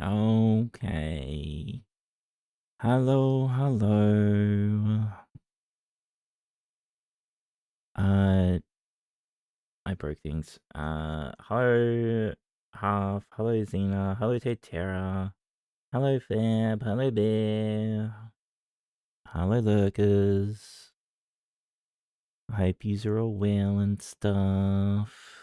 Okay. Hello, hello. I broke things. Hello, Half. Hello, Xena. Hello, Terra. Hello, Fab. Hello, Bear. Hello, Lurkers. I hope you're all well and stuff.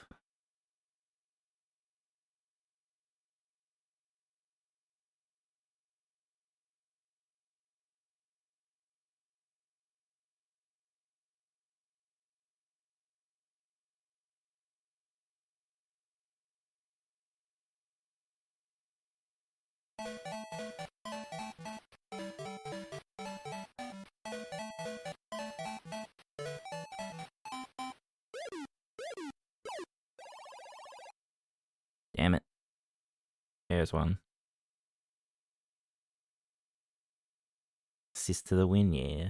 Damn it. There's one. Assist to the win, yeah.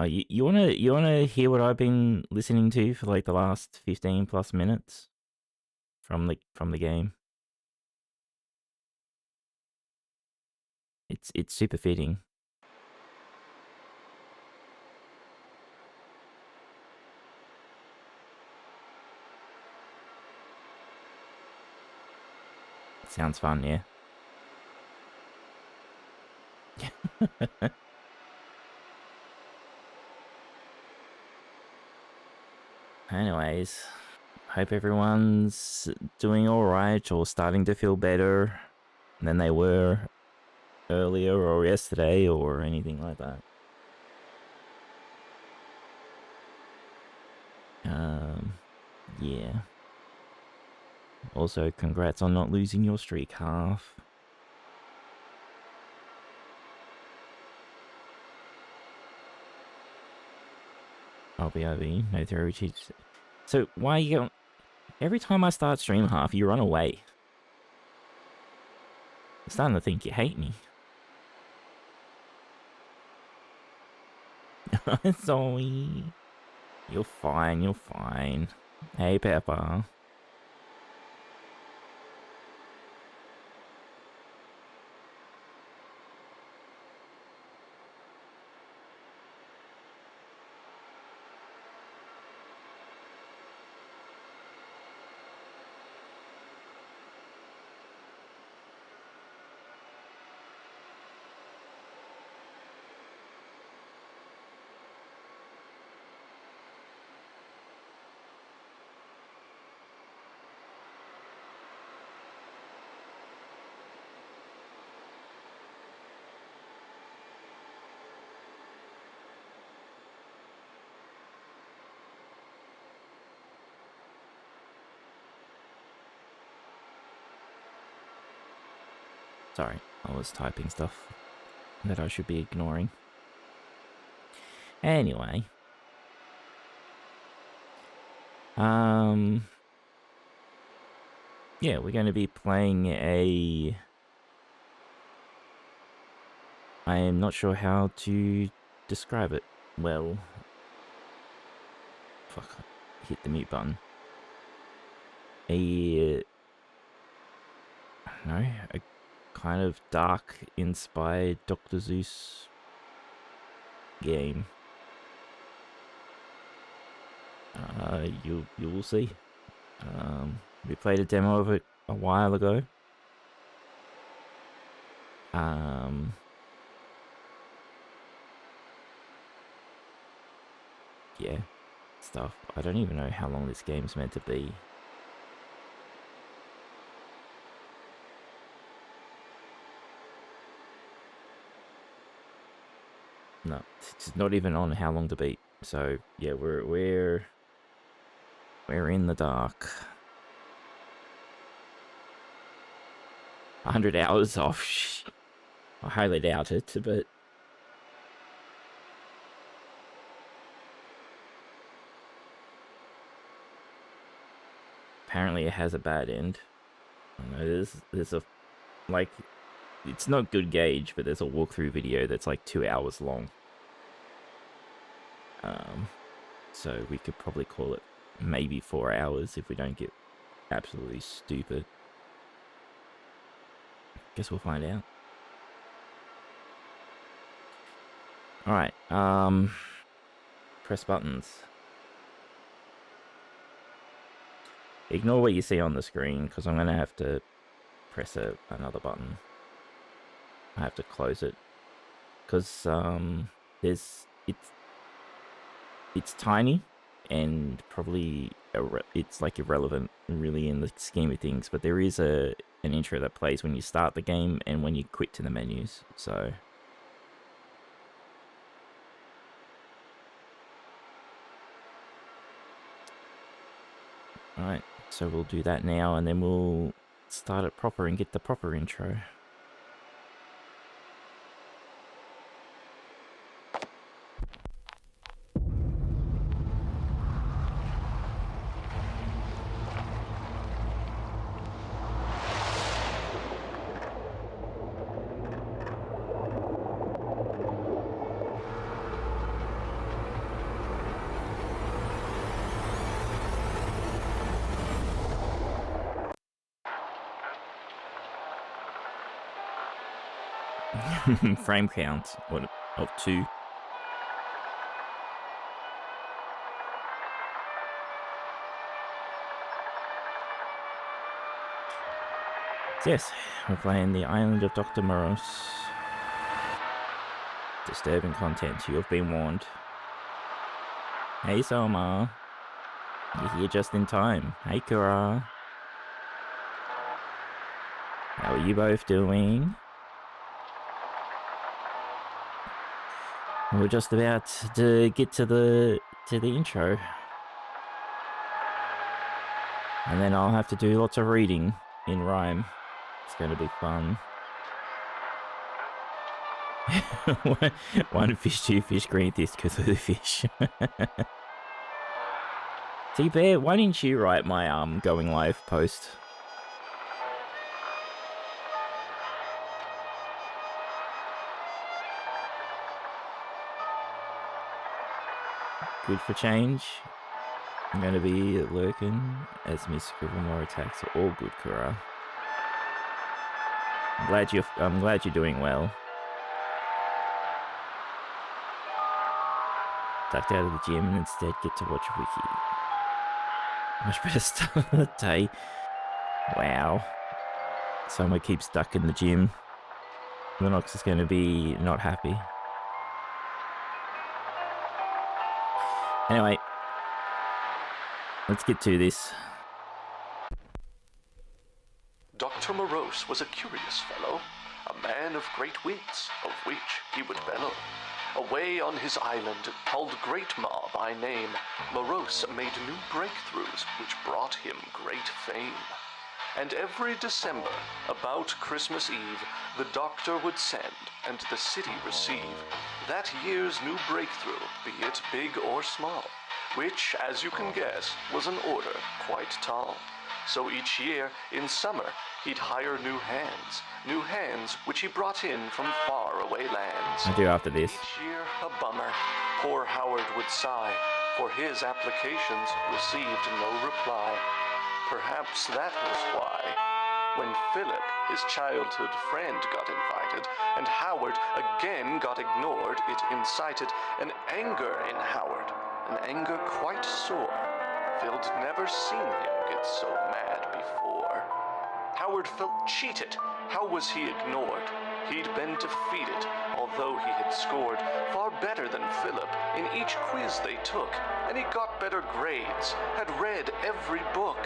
You wanna hear what I've been listening to for like the last 15 plus minutes from the game? It's super fitting. Sounds fun, yeah. Anyways, hope everyone's doing alright or starting to feel better than they were earlier or yesterday or anything like that. Yeah. Also, congrats on not losing your streak, Half. RBRB, no theory cheats. So, why are you going... Every time I start stream, Half, you run away. I'm starting to think you hate me. Zoe. You're fine, you're fine. Hey, Pepper. Sorry, I was typing stuff that I should be ignoring. Anyway. Yeah, we're going to be playing a... I am not sure how to describe it well. Fuck, hit the mute button. A kind of dark-inspired Dr. Zeus game. You will see. We played a demo of it a while ago. Yeah, stuff. I don't even know how long this game's meant to be. No, it's not even on how long to beat. So yeah, we're in the dark. 100 hours off. I highly doubt it, but apparently it has a bad end. I know there's a like, it's not good gauge, but there's a walkthrough video that's like 2 hours long. So we could probably call it maybe 4 hours if we don't get absolutely stupid. Guess we'll find out. Alright, press buttons. Ignore what you see on the screen, because I'm going to have to press another button. I have to close it. Because it's tiny, and probably it's like irrelevant really in the scheme of things, but there is an intro that plays when you start the game and when you quit to the menus, so... Alright, so we'll do that now, and then we'll start it proper and get the proper intro. Frame count of 2. So yes, we're playing the Island of Doctor Morose. Disturbing content, you have been warned. Hey Soma, you're here just in time. Hey Kura, how are you both doing? We're just about to get to the intro, and then I'll have to do lots of reading in rhyme. It's going to be fun. One fish, 2 fish, green fish, Cthulhu fish. T-Bear, why didn't you write my going live post? Good for change. I'm going to be lurking as me scribble more attacks. All good, Kura. I'm glad you're doing well. Ducked out of the gym and instead get to watch Wiccy. Much better start of the day. Wow. Someone keeps stuck in the gym. Lennox is going to be not happy. Anyway, let's get to this. Doctor Morose was a curious fellow, a man of great wits, of which he would bellow. Away on his island, called Greatmaw by name, Morose made new breakthroughs which brought him great fame. And every December, about Christmas Eve, the doctor would send, and the city receive, that year's new breakthrough, be it big or small, which, as you can guess, was an order quite tall. So each year, in summer, he'd hire new hands which he brought in from faraway lands. I'll do after this. Each year, a bummer, poor Howard would sigh, for his applications received no reply. Perhaps that was why, when Philip, his childhood friend, got invited, and Howard again got ignored, it incited an anger in Howard, an anger quite sore. Phil'd never seen him get so mad before. Howard felt cheated. How was he ignored? He'd been defeated, although he had scored far better than Philip in each quiz they took, and he got better grades, had read every book.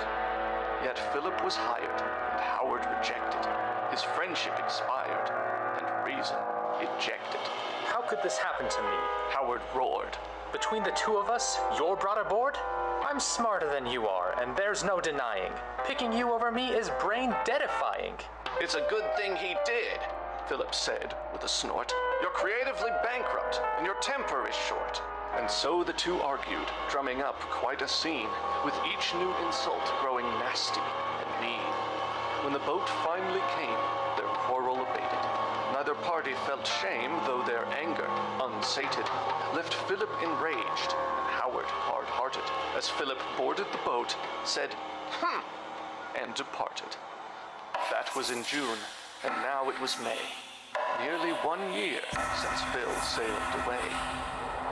Yet Philip was hired, and Howard rejected. His friendship expired, and reason ejected. How could this happen to me? Howard roared. Between the two of us, you're brought aboard? I'm smarter than you are, and there's no denying. Picking you over me is brain-deadifying. It's a good thing he did, Philip said with a snort. You're creatively bankrupt, and your temper is short. And so the two argued, drumming up quite a scene, with each new insult growing nasty and mean. When the boat finally came, their quarrel abated. Neither party felt shame, though their anger, unsated, left Philip enraged, and Howard hard-hearted, as Philip boarded the boat, said, and departed. That was in June. And now it was May. Nearly 1 year since Phil sailed away.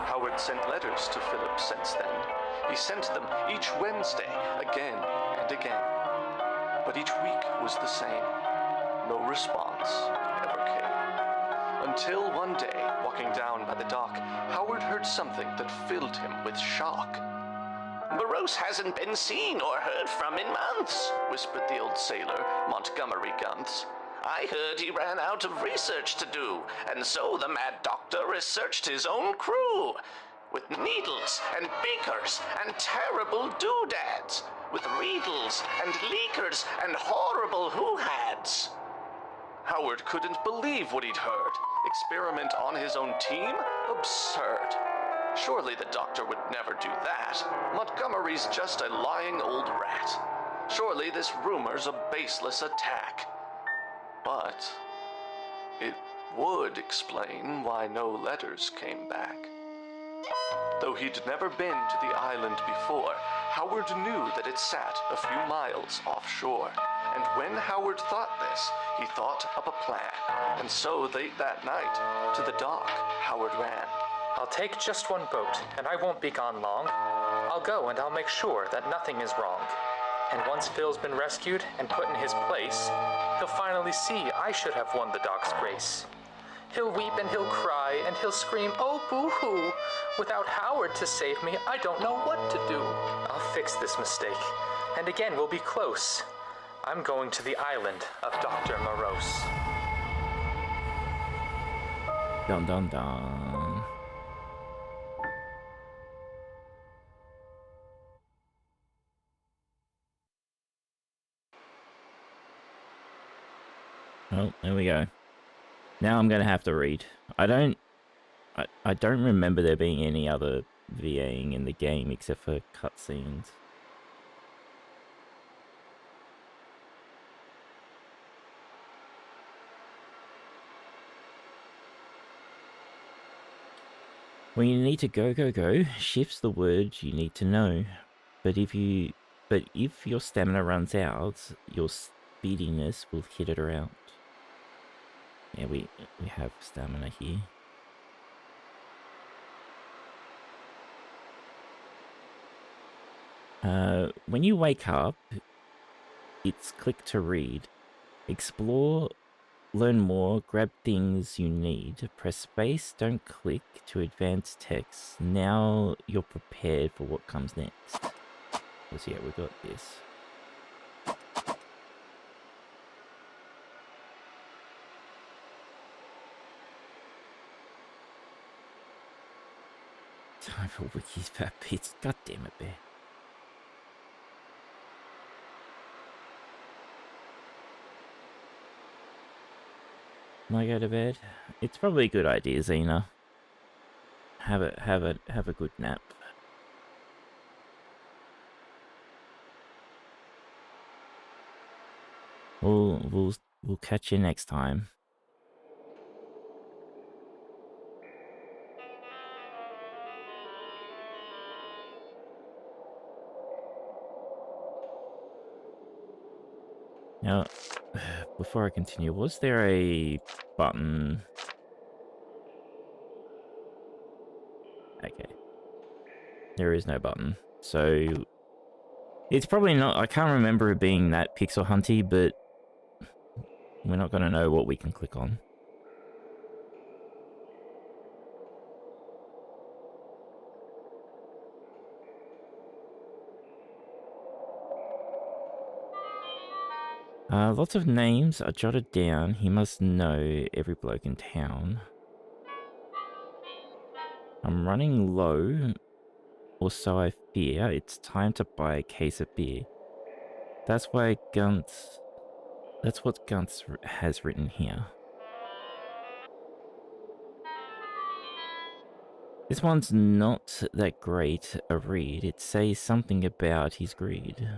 Howard sent letters to Philip since then. He sent them each Wednesday, again and again. But each week was the same. No response ever came. Until one day, walking down by the dock, Howard heard something that filled him with shock. "Morose hasn't been seen or heard from in months," whispered the old sailor, Montgomery Gunts. "I heard he ran out of research to do, and so the mad doctor researched his own crew. With needles and beakers and terrible doodads. With riddles and leakers and horrible who-hads." Howard couldn't believe what he'd heard. Experiment on his own team? Absurd. Surely the doctor would never do that. Montgomery's just a lying old rat. Surely this rumor's a baseless attack. But it would explain why no letters came back. Though he'd never been to the island before, Howard knew that it sat a few miles offshore. And when Howard thought this, he thought up a plan. And so late that night, to the dock, Howard ran. "I'll take just one boat, and I won't be gone long. I'll go and I'll make sure that nothing is wrong. And once Phil's been rescued and put in his place, he'll finally see I should have won the dock's grace. He'll weep and he'll cry and he'll scream, 'Oh, boo-hoo! Without Howard to save me, I don't know what to do. I'll fix this mistake, and again we'll be close. I'm going to the island of Doctor Morose.'" Dun dun dun. Oh, there we go. Now I'm gonna have to read. I don't remember there being any other VAing in the game except for cutscenes. When you need to go, shifts the word you need to know. But if your stamina runs out, your speediness will hit it around. Yeah, we have stamina here. When you wake up, it's click to read. Explore, learn more, grab things you need. Press space, don't click to advance text. Now you're prepared for what comes next. So yeah, we got this. Time for Wiccy's fat bits. God damn it, Bear. Can I go to bed? It's probably a good idea, Xena. Have a good nap. We'll catch you next time. Now, before I continue, was there a button? Okay. There is no button. So, it's probably not... I can't remember it being that pixel hunty, but we're not going to know what we can click on. Lots of names are jotted down. He must know every bloke in town. I'm running low, or so I fear. It's time to buy a case of beer. That's what Gunts has written here. This one's not that great a read. It says something about his greed.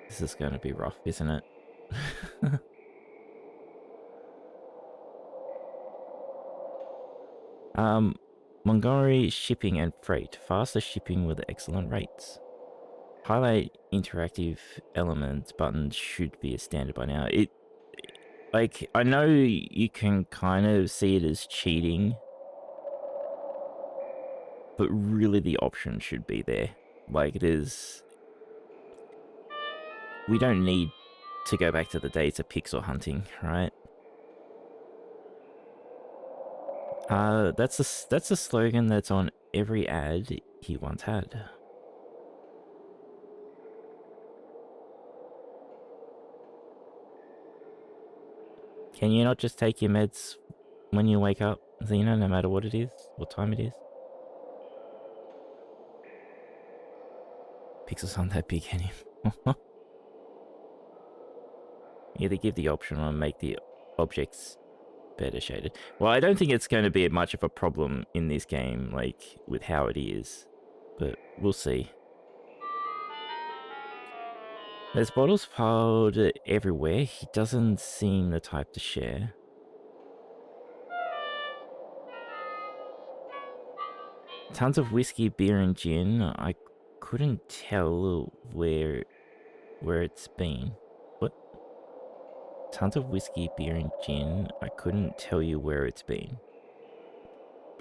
This is going to be rough, isn't it? Montgomery shipping and freight. Faster shipping with excellent rates. highlight interactive elements button should be a standard by now. Like, I know you can kind of see it as cheating, but really the option should be there. Like, it is... We don't need to go back to the days of pixel hunting, right? That's a slogan that's on every ad he once had. Can you not just take your meds when you wake up, Xena, no matter what it is, what time it is? Pixels aren't that big anymore. Either give the option or make the objects better shaded. Well, I don't think it's going to be much of a problem in this game, like, with how it is. But we'll see. There's bottles piled everywhere. He doesn't seem the type to share. Tons of whiskey, beer, and gin. I couldn't tell where it's been. What? Tons of whiskey, beer, and gin. I couldn't tell you where it's been.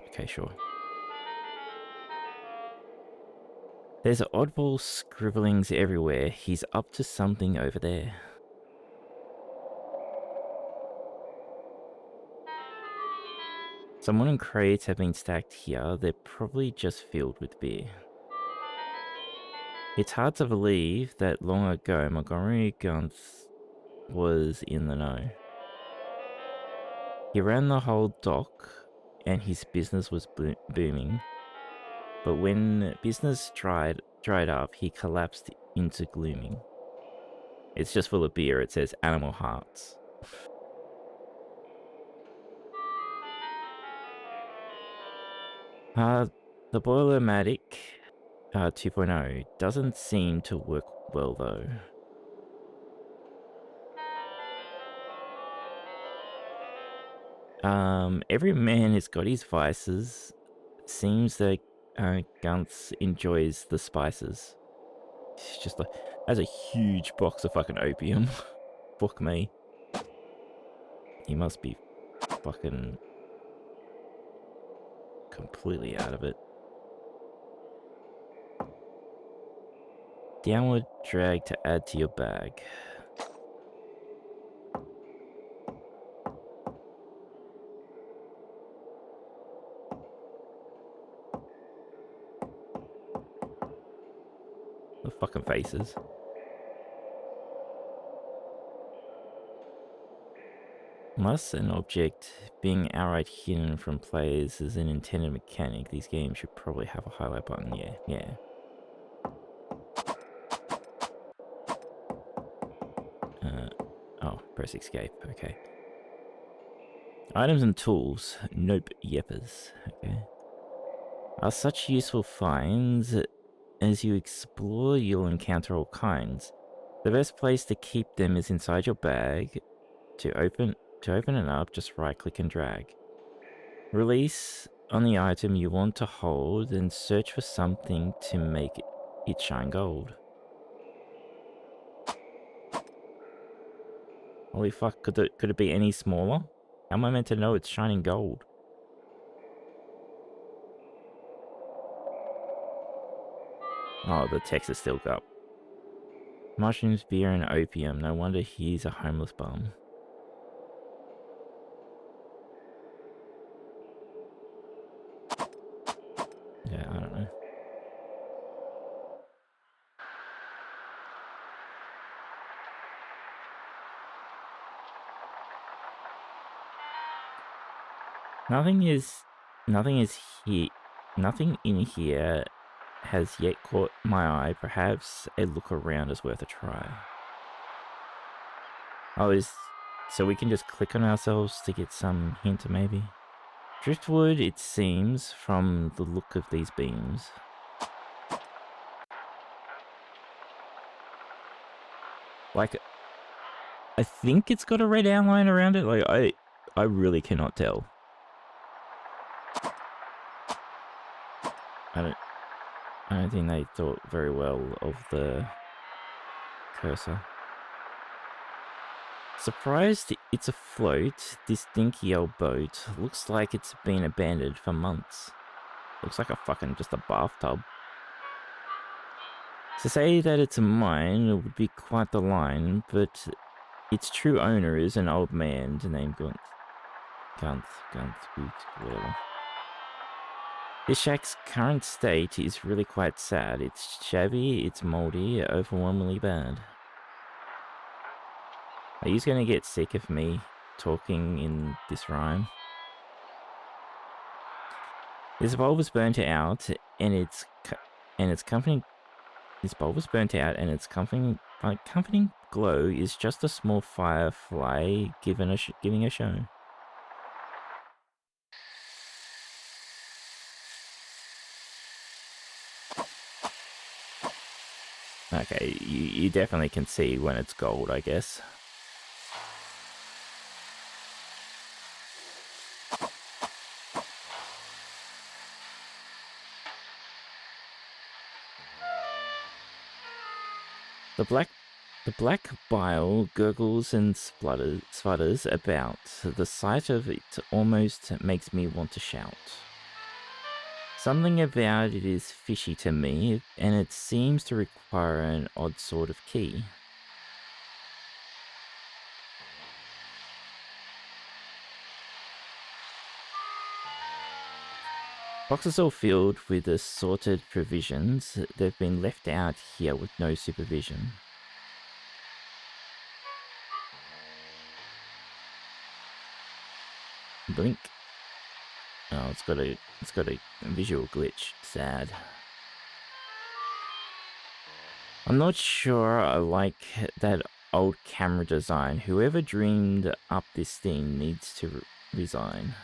Okay, sure. There's oddball scribblings everywhere. He's up to something over there. Some wooden crates have been stacked here. They're probably just filled with beer. It's hard to believe that long ago Montgomery Guns was in the know. He ran the whole dock and his business was booming. But when business dried up, he collapsed into glooming. It's just full of beer. It says Animal Hearts. The Boilermatic 2.0 doesn't seem to work well though. Every man has got his vices. Seems that Guntz enjoys the spices. It's just like, that's a huge box of fucking opium. Fuck me. He must be fucking completely out of it. Downward drag to add to your bag. The fucking faces. Unless an object being outright hidden from players is an intended mechanic, these games should probably have a highlight button. Yeah. Oh, press escape, okay. Items and tools. Nope, yeppers. Okay. Are such useful finds. As you explore, you'll encounter all kinds. The best place to keep them is inside your bag. To open it up, just right click and drag. Release on the item you want to hold and search for something to make it shine gold. Holy fuck, could it be any smaller? How am I meant to know it's shining gold? Oh, the text is still up. Mushrooms, beer, and opium. No wonder he's a homeless bum. Yeah, I don't know. Nothing in here has yet caught my eye. Perhaps a look around is worth a try. Oh, so we can just click on ourselves to get some hint, maybe? Driftwood, it seems, from the look of these beams. Like, I think it's got a red outline around it. Like, I really cannot tell. I don't think they thought very well of the cursor. Surprised it's afloat, this dinky old boat looks like it's been abandoned for months. Looks like a fucking just a bathtub. To say that it's mine would be quite the line, but its true owner is an old man named Gunth, whatever. This shack's current state is really quite sad. It's shabby, it's moldy, overwhelmingly bad. Are you going to get sick of me talking in this rhyme? This bulb is burnt out, and its accompanying glow is just a small firefly giving a show. Okay, you definitely can see when it's gold, I guess. The black bile gurgles and sputters about. The sight of it almost makes me want to shout. Something about it is fishy to me, and it seems to require an odd sort of key. Boxes all filled with assorted provisions. They've been left out here with no supervision. Blink. Oh, it's got a visual glitch. Sad. I'm not sure I like that old camera design. Whoever dreamed up this thing needs to resign.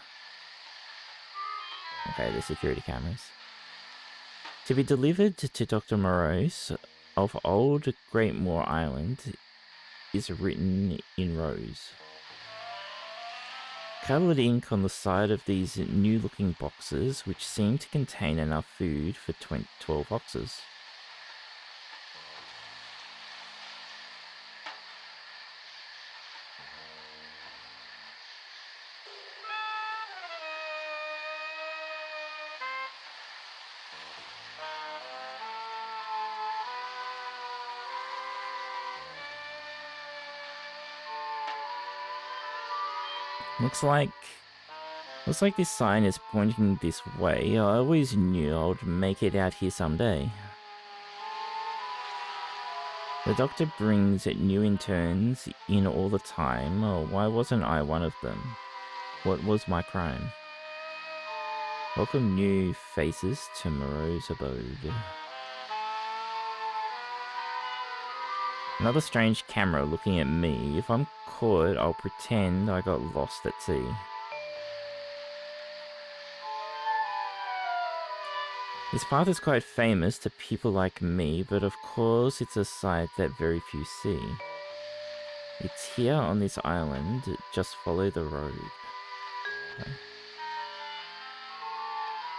Okay, the security cameras. To be delivered to Doctor Morose of old Greatmaw Island is written in rose. Coloured ink on the side of these new-looking boxes, which seem to contain enough food for 12 boxes. Looks like this sign is pointing this way. I always knew I would make it out here someday. The doctor brings new interns in all the time. Why wasn't I one of them? What was my crime? Welcome new faces to Moreau's abode. Another strange camera looking at me. If I'm caught, I'll pretend I got lost at sea. This path is quite famous to people like me, but of course it's a sight that very few see. It's here on this island, just follow the road. Okay.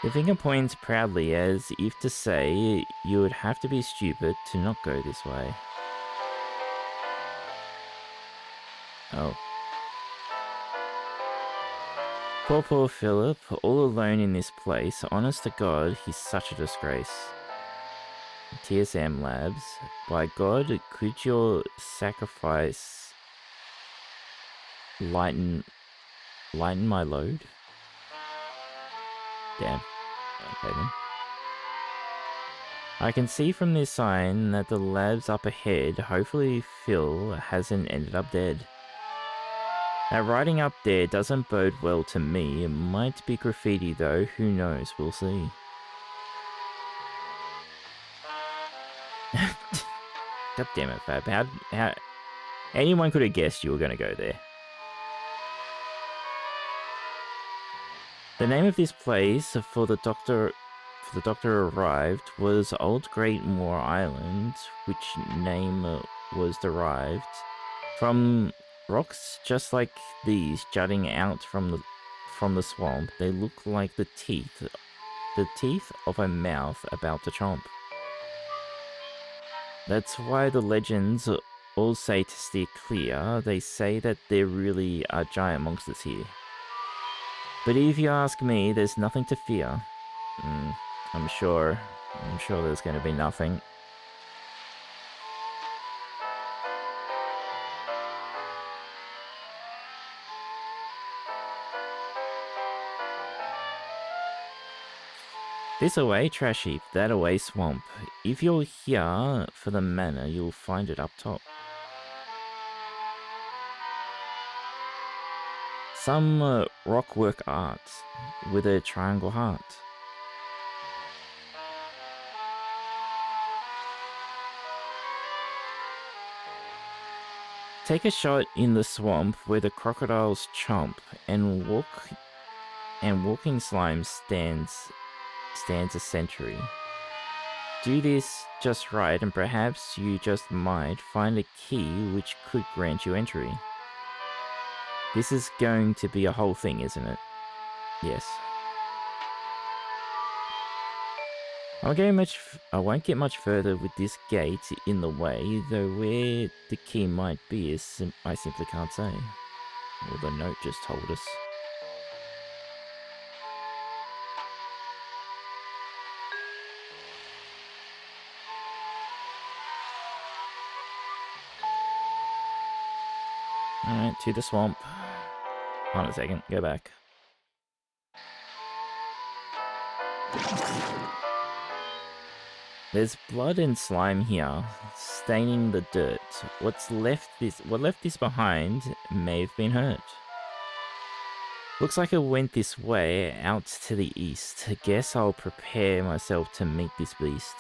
The finger points proudly as if to say, you would have to be stupid to not go this way. Oh. Poor Philip, all alone in this place. Honest to God, he's such a disgrace. TSM Labs. By God, could your sacrifice lighten my load? Damn. Okay then. I can see from this sign that the lab's up ahead. Hopefully Phil hasn't ended up dead. That writing up there doesn't bode well to me. It might be graffiti though, who knows, we'll see. God damn it, Fab. How anyone could have guessed you were going to go there. The name of this place for the doctor arrived was Old Greatmaw Island, which name was derived from rocks just like these jutting out from the swamp. They look like the teeth of a mouth about to chomp. That's why the legends all say to steer clear. They say that there really are giant monsters here. But if you ask me, there's nothing to fear. I'm sure there's going to be nothing. This away, trash heap. That away, swamp. If you're here for the manor, you'll find it up top. Some rockwork art with a triangle heart. Take a shot in the swamp where the crocodiles chomp and walking slime stands a century. Do this just right and perhaps you just might find a key which could grant you entry. This is going to be a whole thing, isn't it? Yes. I won't get much further with this gate in the way, though where the key might be is I simply can't say. Well, the note just told us. Alright, to the swamp. Hold on a second, go back. There's blood and slime here, staining the dirt. What left this behind may have been hurt. Looks like it went this way, out to the east. Guess I'll prepare myself to meet this beast.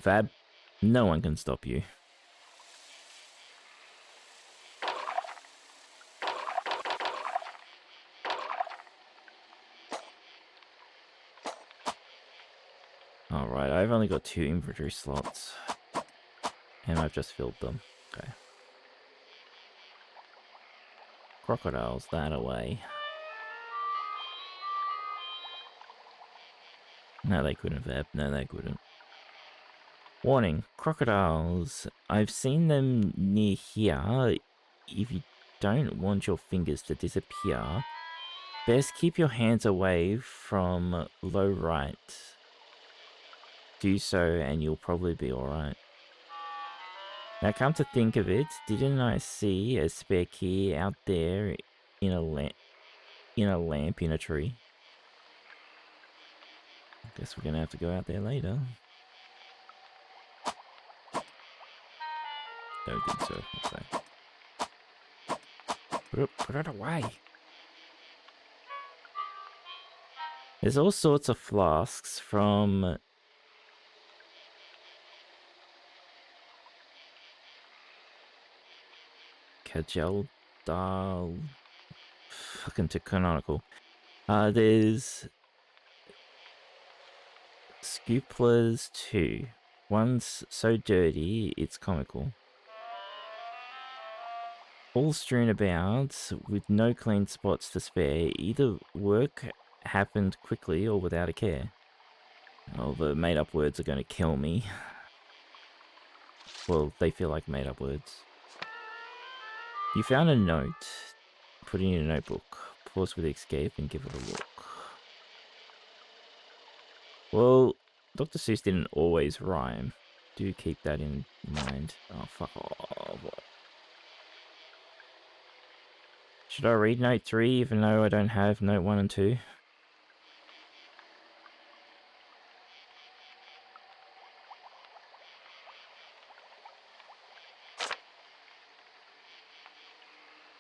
Fab, no one can stop you. Alright, I've only got 2 inventory slots. And I've just filled them. Okay. Crocodiles, that away. No, they couldn't, Fab. No, they couldn't. Warning, crocodiles. I've seen them near here. If you don't want your fingers to disappear, best keep your hands away from low right. Do so and you'll probably be alright. Now come to think of it, didn't I see a spare key out there in a lamp in a tree? Guess we're gonna have to go out there later. Don't think so. Okay. Put it away. There's all sorts of flasks from Kajal Dal. Fucking too canonical. There's Scooplas too. One's so dirty, it's comical. All strewn about, with no clean spots to spare. Either work happened quickly or without a care. Oh, the made-up words are going to kill me. Well, they feel like made-up words. You found a note. Put it in a notebook. Pause with escape and give it a look. Well, Dr. Seuss didn't always rhyme. Do keep that in mind. Oh, fuck off. Should I read note 3 even though I don't have note 1 and 2?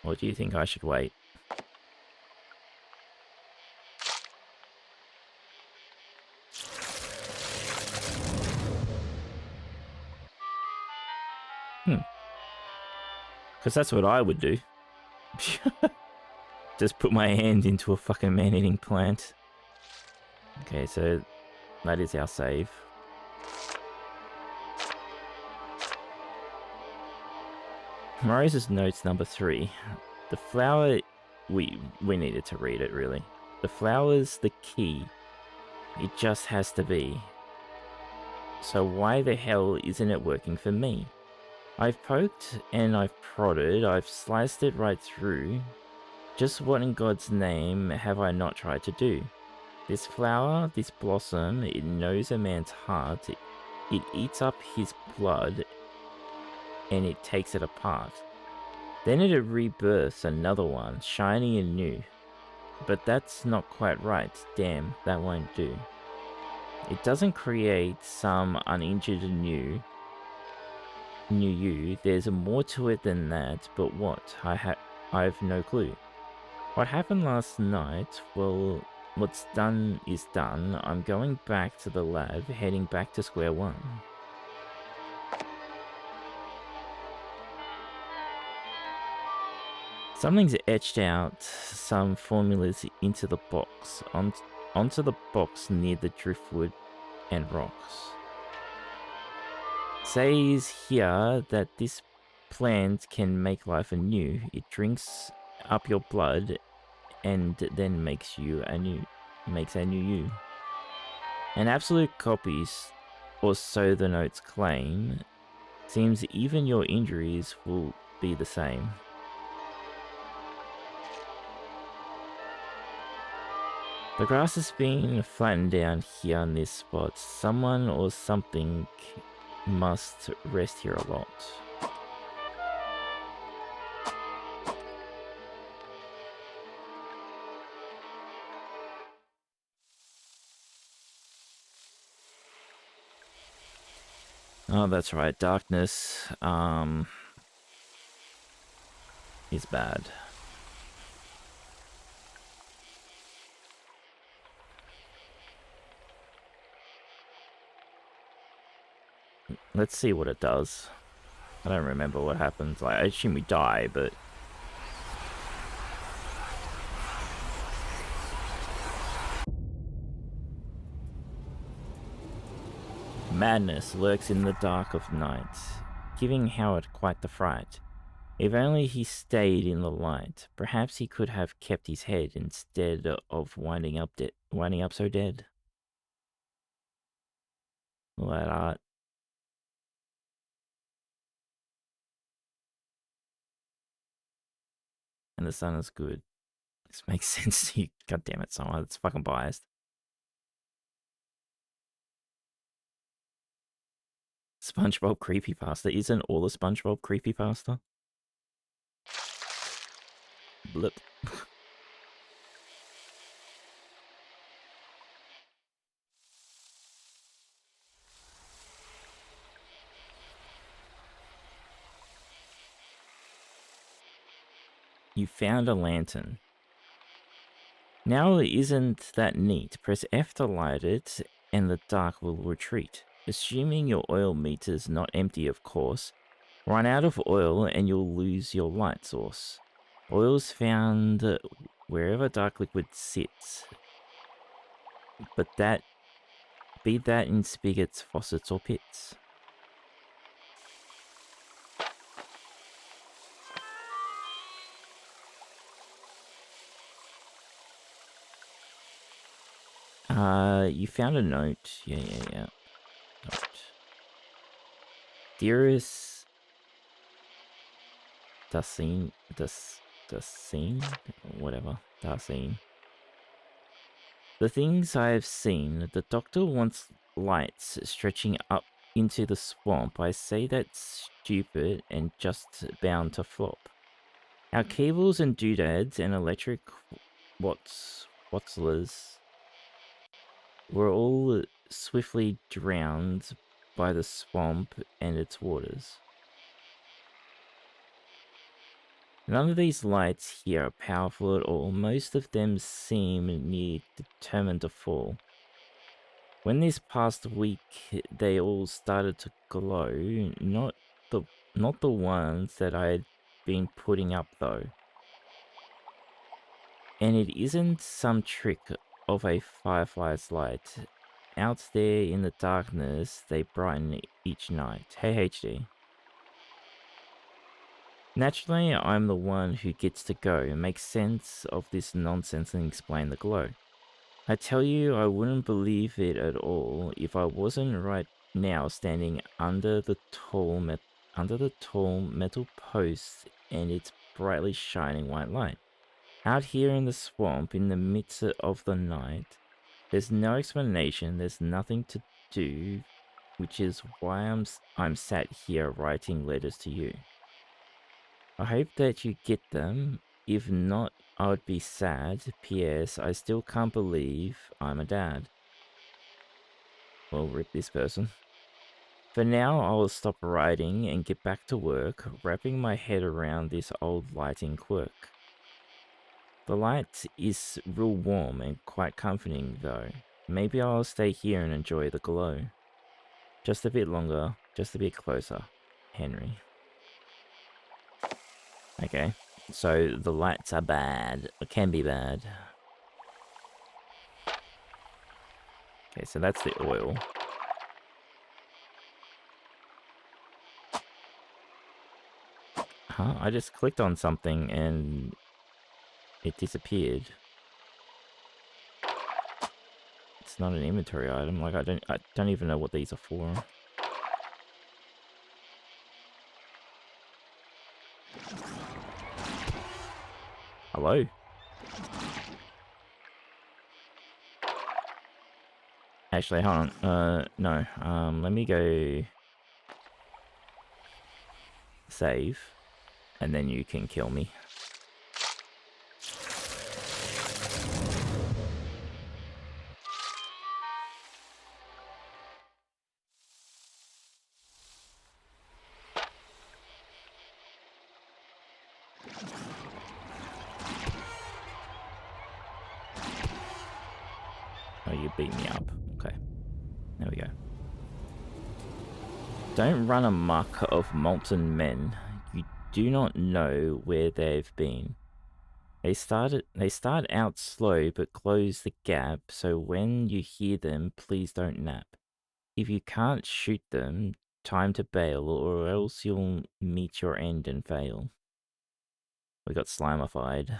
Or do you think I should wait? Because that's what I would do. Just put my hand into a fucking man-eating plant. Okay, so that is our save. Morose's notes number 3. The flower... We needed to read it, really. The flower's the key. It just has to be. So why the hell isn't it working for me? I've poked and I've prodded, I've sliced it right through. Just what in God's name have I not tried to do? This flower, this blossom, it knows a man's heart. It eats up his blood and it takes it apart. Then it rebirths another one, shiny and new. But that's not quite right. Damn, that won't do. It doesn't create some uninjured new you. There's more to it than that, but what? I've no clue. What happened last night? Well, what's done is done. I'm going back to the lab, heading back to square one. Something's etched out some formulas into the box, onto the box near the driftwood and rocks. Says here that this plant can make life anew. It drinks up your blood and then makes a new you. An absolute copy, or so the notes claim. Seems even your injuries will be the same. The grass has been flattened down here on this spot. Someone or something must rest here a lot. Oh, that's right. Darkness, is bad. Let's see what it does. I don't remember what happens. Like, I assume we die, but... Madness lurks in the dark of night, giving Howard quite the fright. If only he stayed in the light, perhaps he could have kept his head instead of winding up so dead. All that art. And the sun is good. This makes sense to you. God damn it, someone that's fucking biased. SpongeBob creepypasta. Isn't all the SpongeBob creepypasta? Blip. You found a lantern. Now isn't that neat? Press F to light it and the dark will retreat. Assuming your oil meter's not empty, of course. Run out of oil and you'll lose your light source. Oil's found wherever dark liquid sits. But be that in spigots, faucets, or pits. You found a note. Yeah. Note. Dearest Darsine, whatever, Darsine. The things I have seen, the doctor wants lights stretching up into the swamp. I say that's stupid and just bound to flop. Our cables and doodads and electric watslers were all swiftly drowned by the swamp and its waters. None of these lights here are powerful at all. Most of them seem near determined to fall. When this past week they all started to glow, not the ones that I had been putting up though. And it isn't some trick of a firefly's light. Out there in the darkness, they brighten each night. Hey HD. Naturally, I'm the one who gets to go and make sense of this nonsense and explain the glow. I tell you, I wouldn't believe it at all if I wasn't right now standing under the tall metal post and its brightly shining white light. Out here in the swamp, in the midst of the night, there's no explanation, there's nothing to do, which is why I'm sat here writing letters to you. I hope that you get them. If not, I would be sad. P.S. I still can't believe I'm a dad. Well, rip this person. For now, I will stop writing and get back to work, wrapping my head around this old lighting quirk. The light is real warm and quite comforting, though. Maybe I'll stay here and enjoy the glow. Just a bit longer, just a bit closer. Henry. Okay, so the lights are bad. It can be bad. Okay, so that's the oil. Huh? I just clicked on something and it disappeared. It's not an inventory item. Like I don't even know what these are for. Hello? Actually, hold on. No. Let me go save, and then you can kill me. Oh, you beat me up. Okay. There we go. Don't run amok of molten men. You do not know where they've been. They start out slow but close the gap, so when you hear them, please don't nap. If you can't shoot them, time to bail, or else you'll meet your end and fail. We got slimified.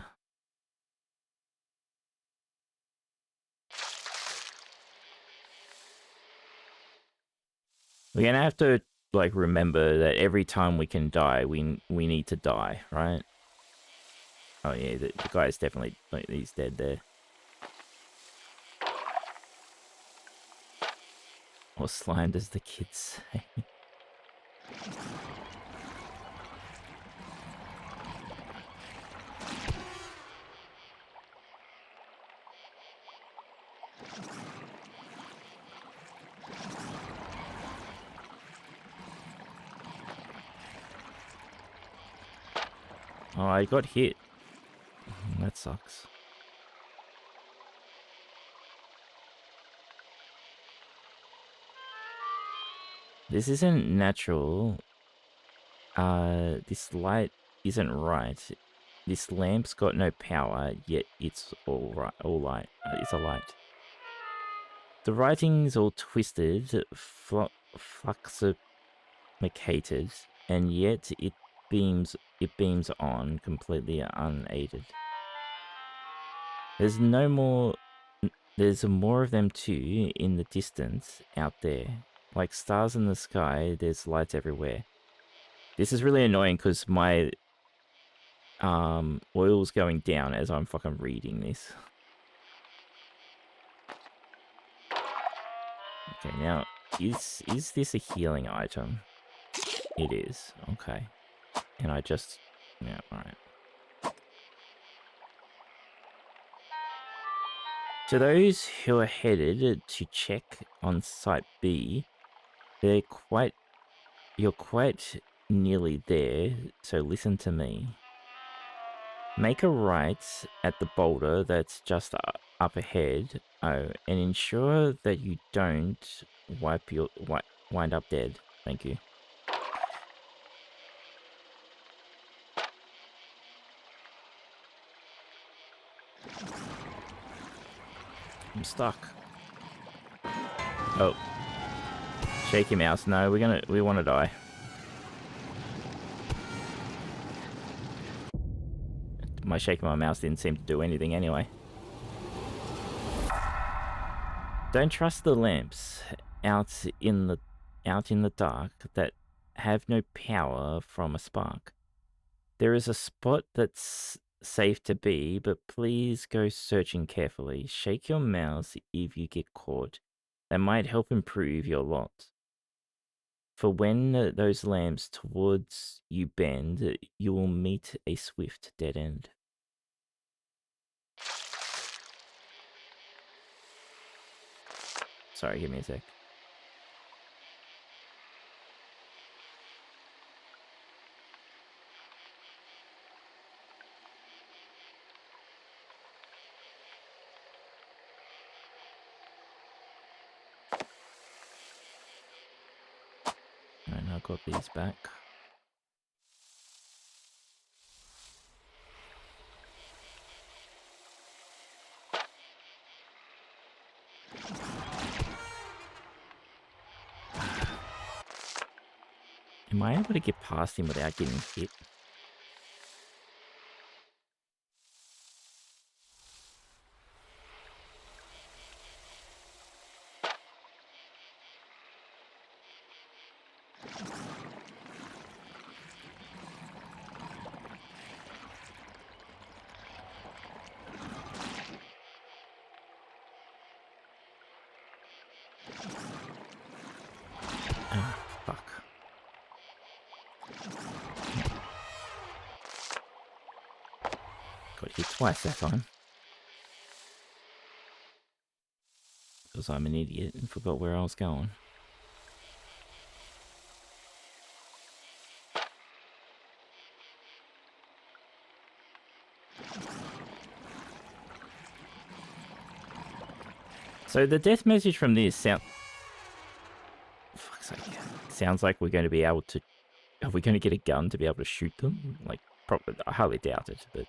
We're gonna have to like remember that every time we can die, we need to die, right? Oh yeah, the guy's definitely like he's dead there. Or slimed as the kids say. Oh, I got hit. That sucks. This isn't natural. This light isn't right. This lamp's got no power, yet it's all right. All light. It's a light. The writing's all twisted, fluxificated, and yet it beams on completely unaided. There's more of them too in the distance out there. Like stars in the sky, there's lights everywhere. This is really annoying because my oil's going down as I'm fucking reading this. Okay, now is this a healing item? It is. Okay. And I just yeah, alright. To those who are headed to check on Site B, you're quite nearly there, so listen to me. Make a right at the boulder that's just up ahead, and ensure that you don't wind up dead. Thank you. I'm stuck. Oh. Shaky mouse. No, we want to die. shaking my mouse didn't seem to do anything anyway. Don't trust the lamps out in the dark that have no power from a spark. There is a spot that's safe to be, but please go searching carefully. Shake your mouse if you get caught. That might help improve your lot. For when those lamps towards you bend, you will meet a swift dead end. Sorry, give me a sec. Alright, now I've got these back. Am I able to get past him without getting hit? Oh, fuck. Got hit twice that time. Because I'm an idiot and forgot where I was going. So the death message from this fuck's sake, sounds like we're going to be able to... Are we going to get a gun to be able to shoot them? Like, probably, I highly doubt it, but...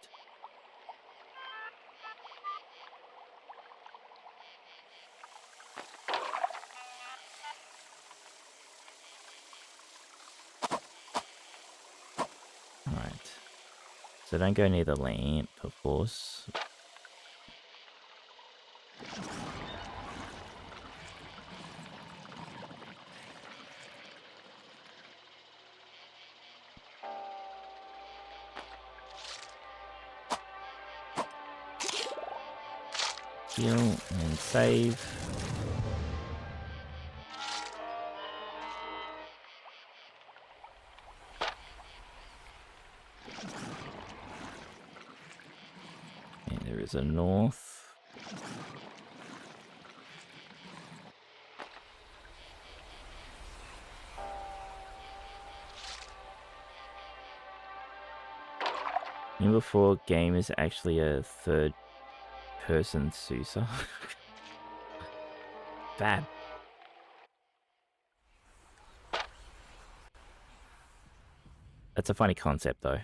Alright. So don't go near the lamp, of course. Heal and save. And there is a north. Number 4 game is actually a third-person Sousa. Bad. That's a funny concept, though.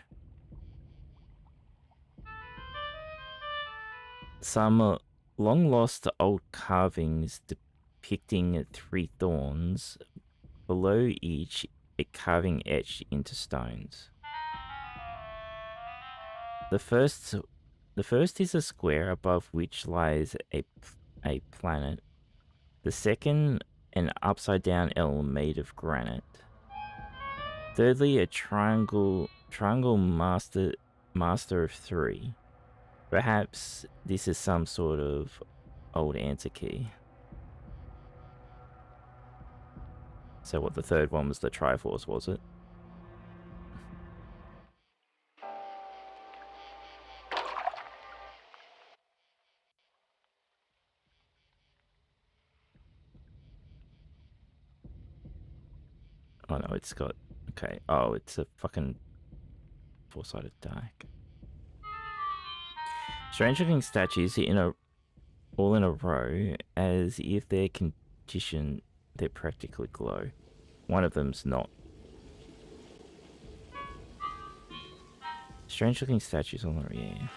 Some long-lost old carvings depicting 3 thorns. Below each, a carving etched into stones. The first is a square above which lies a planet. The second, an upside-down L made of granite. Thirdly, a triangle master of 3. Perhaps this is some sort of old answer key. So what, the third one was the Triforce, was it? Oh no, it's got... Okay, oh, it's a fucking four-sided die. Strange looking statues all in a row, as if they're conditioned, they practically glow. One of them's not. Strange looking statues all in a row, yeah.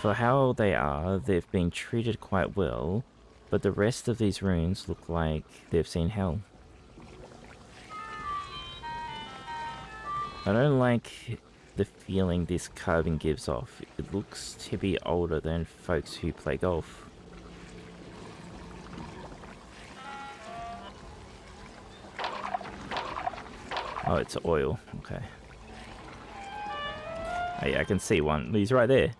For how old they are, they've been treated quite well, but the rest of these runes look like they've seen hell. I don't like the feeling this carving gives off. It looks to be older than folks who play golf. Oh, it's oil. Okay. Oh, yeah, I can see one. He's right there.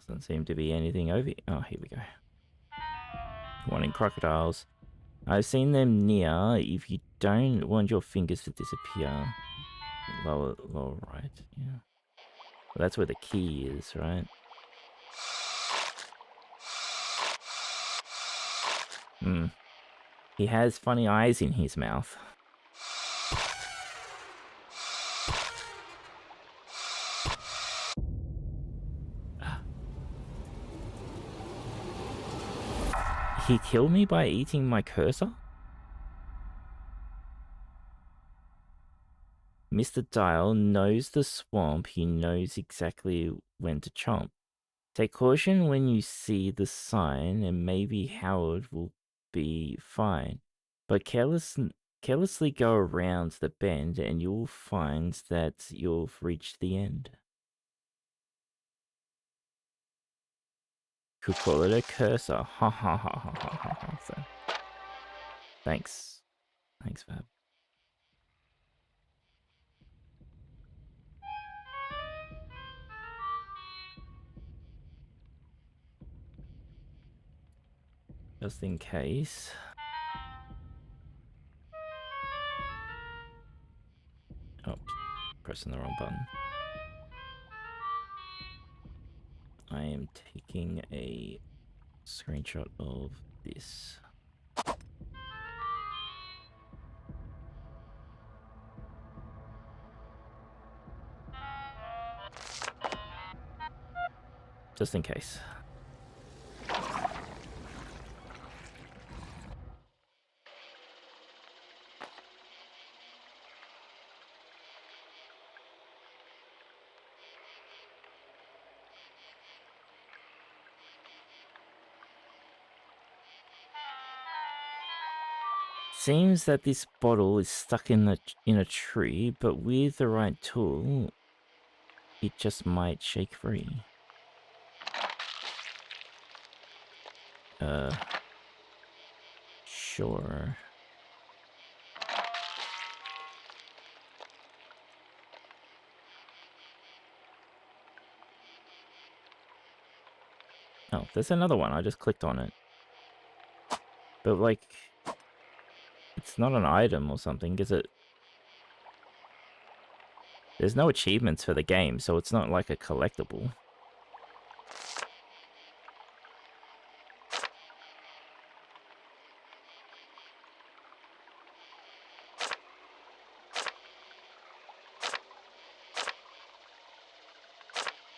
Doesn't seem to be anything over here. Oh, here we go. Wanting crocodiles. I've seen them near. If you don't want your fingers to disappear, lower right. Yeah. Well, that's where the key is, right? Hmm. He has funny eyes in his mouth. He killed me by eating my cursor? Mr. Dial knows the swamp. He knows exactly when to chomp. Take caution when you see the sign, and maybe Howard will be fine. But carelessly go around the bend, and you'll find that you've reached the end. Could call it a cursor. Ha ha ha ha ha ha ha. So, thanks. Thanks, Fab. Just in case. Oh, pressing the wrong button. I am taking a screenshot of this. Just in case. Seems that this bottle is stuck in a tree, but with the right tool, it just might shake free. Sure. Oh, there's another one. I just clicked on it. But, like, it's not an item or something, is it? There's no achievements for the game, so it's not like a collectible.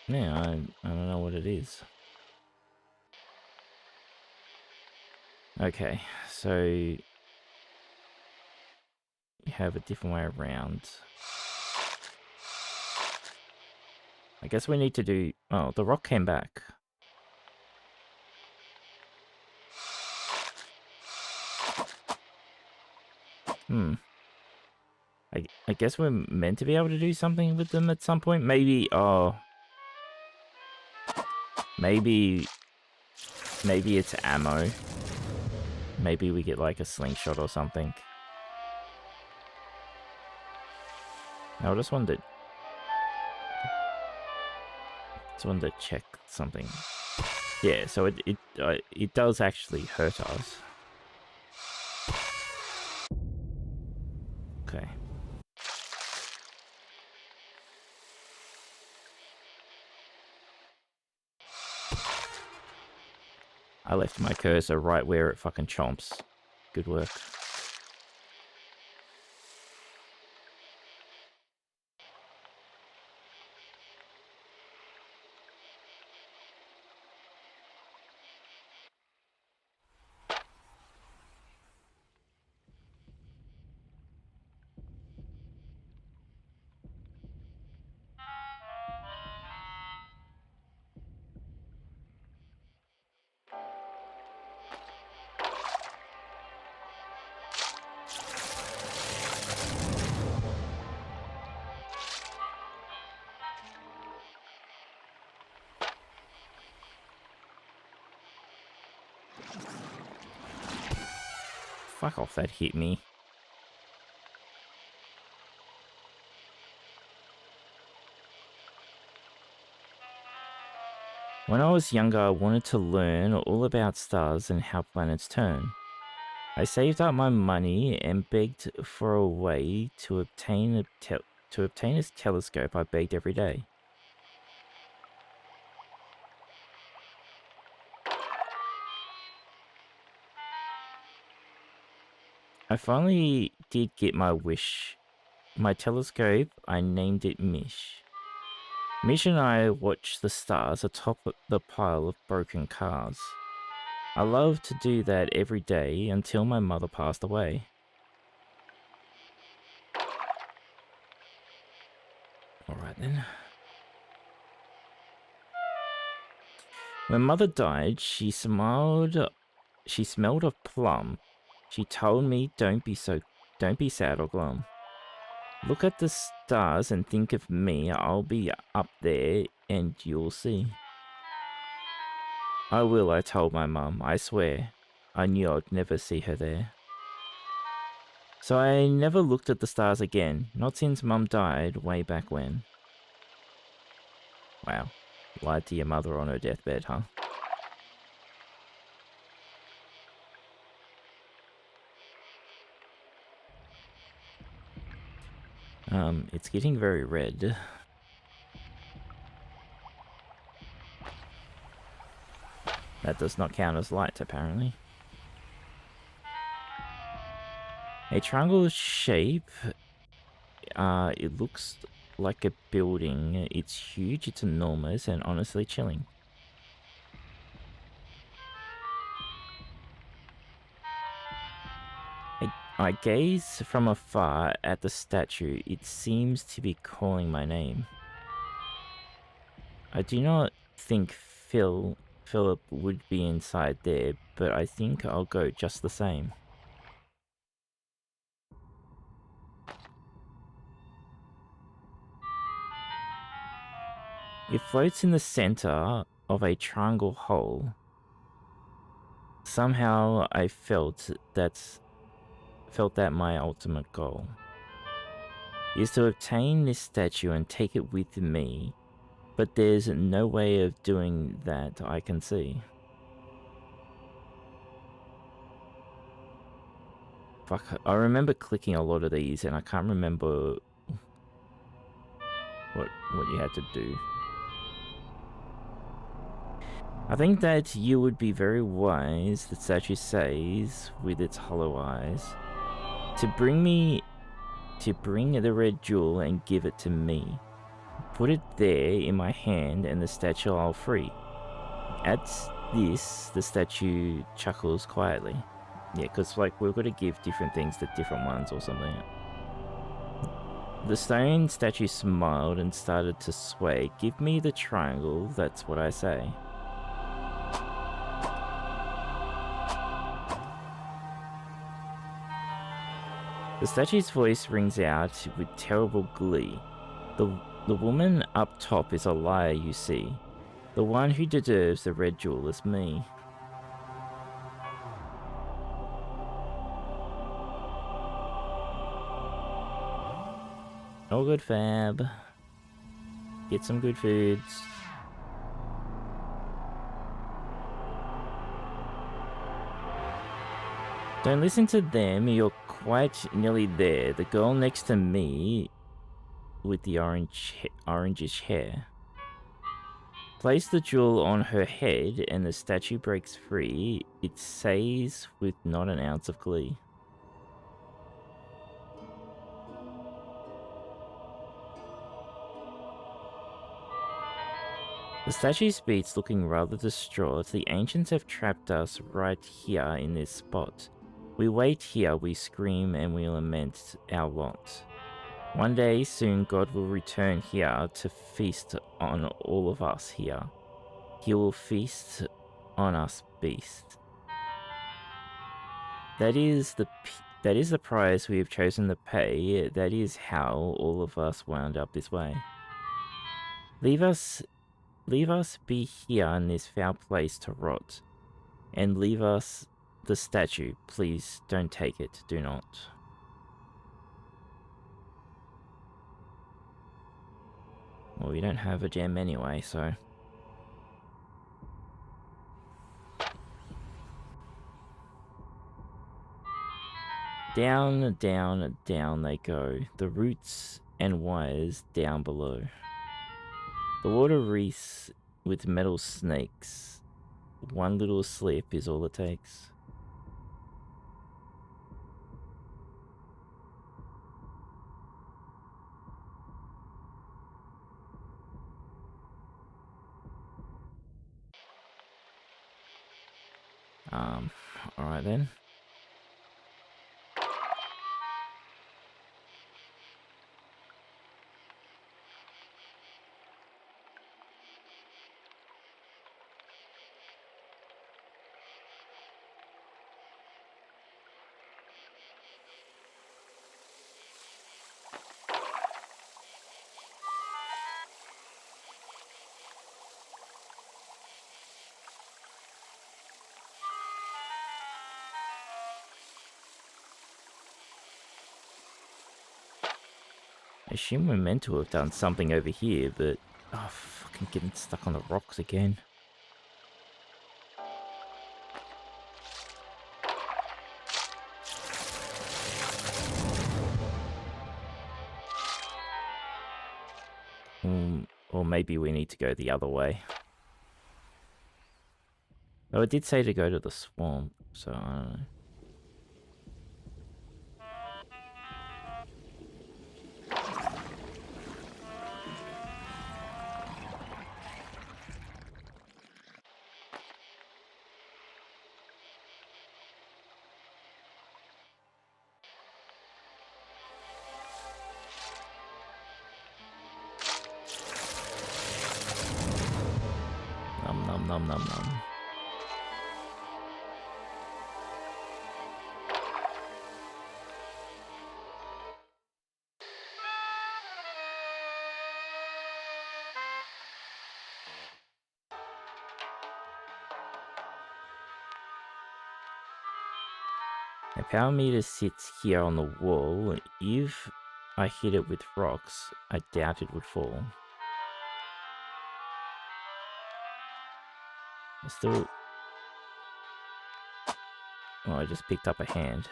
Yeah, I don't know what it is. Okay, so we have a different way around. I guess we need to do... Oh, the rock came back. I guess we're meant to be able to do something with them at some point. Maybe, oh... Maybe it's ammo. Maybe we get like a slingshot or something. I just wanted to check something. Yeah, so it does actually hurt us. Okay. I left my cursor right where it fucking chomps. Good work. Fuck off, that hit me. When I was younger, I wanted to learn all about stars and how planets turn. I saved up my money and begged for a way to obtain a telescope. I begged every day. I finally did get my wish. My telescope, I named it Mish. Mish and I watched the stars atop the pile of broken cars. I loved to do that every day until my mother passed away. Alright then. When mother died, she smelled of plum. She told me, don't be sad or glum. Look at the stars and think of me. I'll be up there and you'll see. I will, I told my mum, I swear. I knew I'd never see her there. So I never looked at the stars again, not since mum died way back when. Wow, lied to your mother on her deathbed, huh? It's getting very red. That does not count as light, apparently. A triangle shape, it looks like a building. It's huge, it's enormous, and honestly chilling. I gaze from afar at the statue. It seems to be calling my name. I do not think Philip would be inside there, but I think I'll go just the same. It floats in the center of a triangle hole. Somehow I felt that my ultimate goal is to obtain this statue and take it with me, but there's no way of doing that I can see. Fuck, I remember clicking a lot of these and I can't remember what you had to do. I think that you would be very wise, the statue says, with its hollow eyes, to bring the red jewel and give it to me. Put it there in my hand and the statue I'll free. At this, the statue chuckles quietly. Yeah, because like we've got to give different things to different ones or something. The stone statue smiled and started to sway. Give me the triangle, that's what I say. The statue's voice rings out with terrible glee. The woman up top is a liar, you see. The one who deserves the red jewel is me. All good, fab. Get some good foods. Don't listen to them, you're quite nearly there. The girl next to me with the orangish hair. Place the jewel on her head and the statue breaks free. It says with not an ounce of glee. The statue speaks, looking rather distraught. The ancients have trapped us right here in this spot. We wait here, we scream and we lament our lot. One day soon God will return here to feast on all of us here. He will feast on us, beast. That is the price we have chosen to pay. That is how all of us wound up this way. Leave us be here in this foul place to rot, and leave us the statue. Please don't take it. Do not. Well, we don't have a gem anyway, so... Down, down, down they go. The roots and wires down below. The water wreaths with metal snakes. One little slip is all it takes. Alright then. I assume we're meant to have done something over here, but... Oh, fucking getting stuck on the rocks again. Or maybe we need to go the other way. Though it did say to go to the swamp, so I don't know. Nom nom nom nom nom. The power meter sits here on the wall. If I hit it with rocks, I doubt it would fall. I still... Oh, I just picked up a hand.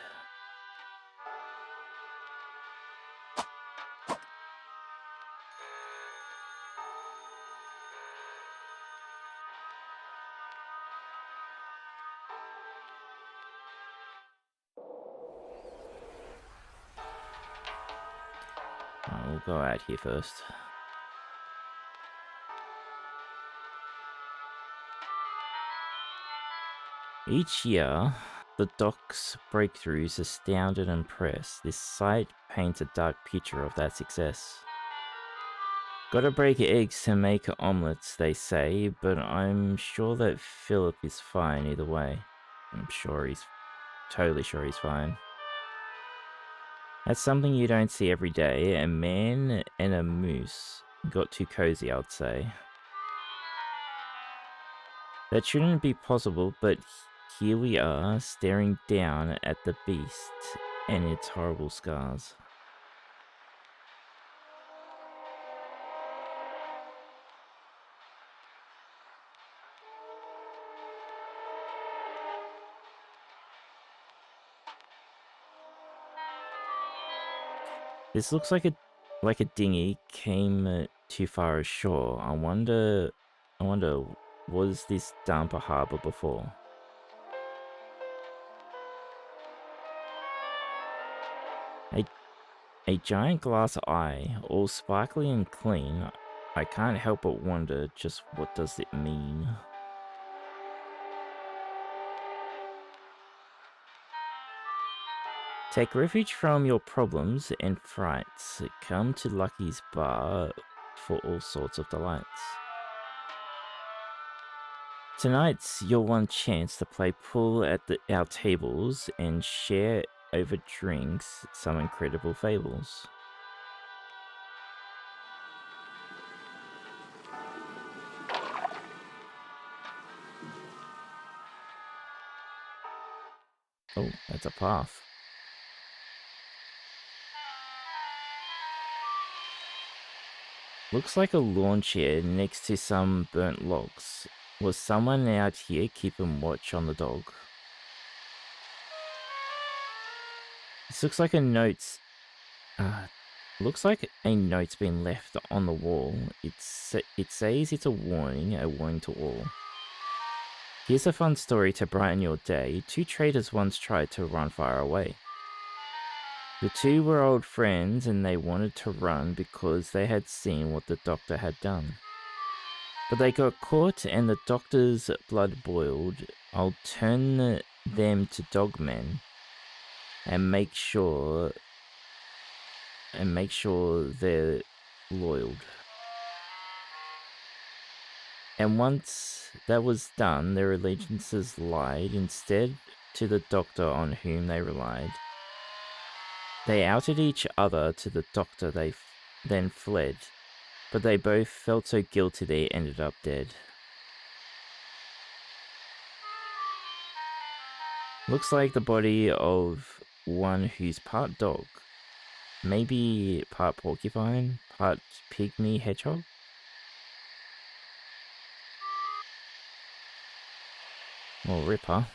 We'll go out here first. Each year, the doc's breakthroughs astound and impress. This sight paints a dark picture of that success. Gotta break eggs to make omelets, they say, but I'm sure that Philip is fine either way. I'm sure he's totally sure he's fine. That's something you don't see every day. A man and a moose. Got too cozy, I'd say. That shouldn't be possible, but here we are, staring down at the beast and its horrible scars. This looks like a dinghy came too far ashore. I wonder, was this dump a harbour before? A giant glass eye, all sparkly and clean. I can't help but wonder just what does it mean? Take refuge from your problems and frights. Come to Lucky's bar for all sorts of delights. Tonight's your one chance to play pool at our tables and share over drinks some incredible fables. Oh, that's a path. Looks like a lawn chair next to some burnt logs. Was someone out here keeping watch on the dog? This looks like a note's... looks like a note's been left on the wall. It says it's a warning to all. Here's a fun story to brighten your day. Two traders once tried to run far away. The two were old friends and they wanted to run because they had seen what the doctor had done. But they got caught and the doctor's blood boiled. I'll turn them to dogmen and make sure they're loyal. And once that was done, their allegiances lied instead to the doctor on whom they relied. They outed each other to the doctor, they then fled, but they both felt so guilty they ended up dead. Looks like the body of one who's part dog, maybe part porcupine, part pygmy hedgehog? Or ripper.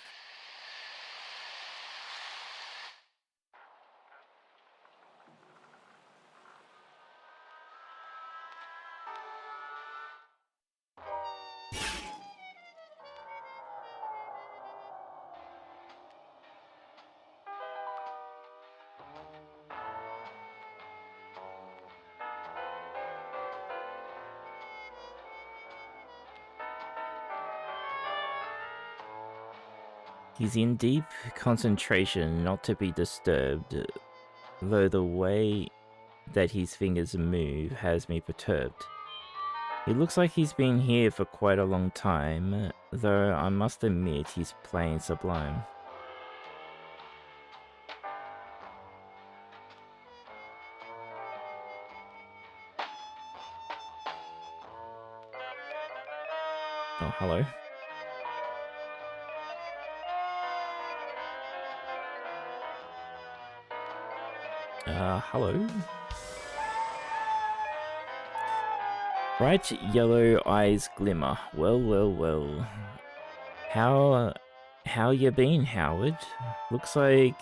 He's in deep concentration, not to be disturbed, though the way that his fingers move has me perturbed. It looks like he's been here for quite a long time, though I must admit he's plain sublime. Oh, hello. Hello? Bright yellow eyes glimmer. Well, well, well. How you been, Howard? Looks like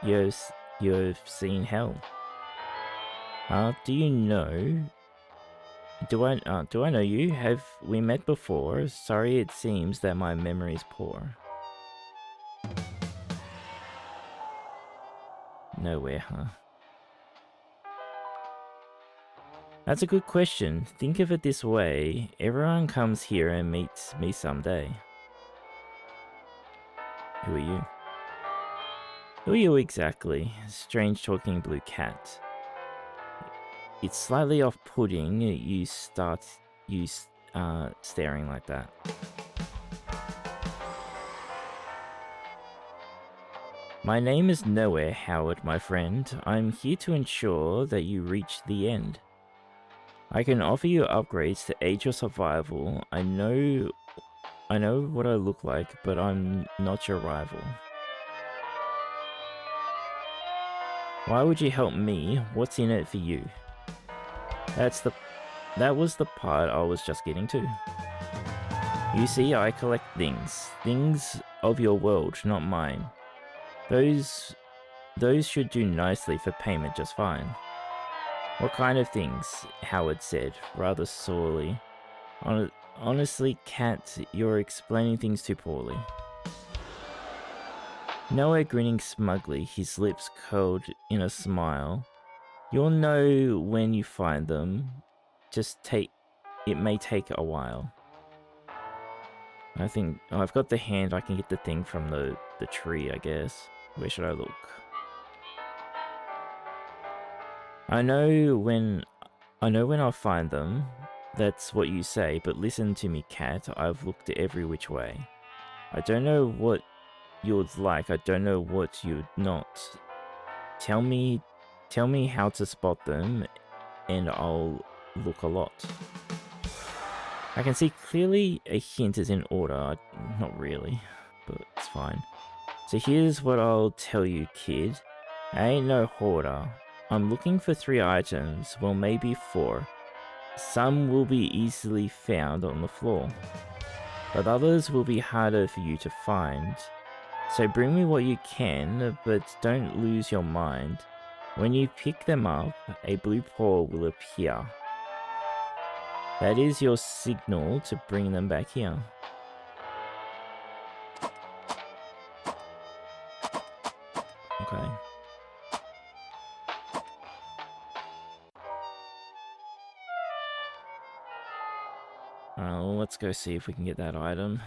you've seen hell. Do you know? Do I know you? Have we met before? Sorry, it seems that my memory's poor. Nowhere, huh? That's a good question. Think of it this way. Everyone comes here and meets me someday. Who are you? Who are you exactly? Strange talking blue cat. It's slightly off-putting you staring like that. My name is Nowhere, Howard, my friend. I'm here to ensure that you reach the end. I can offer you upgrades to aid your survival. I know what I look like, but I'm not your rival. Why would you help me? What's in it for you? That was the part I was just getting to. You see, I collect things of your world, not mine. Those should do nicely for payment just fine. What kind of things? Howard said, rather sorely. Honestly, Cat, you're explaining things too poorly. Noah grinning smugly, his lips curled in a smile. You'll know when you find them. It may take a while. I think, I've got the hand, I can get the thing from the tree, I guess. Where should I look? I know when I'll find them. That's what you say, but listen to me, Cat. I've looked every which way. I don't know what you'd like. I don't know what you'd not. Tell me how to spot them, and I'll look a lot. I can see clearly a hint is in order. Not really, but it's fine. So here's what I'll tell you, kid. I ain't no hoarder. I'm looking for 3 items, well maybe 4. Some will be easily found on the floor, but others will be harder for you to find. So bring me what you can, but don't lose your mind. When you pick them up, a blue paw will appear. That is your signal to bring them back here. Okay. Alright, well, let's go see if we can get that item.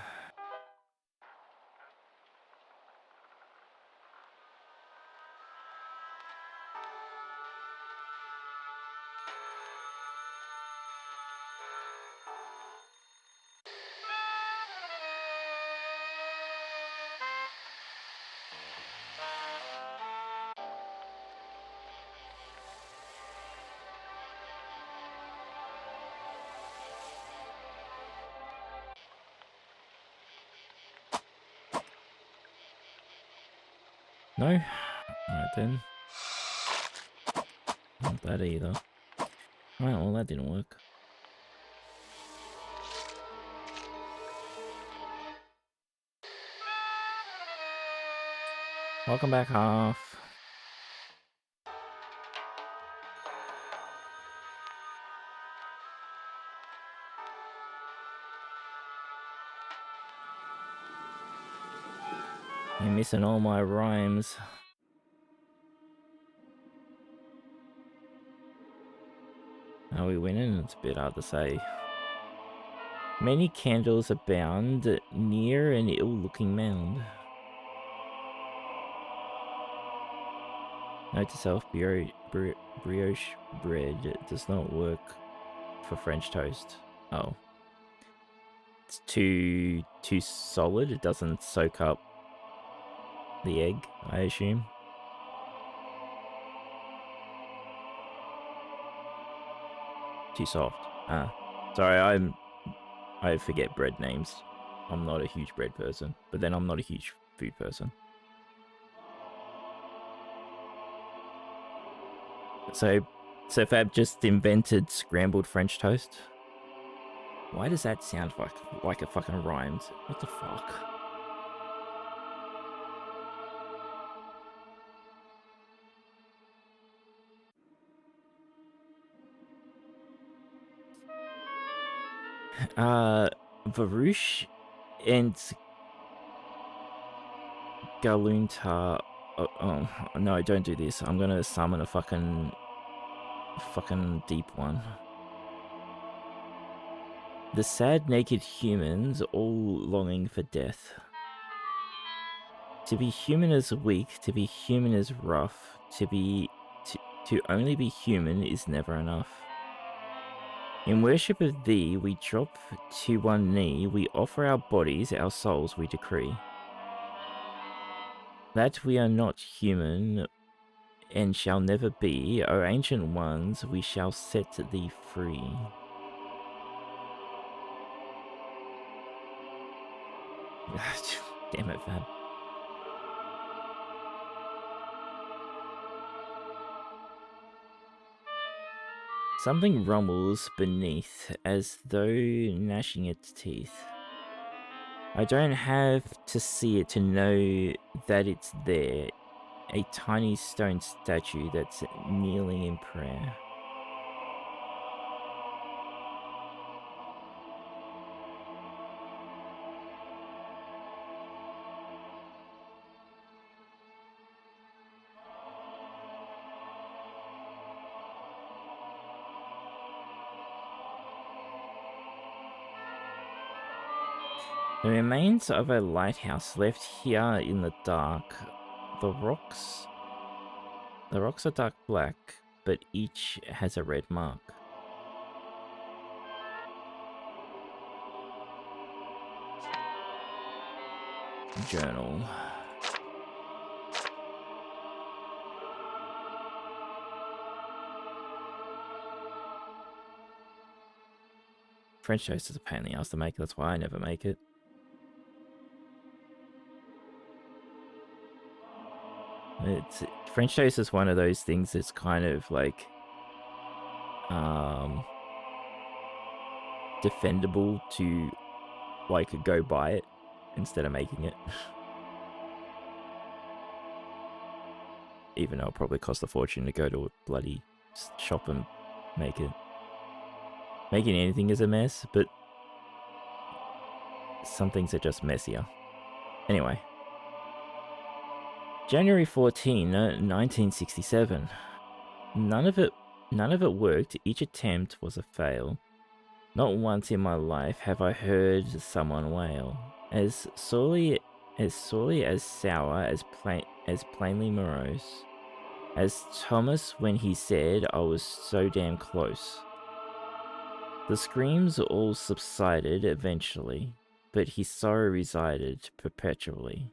No? Alright then. Not that either. Alright, well that didn't work. Welcome back, half. You're missing all my rhymes. Are we winning? It's a bit hard to say. Many candles abound near an ill-looking mound. Note to self, brioche bread does not work for French toast. Oh. It's too solid, it doesn't soak up the egg, I assume. Too soft. Ah. Sorry, I forget bread names. I'm not a huge bread person, but then I'm not a huge food person. So Fab just invented scrambled French toast. Why does that sound like it fucking rhymes? What the fuck? Varouche and Galunta. Oh, no, don't do this. I'm gonna summon a fucking deep one. The sad naked humans, all longing for death. To be human is weak, to be human is rough, to only be human is never enough. In worship of thee, we drop to one knee, we offer our bodies, our souls we decree. That we are not human, and shall never be, O ancient ones, we shall set thee free. Damn it, Fab. Something rumbles beneath, as though gnashing its teeth. I don't have to see it to know that it's there. A tiny stone statue that's kneeling in prayer. The remains of a lighthouse left here in the dark. The rocks are dark black, but each has a red mark. Journal. French toast is a pain in the ass to make, that's why I never make it. It's French toast is one of those things that's kind of like defendable to like go buy it instead of making it. Even though it'll probably cost a fortune to go to a bloody shop and make it. Making anything is a mess, but some things are just messier. Anyway. January 14, 1967. None of it worked. Each attempt was a fail. Not once in my life have I heard someone wail. As sorely as sour, as plainly morose. As Thomas when he said I was so damn close. The screams all subsided eventually, but his sorrow resided perpetually.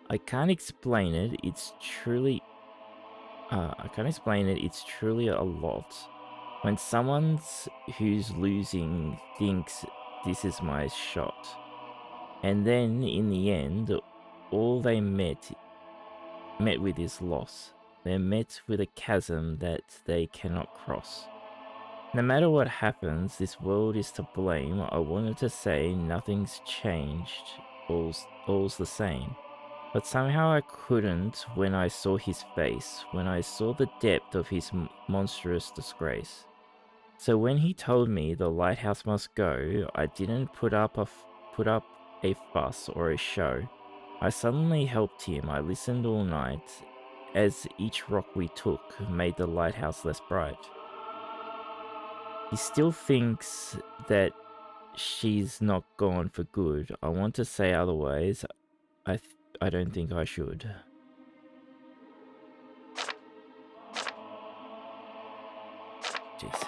I can't explain it. It's truly a lot. When someone who's losing thinks this is my shot. And then in the end, all they met with is loss. They're met with a chasm that they cannot cross. No matter what happens, this world is to blame. I wanted to say nothing's changed, all's the same. But somehow I couldn't when I saw his face, when I saw the depth of his monstrous disgrace. So when he told me the lighthouse must go, I didn't put up a fuss or a show. I suddenly helped him. I listened all night, as each rock we took made the lighthouse less bright. He still thinks that she's not gone for good. I want to say otherwise. I don't think I should. Jeez.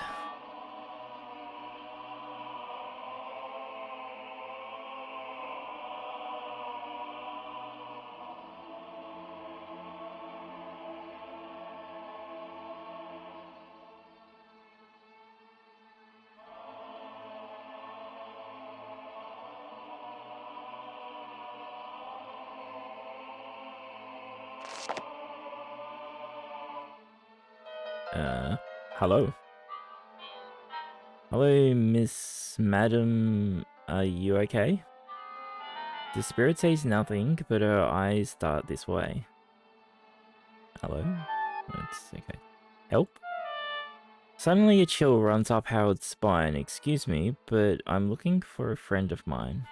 Hello. Hello, Miss Madam. Are you okay? The spirit says nothing, but her eyes dart this way. Hello? It's okay. Help? Suddenly a chill runs up Howard's spine. Excuse me, but I'm looking for a friend of mine.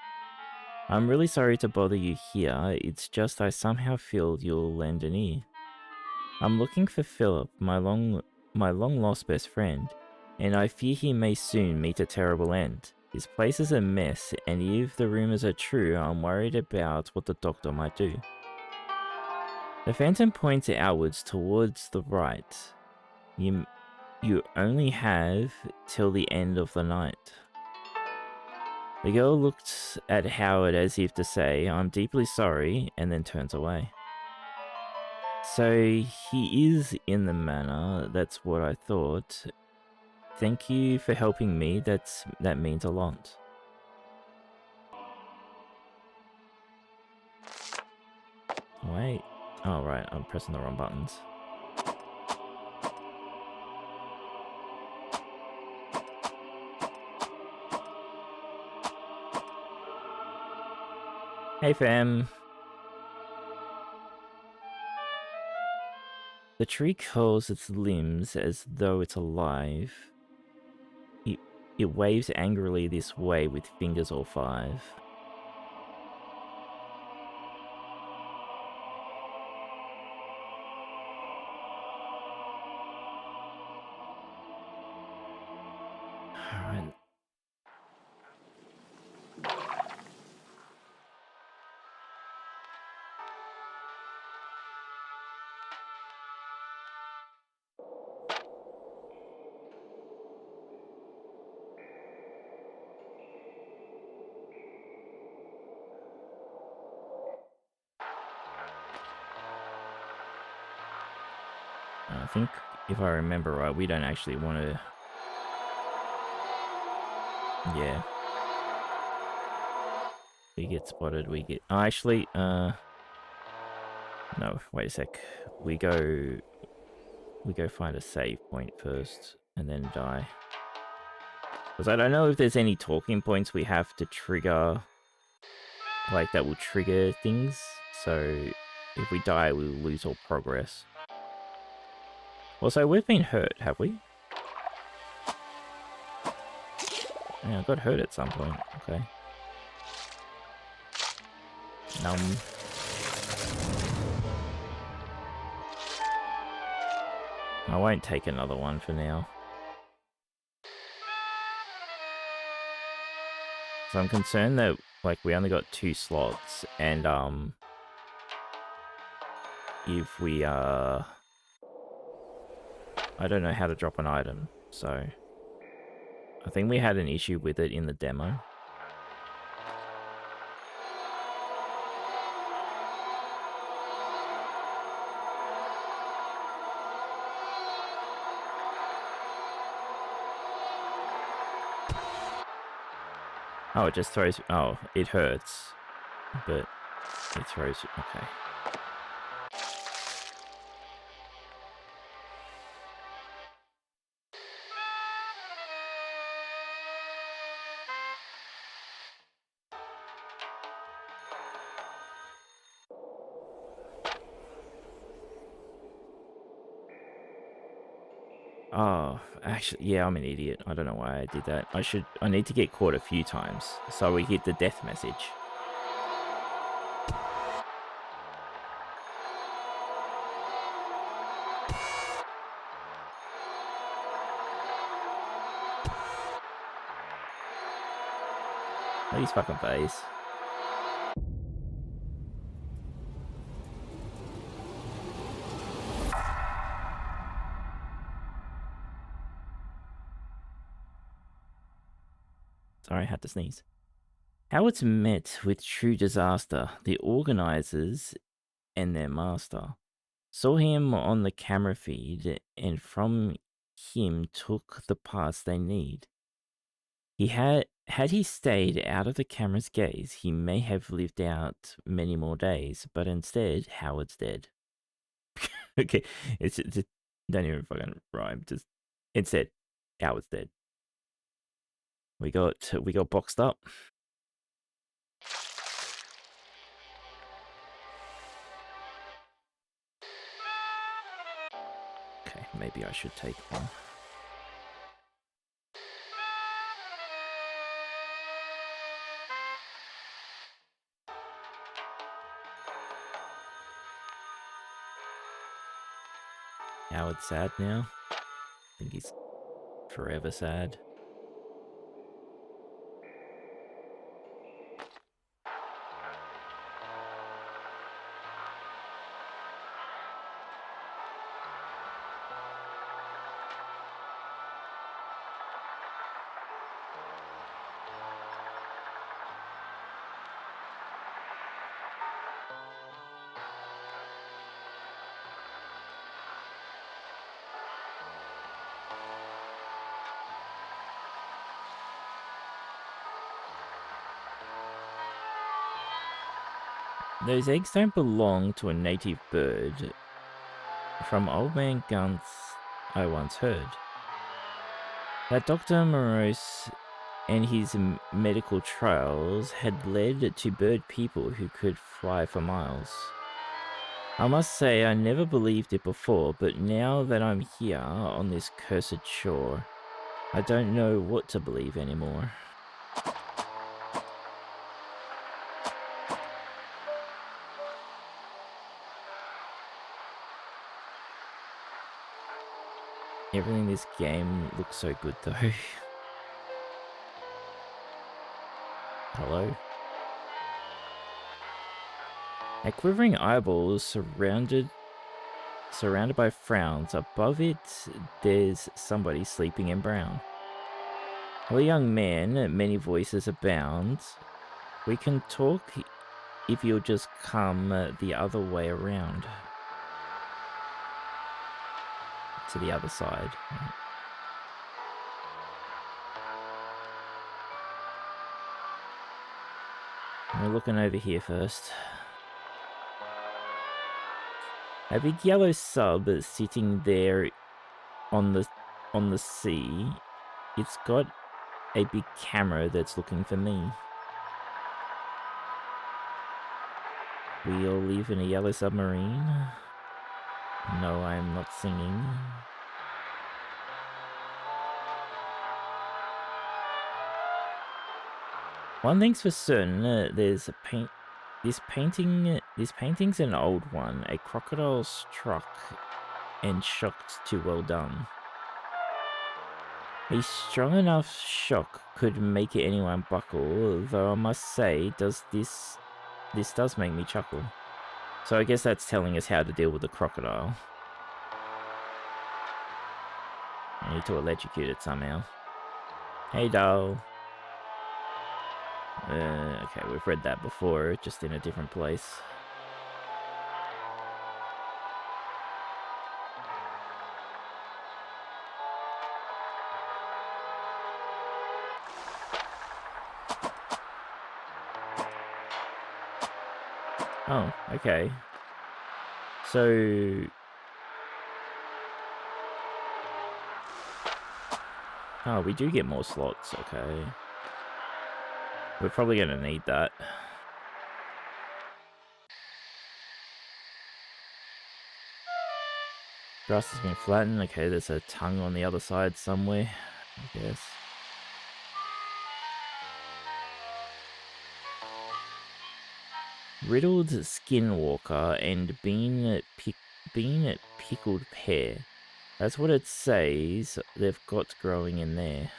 I'm really sorry to bother you here. It's just I somehow feel you'll lend an ear. I'm looking for Philip, my long-lost best friend, and I fear he may soon meet a terrible end. His place is a mess, and if the rumors are true, I'm worried about what the doctor might do. The phantom points outwards towards the right. You only have till the end of the night. The girl looked at Howard as if to say, I'm deeply sorry, and then turns away. So he is in the manor, that's what I thought. Thank you for helping me, that means a lot. Wait. Oh right, I'm pressing the wrong buttons. Hey fam. The tree curls its limbs as though it's alive. It waves angrily this way with fingers all five. Alright. I think, if I remember right, we don't actually want to... Yeah. we get spotted, we get... Oh, actually, no, wait a sec. We go find a save point first, and then die. Because I don't know if there's any talking points we have to trigger, like, that will trigger things. So, if we die, we'll lose all progress. Also, we've been hurt, have we? Yeah, I got hurt at some point. Okay. I won't take another one for now. So I'm concerned that, like, we only got 2 slots, and, if we, I don't know how to drop an item, so... I think we had an issue with it in the demo. Oh, it just throws... Oh, it hurts. But it throws... Okay. Oh, actually, yeah, I'm an idiot. I don't know why I did that. I need to get caught a few times, so we get the death message. Please fucking face. Sorry, I had to sneeze. How it's met with true disaster, the organizers and their master saw him on the camera feed and from him took the parts they need. Had he stayed out of the camera's gaze, he may have lived out many more days, but instead, Howard's dead. Okay, it's don't even fucking rhyme. Just instead, Howard's dead. We got boxed up. Okay, maybe I should take one. Howard's sad now. I think he's forever sad. Those eggs don't belong to a native bird. From Old Man Guntz, I once heard that Doctor Morose and his medical trials had led to bird people who could fly for miles. I must say I never believed it before, but now that I'm here on this cursed shore, I don't know what to believe anymore. Everything in this game looks so good though. Hello? A quivering eyeball surrounded by frowns. Above it, there's somebody sleeping in brown. Hello, young man, many voices abound. We can talk if you'll just come the other way around. To the other side. We're looking over here first. A big yellow sub sitting there on the sea. It's got a big camera that's looking for me. We all live in a yellow submarine. No, I am not singing. One thing's for certain, there's a this painting's an old one. A crocodile struck and shocked too well done. A strong enough shock could make anyone buckle, though I must say, this does make me chuckle. So I guess that's telling us how to deal with the crocodile. I need to electrocute it somehow. Hey, doll. Okay, we've read that before, just in a different place. Oh, okay. So... Oh, we do get more slots, okay. We're probably going to need that. Grass has been flattened. Okay, there's a tongue on the other side somewhere, I guess. Riddled skinwalker and bean pickled pear. That's what it says they've got growing in there.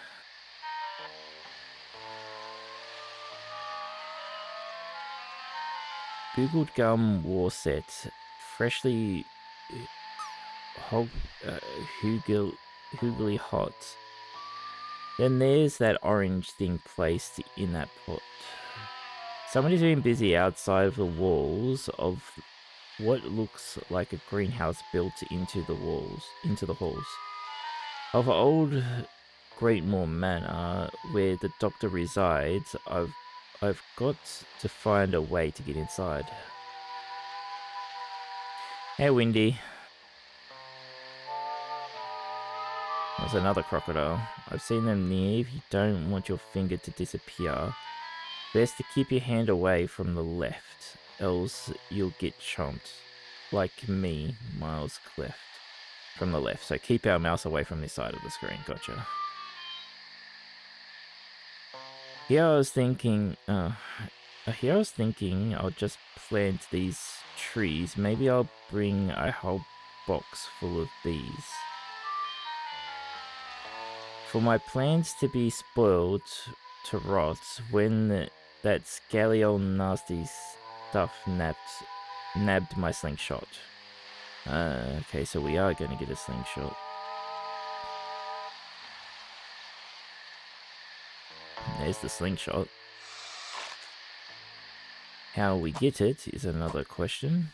Googled gum war set, freshly hoogly hot. Then there's that orange thing placed in that pot. Somebody's been busy outside of the walls of what looks like a greenhouse built into the halls of old Greatmaw Manor, where the doctor resides. I've got to find a way to get inside. Hey, Windy. There's another crocodile. I've seen them near. If you don't want your finger to disappear, best to keep your hand away from the left, else you'll get chomped. Like me, Miles Cleft. From the left. So keep our mouse away from this side of the screen. Gotcha. Here I was thinking I'll just plant these trees. Maybe I'll bring a whole box full of bees. For my plans to be spoiled to rot when that scaly old nasty stuff nabbed my slingshot. Okay, so we are going to get a slingshot. There's the slingshot. How we get it is another question.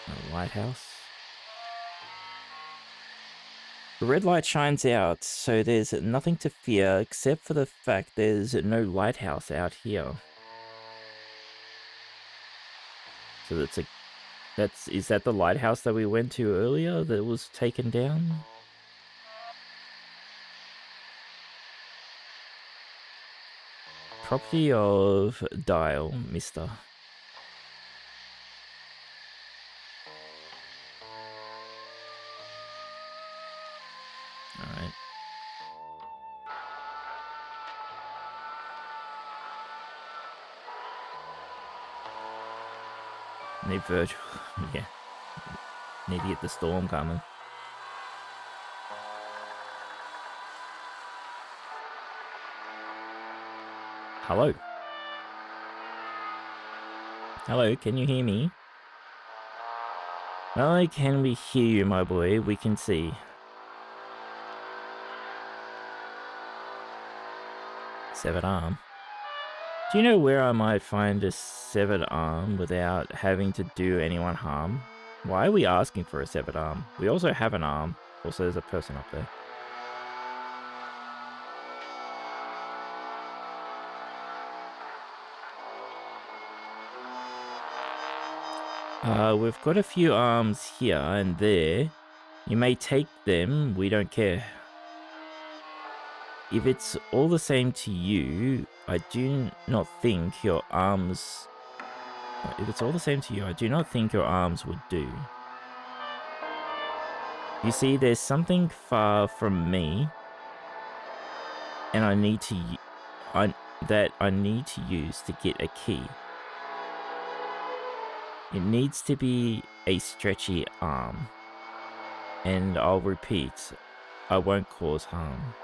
A lighthouse. The red light shines out, so there's nothing to fear except for the fact there's no lighthouse out here. So is that the lighthouse that we went to earlier that was taken down? Property of Dial, mister. Alright. Need Virgil. Yeah. Need to get the storm coming. Hello. Hello, can you hear me? Not only can we hear you, my boy, we can see. Severed arm. Do you know where I might find a severed arm without having to do anyone harm? Why are we asking for a severed arm? We also have an arm. Also, there's a person up there. We've got a few arms here and there. You may take them, we don't care. If it's all the same to you, I do not think your arms... If it's all the same to you, I do not think your arms would do. You see, there's something far from me, and I need to use to get a key. It needs to be a stretchy arm. And I'll repeat, I won't cause harm.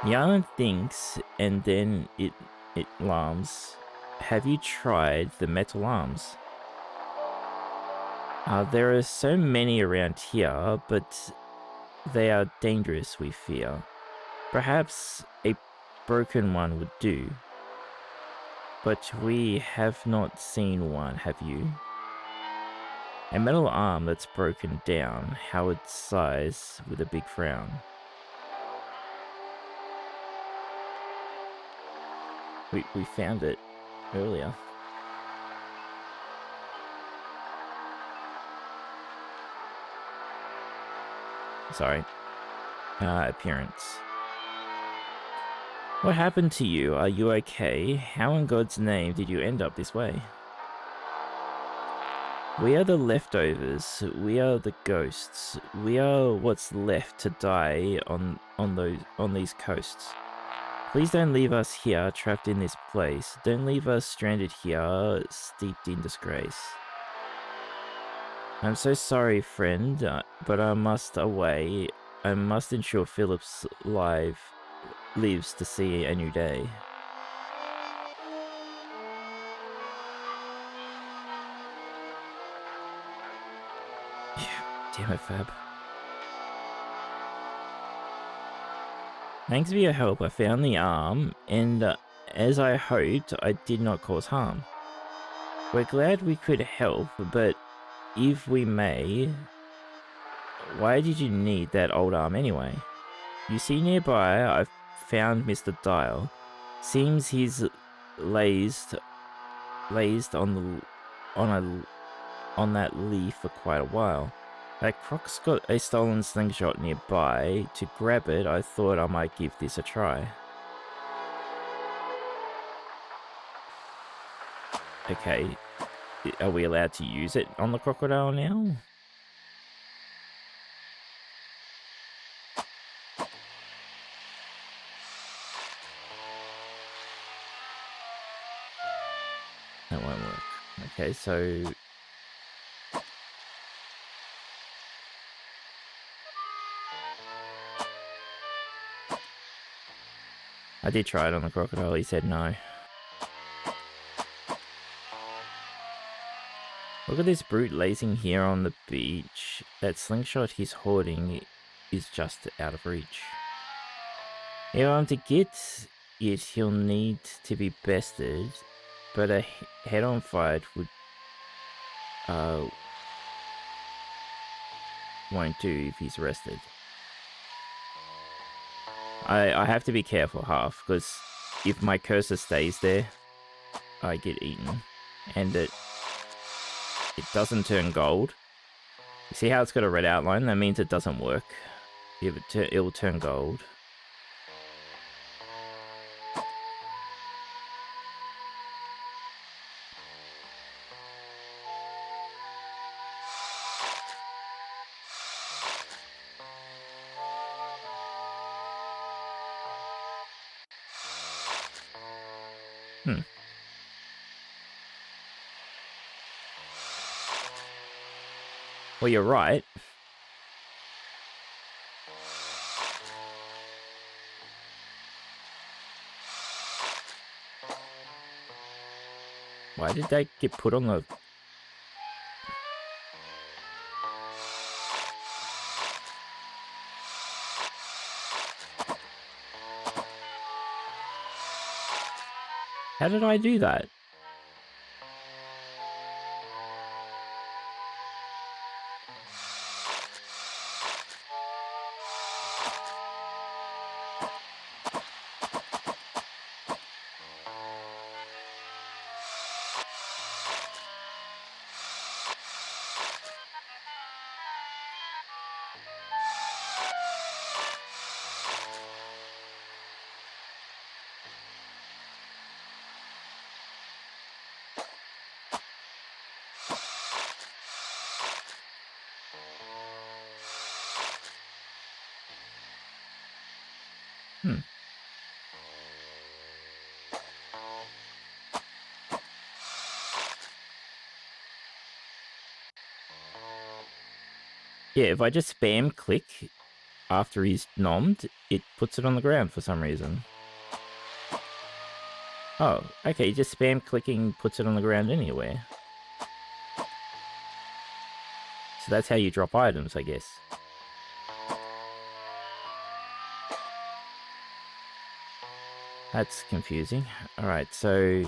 The island thinks, and then it alarms. Have you tried the metal arms? There are so many around here, but they are dangerous, we fear. Perhaps a broken one would do. But we have not seen one, have you? A metal arm that's broken down, Howard sighs with a big frown. We found it earlier. Sorry. Appearance. What happened to you? Are you okay? How in God's name did you end up this way? We are the leftovers. We are the ghosts. We are what's left to die on these coasts. Please don't leave us here, trapped in this place. Don't leave us stranded here, steeped in disgrace. I'm so sorry, friend, but I must away. I must ensure Philip's lives to see a new day. Damn it, Fab. Thanks for your help. I found the arm, and as I hoped, I did not cause harm. We're glad we could help, but if we may, why did you need that old arm anyway? You see nearby, I've found Mr. Dial. Seems he's lazed on that leaf for quite a while. That croc's got a stolen slingshot nearby. To grab it, I thought I might give this a try. Okay, are we allowed to use it on the crocodile now? That won't work. Okay, so... I did try it on the crocodile, he said no. Look at this brute lazing here on the beach. That slingshot he's hoarding is just out of reach. If I'm to get it, he'll need to be bested, but a head-on fight would won't do if he's rested. I have to be careful, Half, because if my cursor stays there, I get eaten. And it doesn't turn gold. You see how it's got a red outline? That means it doesn't work. If it will turn gold. Well, you're right. Why did that get put on the... How did I do that? Hmm. Yeah, if I just spam click after he's nommed, it puts it on the ground for some reason. Oh, okay, just spam clicking puts it on the ground anywhere. So that's how you drop items, I guess. That's confusing. Alright, so...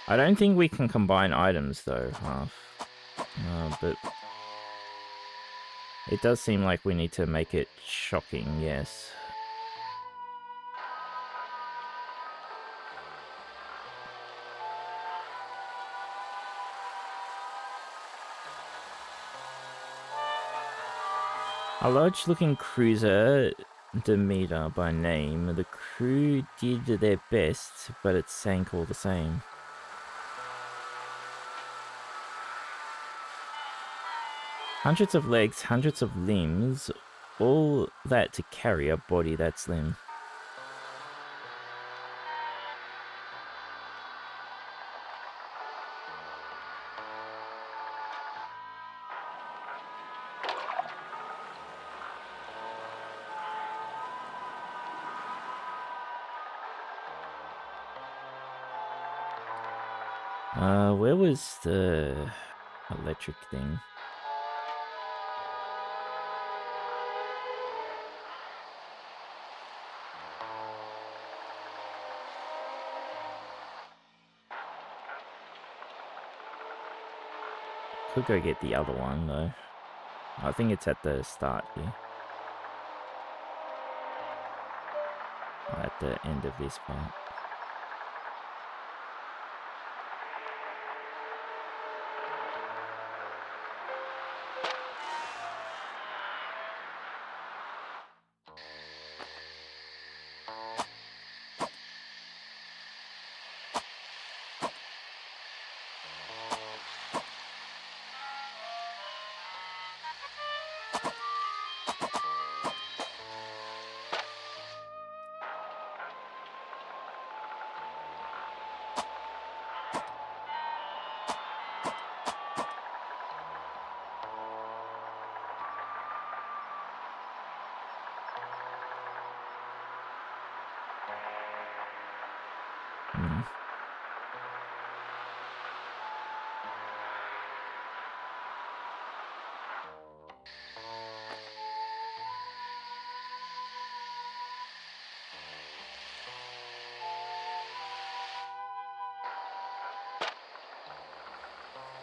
I don't think we can combine items, though, half. But... It does seem like we need to make it shocking, yes. A large-looking cruiser, Demeter by name. The crew did their best, but it sank all the same. Hundreds of legs, hundreds of limbs, all that to carry a body that slim. Where was the electric thing? Could go get the other one, though. I think it's at the start here. Or at the end of this part.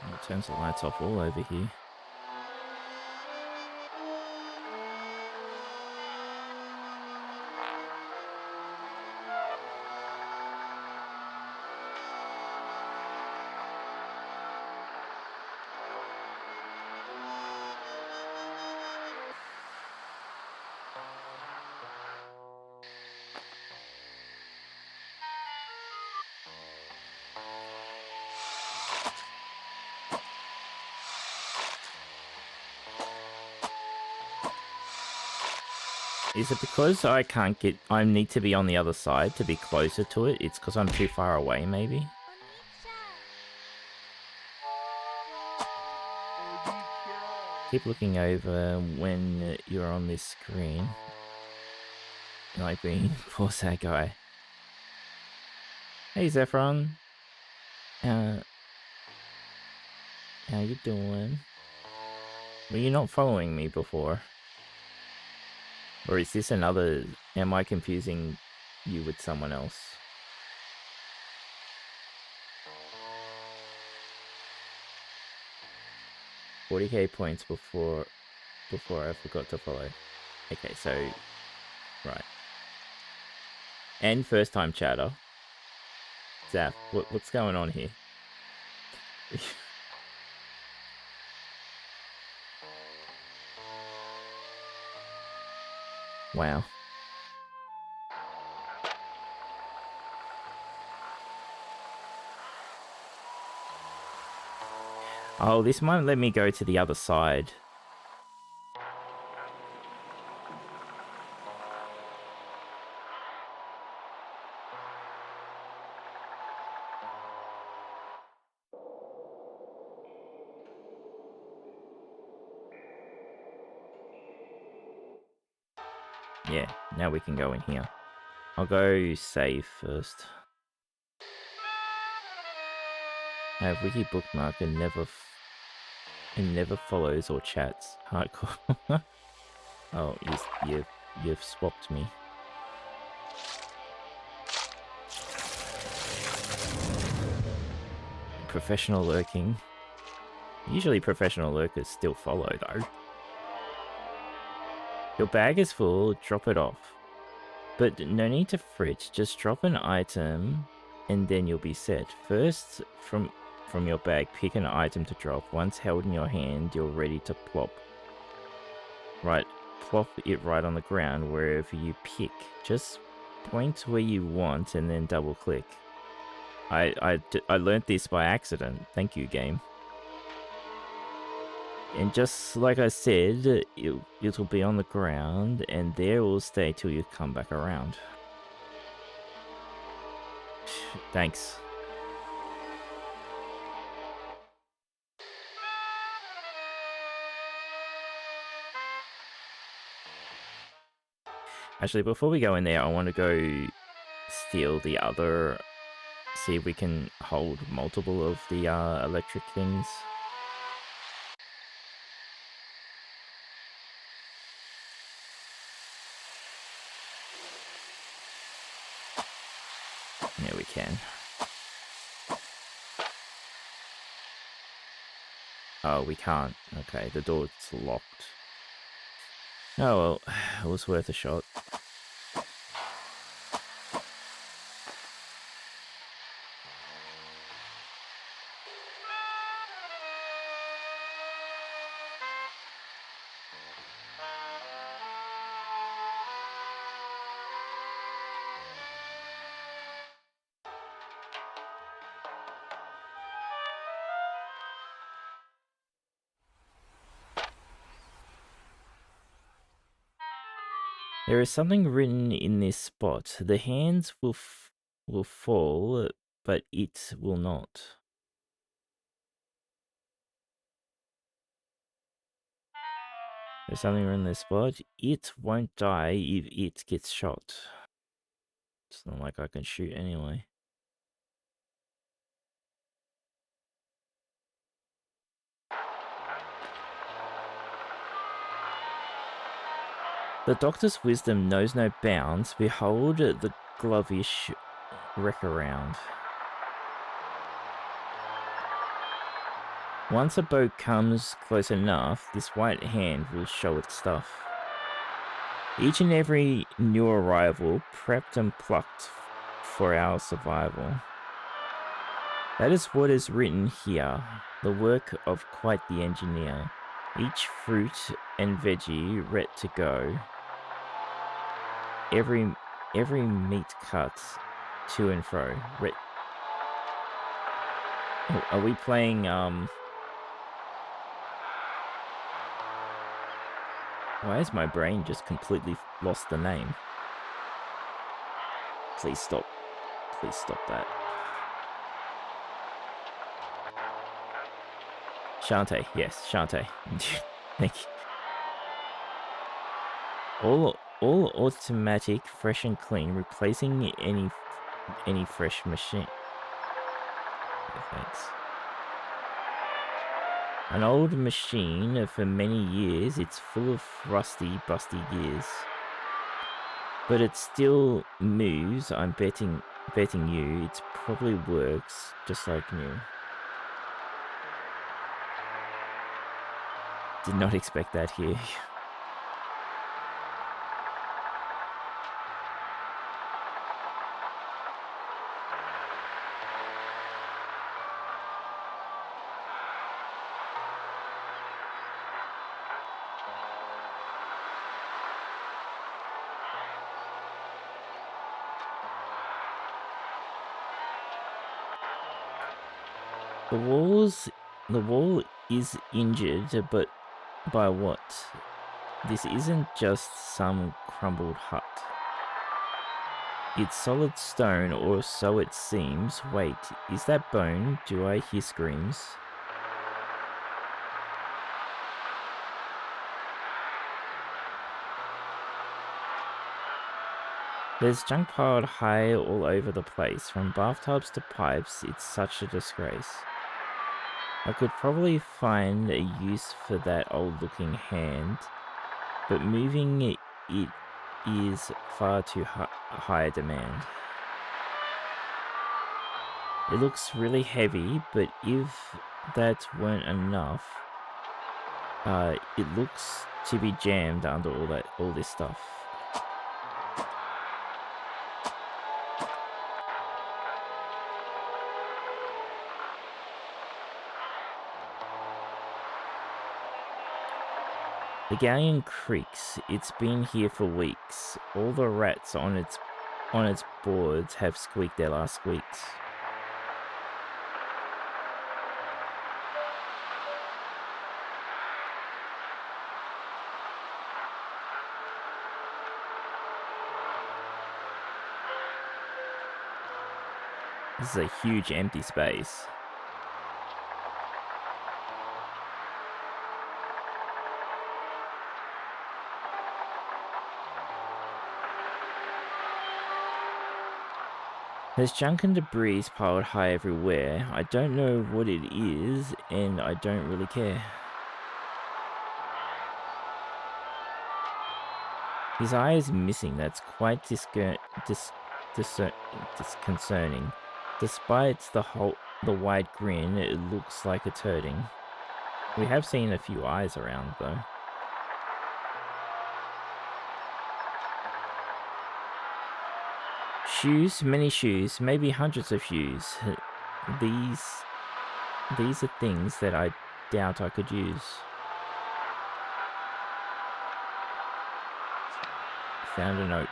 It turns the lights off all over here. Is it because I can't get... I need to be on the other side to be closer to it? It's because I'm too far away, maybe? Keep looking over when you're on this screen. Like being... Poor sad guy. Hey, Zephron. How you doing? Were you not following me before? Or is this another... Am I confusing you with someone else? $40k points before I forgot to follow. Okay, so... Right. And first time chatter. Zap, what's going on here? Wow. Oh, this might let me go to the other side. Yeah, now we can go in here. I'll go save first. I have wiki bookmark and never follows or chats. Hardcore. Oh, you've swapped me. Professional lurking. Usually professional lurkers still follow though. Your bag is full, drop it off. But no need to fret, just drop an item and then you'll be set. First, from your bag, pick an item to drop. Once held in your hand, you're ready to plop. Right, plop it right on the ground wherever you pick. Just point where you want and then double click. I learned this by accident. Thank you, game. And just like I said, it'll be on the ground, and there it will stay till you come back around. Thanks. Actually, before we go in there, I want to go steal the other... See if we can hold multiple of the electric things. Yeah, we can. Oh, we can't. Okay, the door's locked. Oh well, it was worth a shot. There is something written in this spot. The hands will fall, but it will not. There's something written in this spot. It won't die if it gets shot. It's not like I can shoot anyway. The doctor's wisdom knows no bounds. Behold the glovish wreck-around. Once a boat comes close enough, this white hand will show its stuff. Each and every new arrival prepped and plucked for our survival. That is what is written here, the work of quite the engineer. Each fruit and veggie ready to go. Every meat cut to and fro. Oh, are we playing Why has my brain just completely lost the name? Please stop. Please stop that. Shantae, yes, Shantae. Thank you. All automatic, fresh and clean, replacing any fresh machine. Okay, thanks. An old machine for many years. It's full of rusty, busty gears, but it still moves. I'm betting you, it probably works just like new. Did not expect that here. The wall is injured, but by what? This isn't just some crumbled hut. It's solid stone, or so it seems. Wait, is that bone? Do I hear screams? There's junk piled high all over the place, from bathtubs to pipes. It's such a disgrace. I could probably find a use for that old-looking hand, but moving it is far too high a demand. It looks really heavy, but if that weren't enough, it looks to be jammed under all this stuff. The galleon creaks. It's been here for weeks. All the rats on its boards have squeaked their last squeaks. This is a huge empty space. There's junk and debris piled high everywhere. I don't know what it is, and I don't really care. His eye is missing. That's quite disconcerting. Despite the wide grin, it looks like it's hurting. We have seen a few eyes around, though. Shoes, many shoes, maybe hundreds of shoes. These are things that I doubt I could use. Found a note.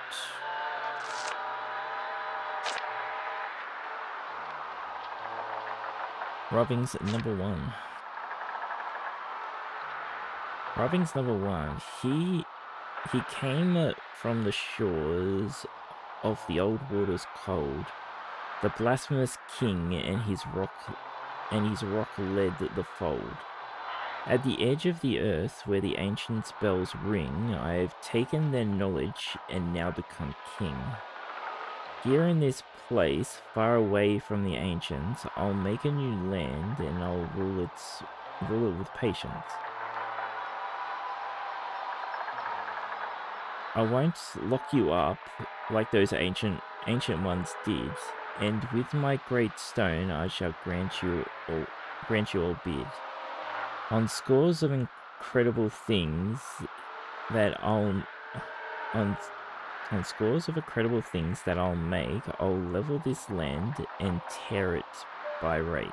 Robbings number 1. Robbings number 1. He came from the shores of the old waters cold. The blasphemous king and his rock led the fold. At the edge of the earth where the ancient spells ring, I have taken their knowledge and now become king. Here in this place, far away from the ancients, I'll make a new land and I'll rule it with patience. I won't lock you up like those ancient ones did, and with my great stone I shall grant you all bid. On scores of incredible things that I'll make, I'll level this land and tear it by rake.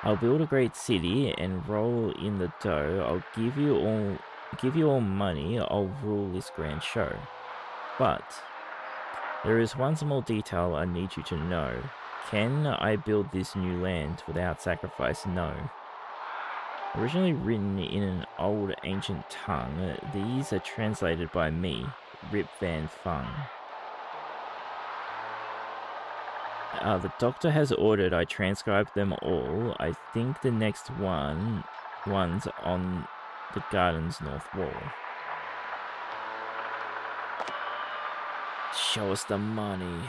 I'll build a great city and roll in the dough. I'll give you all money. I'll rule this grand show. But there is one small detail I need you to know. Can I build this new land without sacrifice? No. Originally written in an old ancient tongue, these are translated by me, Rip Van Fung. The doctor has ordered I transcribe them all. I think the next one's on the garden's north wall. Show us the money.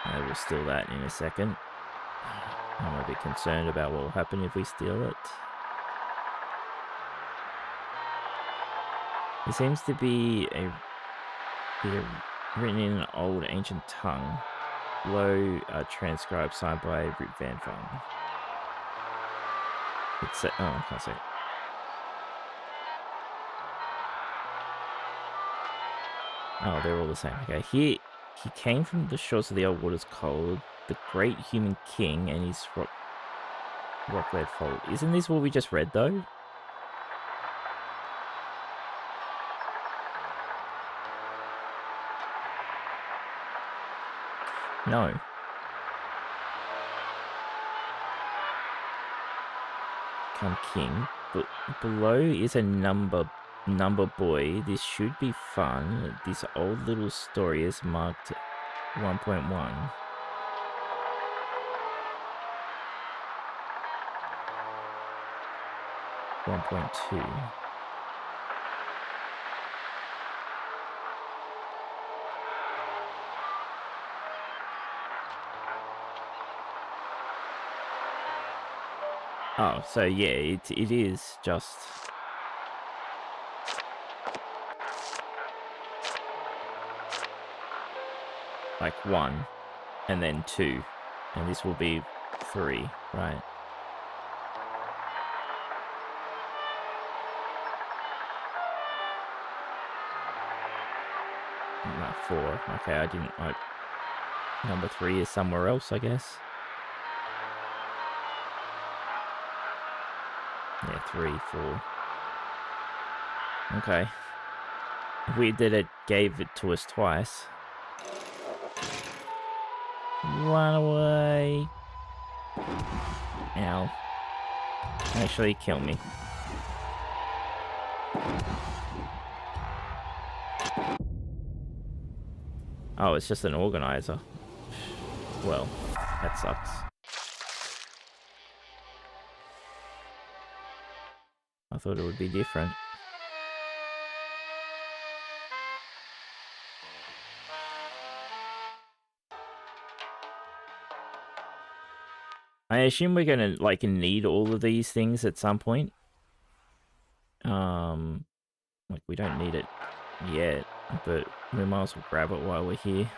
I will steal that in a second. I'm a bit concerned about what will happen if we steal it. It seems to be written in an old ancient tongue. Below transcribed, signed by Rip Van Fung. It's oh, I can't say it. Oh, they're all the same. Okay, he came from the shores of the old waters cold, the great human king and his rock-led fold. Isn't this what we just read, though? No. Come king. But below is a number boy. This should be fun. This old little story is marked 1.1. 1.2. Oh, so yeah, it is just like 1 and then 2, and this will be 3, right? No, 4. Okay, I didn't. Number 3 is somewhere else, I guess. Yeah, 3, 4. Okay. Weird that it gave it to us twice. Run away. Ow. Actually, kill me. Oh, it's just an organizer. Well, that sucks. I thought it would be different. I assume we're gonna, like, need all of these things at some point. Like, we don't need it yet, but we might as well grab it while we're here.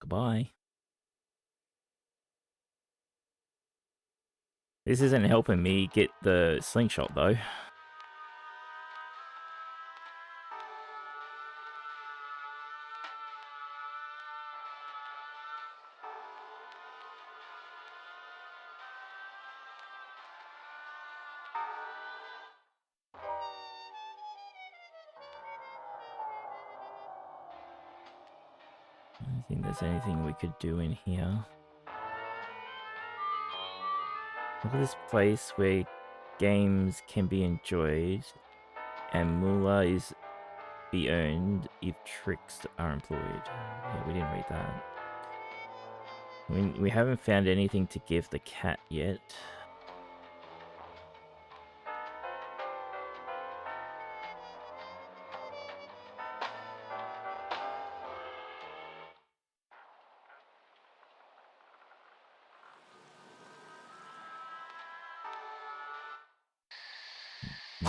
Goodbye. This isn't helping me get the slingshot, though. I don't think there's anything we could do in here. Look at this place where games can be enjoyed and moolah is be earned if tricks are employed. Yeah, we didn't read that. We haven't found anything to give the cat yet.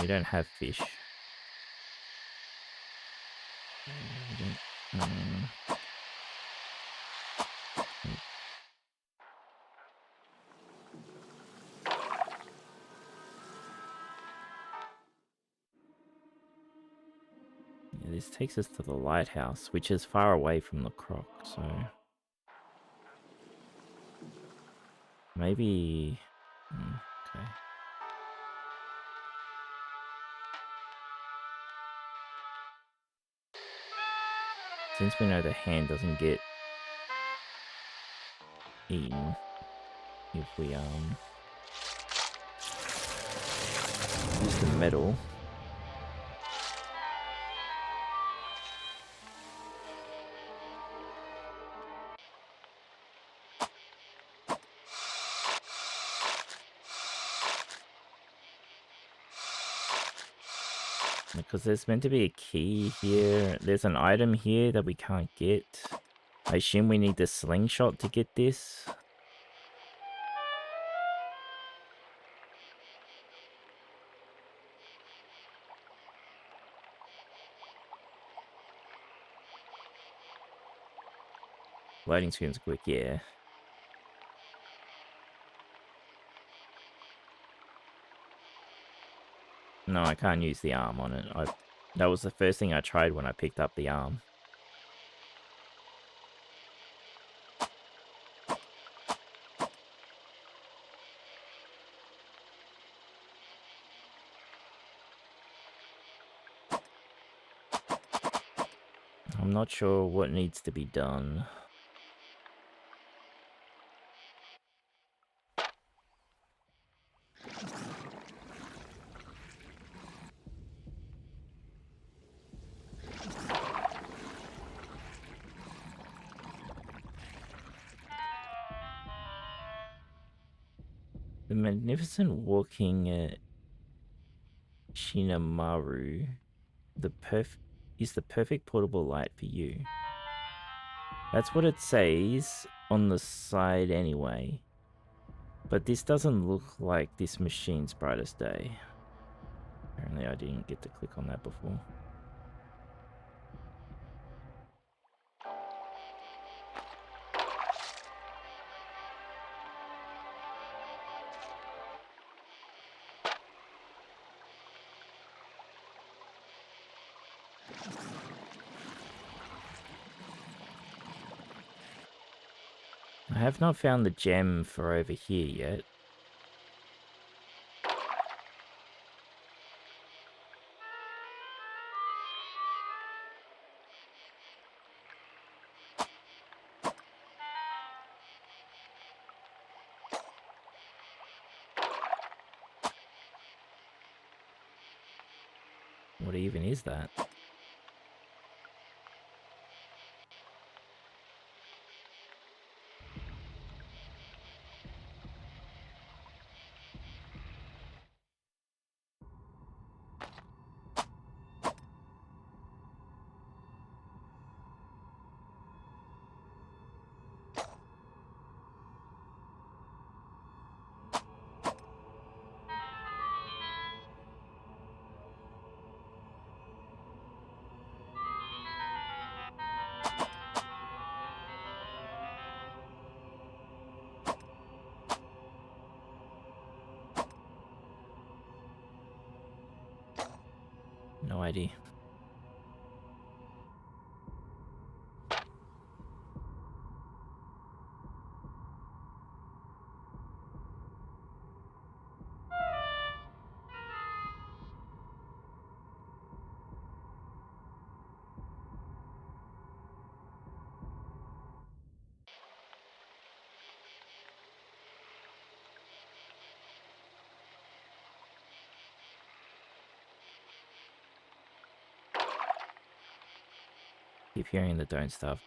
We don't have fish. Yeah, this takes us to the lighthouse, which is far away from the croc, so... Maybe... okay. Since we know the hand doesn't get eaten if we use the metal. Because there's meant to be a key here. There's an item here that we can't get. I assume we need the slingshot to get this. Loading screen's quick, yeah. No, I can't use the arm on it. That was the first thing I tried when I picked up the arm. I'm not sure what needs to be done. The magnificent walking Shinamaru is the perfect portable light for you. That's what it says on the side anyway. But this doesn't look like this machine's brightest day. Apparently I didn't get to click on that before. I have not found the gem for over here yet. What even is that? No idea. Keep hearing the don't starve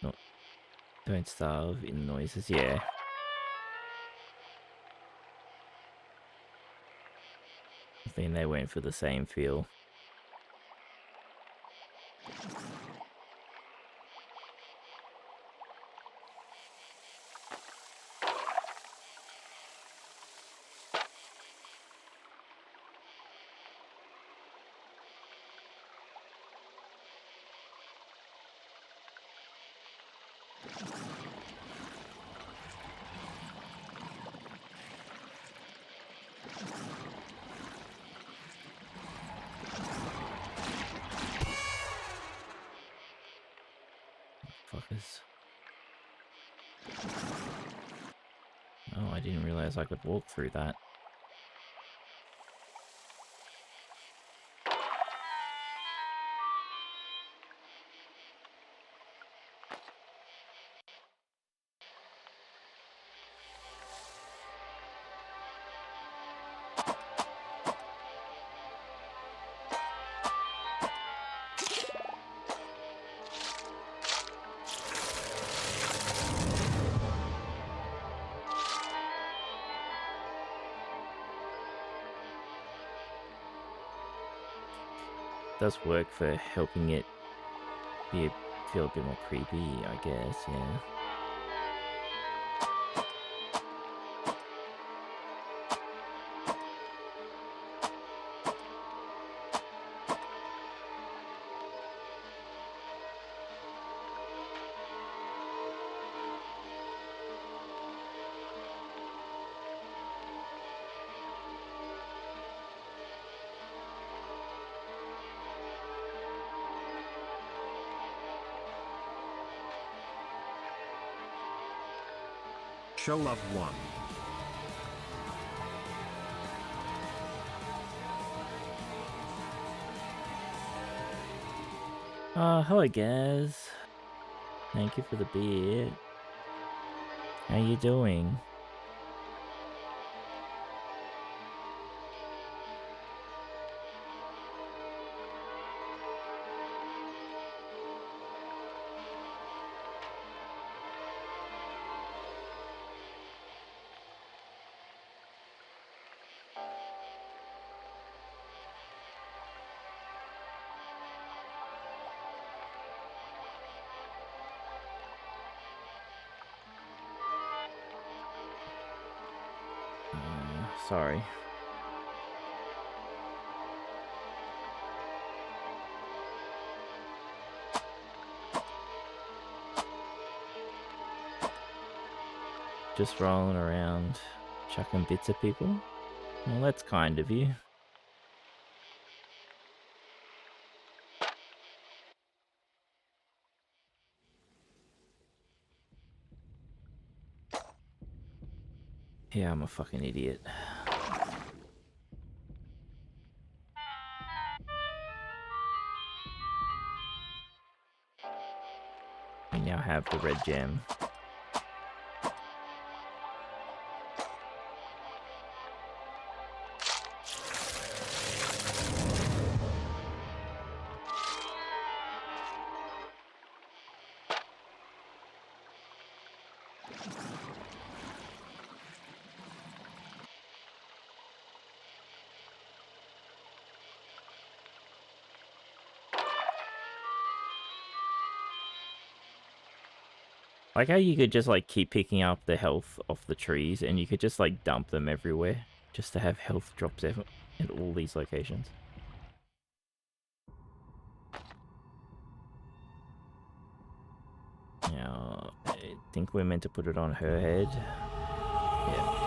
in noises, yeah. I think they went for the same feel. Fuckers. Oh, I didn't realize I could walk through that. Does work for helping it feel a bit more creepy, I guess, yeah. a loved one. Hello guys. Thank you for the beer. How you doing? Sorry. Just rolling around, chucking bits at people? Well, that's kind of you. Yeah, I'm a fucking idiot. We now have the red gem. Like how you could just like keep picking up the health off the trees and you could just like dump them everywhere just to have health drops at all these locations. Now, I think we're meant to put it on her head. Yeah.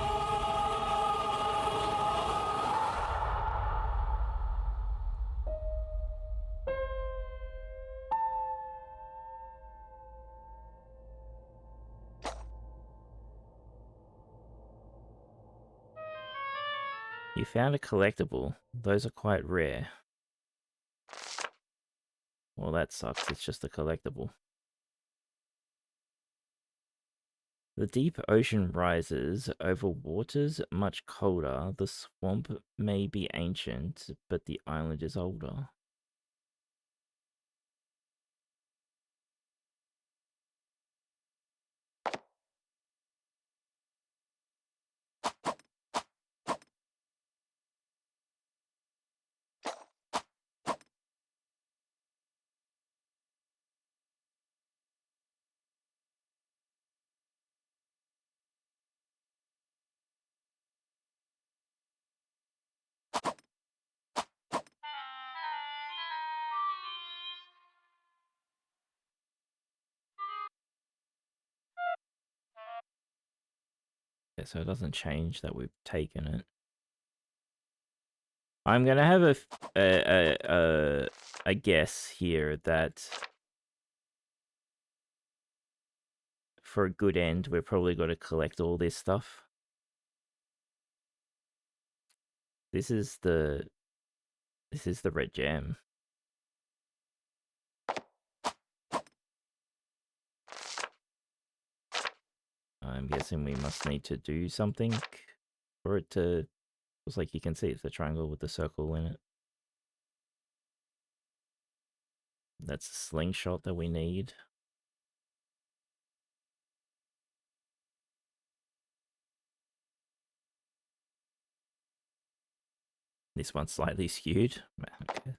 You found a collectible. Those are quite rare. Well, that sucks. It's just a collectible. The deep ocean rises over waters much colder. The swamp may be ancient, but the island is older. Yeah, so it doesn't change that we've taken it. I'm gonna have a guess here that for a good end, we're probably got to collect all this stuff. This is the red gem. I'm guessing we must need to do something for it to... It's like you can see it's the triangle with the circle in it. That's a slingshot that we need. This one's slightly skewed. Okay.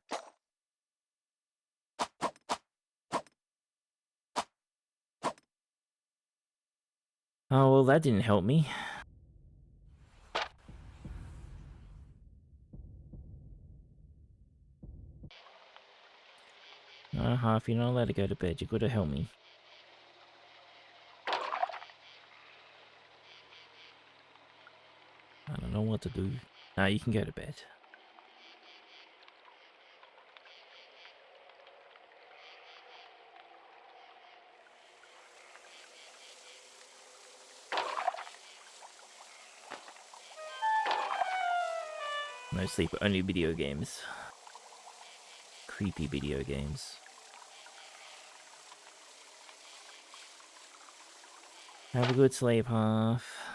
Oh, well, that didn't help me. No, Half, you're not allowed to go to bed. You've got to help me. I don't know what to do. No, you can go to bed. No sleep, only video games. Creepy video games. Have a good sleep, Half.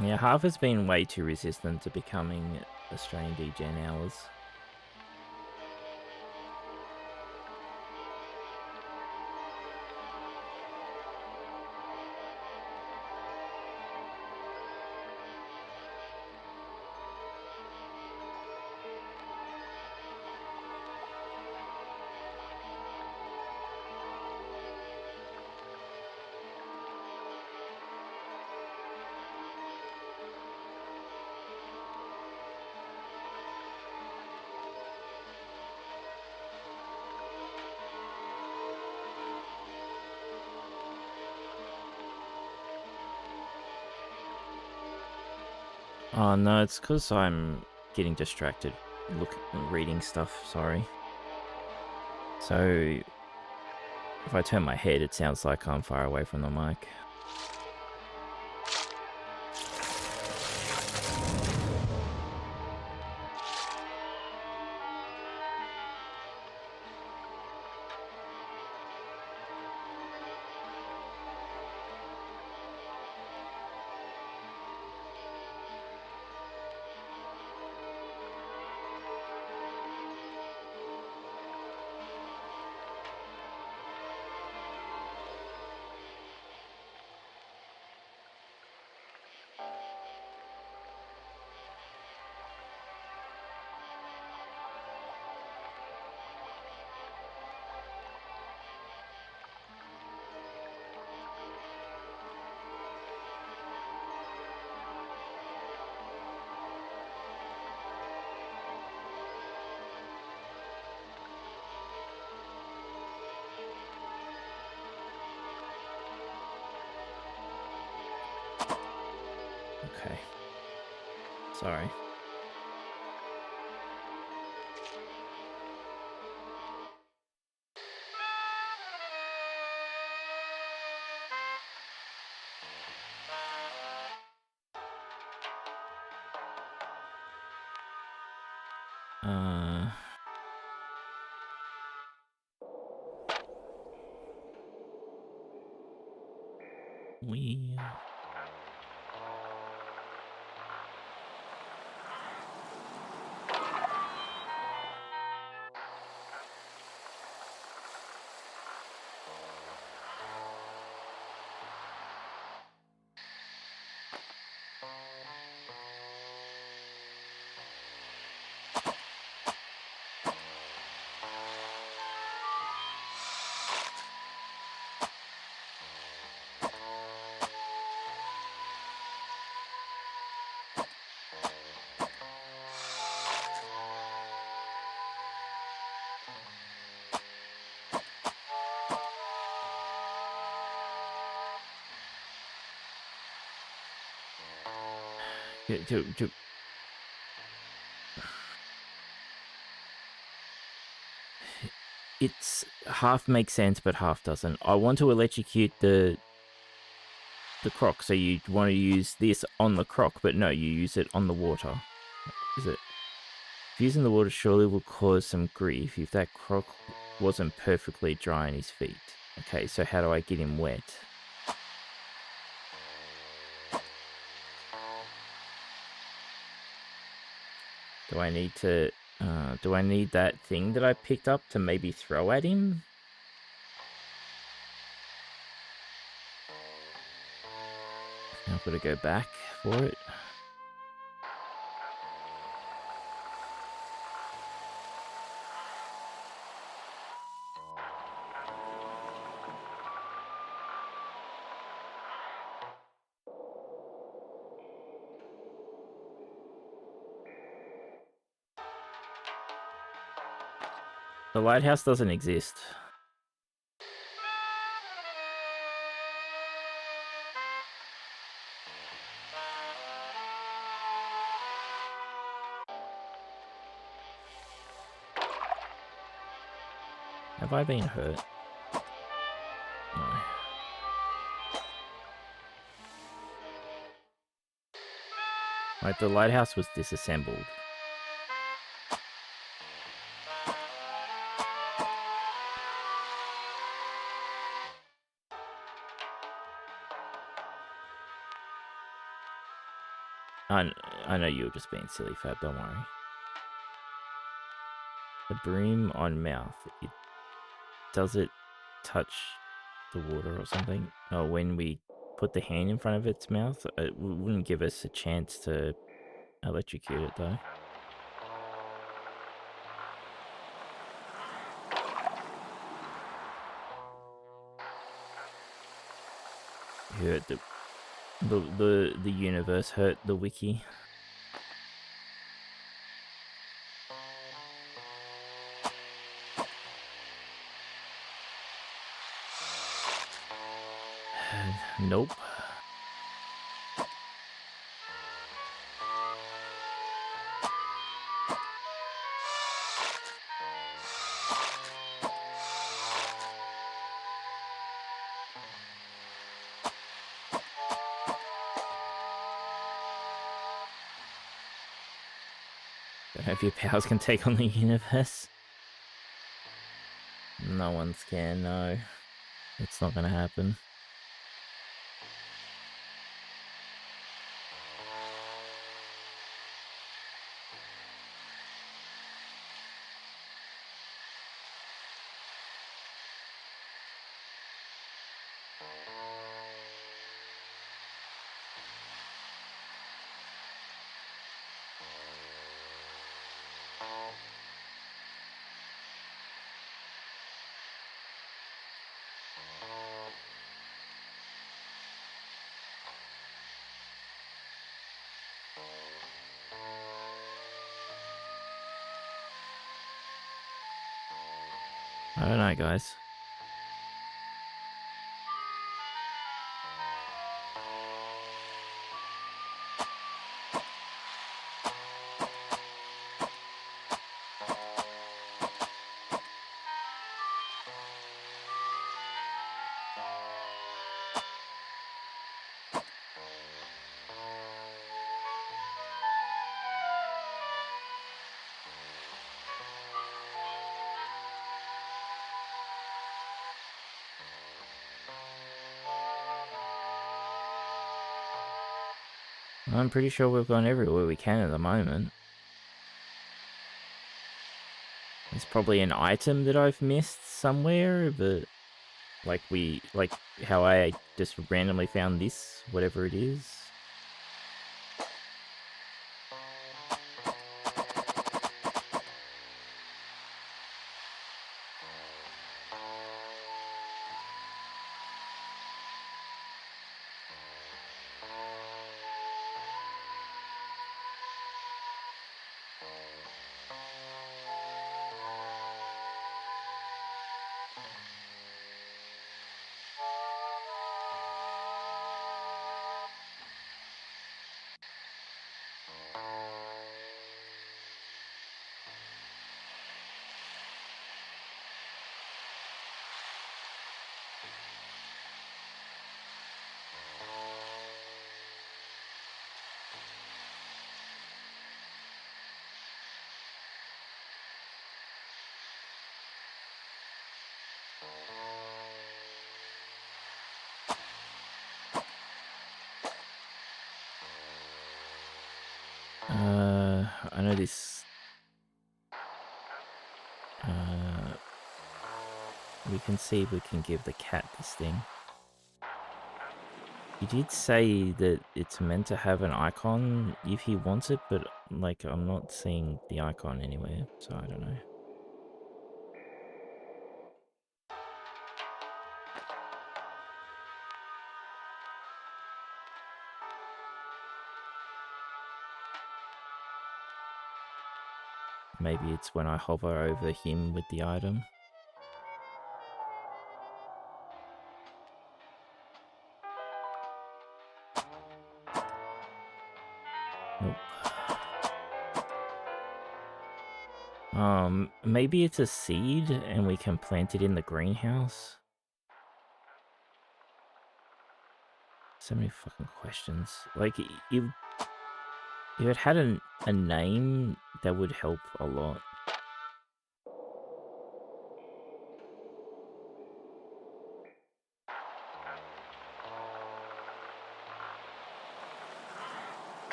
Yeah, Half has been way too resistant to becoming Australian DJ hours. Oh no, it's because I'm getting distracted reading stuff, sorry. So, if I turn my head, it sounds like I'm far away from the mic. Okay. Sorry. We... It's half makes sense, but half doesn't. I want to electrocute the croc, so you want to use this on the croc, but no, you use it on the water. Is it? Using the water surely will cause some grief if that croc wasn't perfectly dry on his feet. Okay, so how do I get him wet? Do I need to... do I need that thing that I picked up to maybe throw at him? I've got to go back for it. The lighthouse doesn't exist. Have I been hurt? No. Like, the lighthouse was disassembled. I know you were just being silly, Fab, don't worry. The broom on mouth, does it touch the water or something? Oh, when we put the hand in front of its mouth, it wouldn't give us a chance to electrocute it, though. Hurt the universe hurt the wiki. Nope. Don't know if your powers can take on the universe. No one's can, no. It's not gonna happen. I don't know, guys. I'm pretty sure we've gone everywhere we can at the moment. There's probably an item that I've missed somewhere, but like how I just randomly found this, whatever it is. I know this. We can see if we can give the cat this thing. He did say that it's meant to have an icon if he wants it, but like I'm not seeing the icon anywhere, so I don't know. Maybe it's when I hover over him with the item. Nope. Maybe it's a seed and we can plant it in the greenhouse? So many fucking questions. Like, if it had a name, that would help a lot.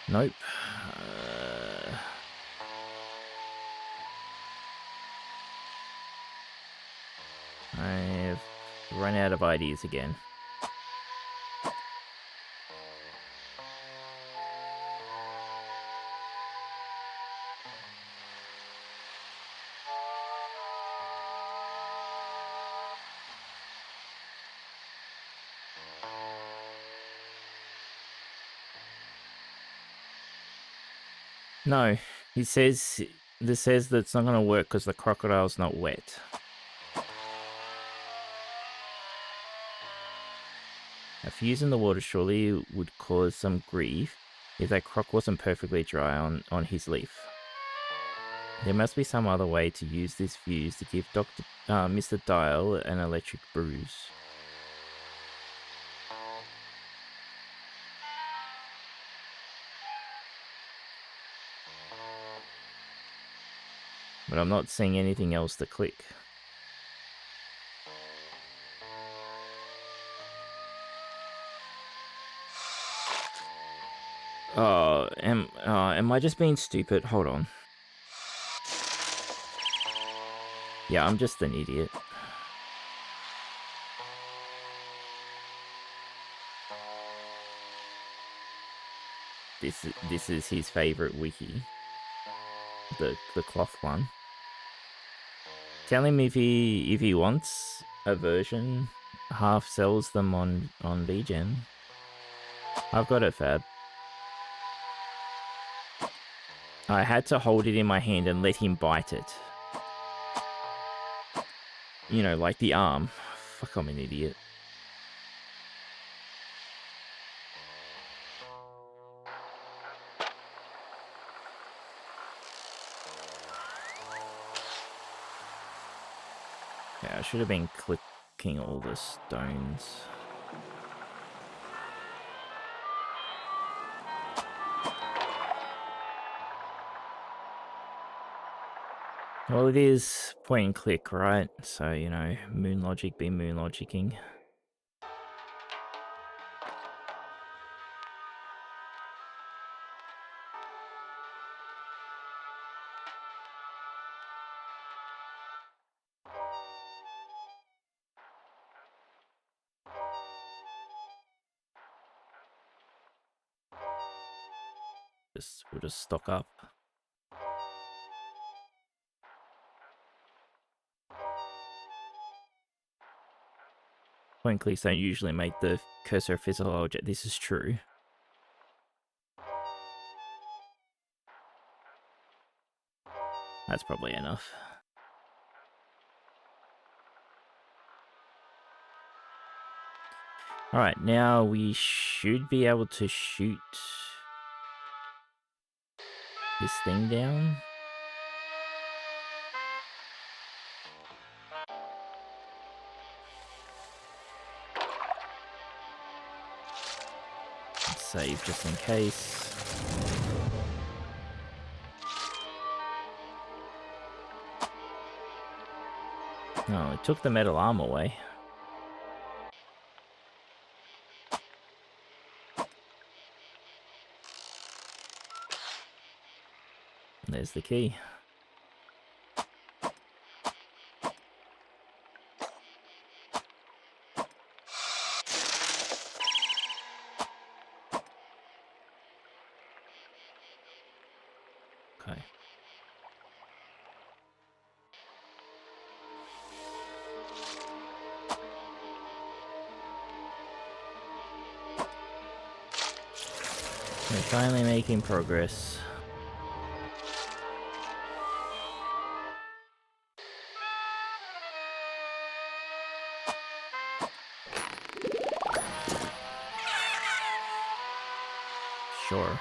Nope. I've run out of ideas again. No, this says that it's not going to work because the crocodile's not wet. A fuse in the water surely would cause some grief if that croc wasn't perfectly dry on his leaf. There must be some other way to use this fuse to give Mr. Dial an electric bruise. But I'm not seeing anything else to click. Oh, am I just being stupid? Hold on. Yeah, I'm just an idiot. This is his favorite wiki. The cloth one. Tell him if he wants a version, half sells them on VGen. I've got it, Fab. I had to hold it in my hand and let him bite it. You know, like the arm. Fuck, I'm an idiot. Yeah, I should have been clicking all the stones. Well, it is point and click, right? So, you know, moon logic be moon logicking. We'll just stock up. Point clicks don't usually make the cursor a physical object. This is true. That's probably enough. Alright, now we should be able to shoot this thing down. Save just in case. Oh, it took the metal arm away. There's the key. Okay. We're finally making progress. Sure.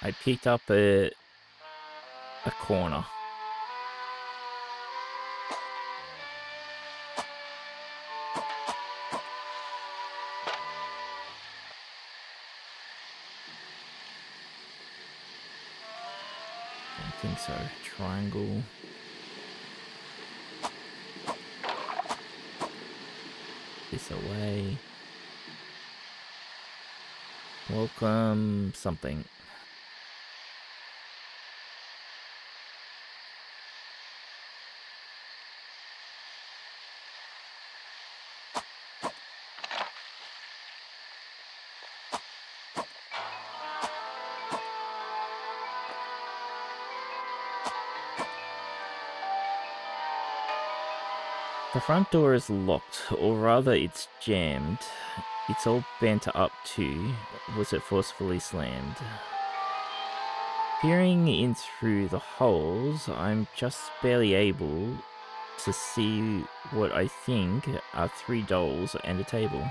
I picked up a corner. I think so. Triangle. This away. Welcome something. The front door is locked, or rather it's jammed. It's all bent up too. Was it forcefully slammed? Peering in through the holes, I'm just barely able to see what I think are 3 dolls and a table.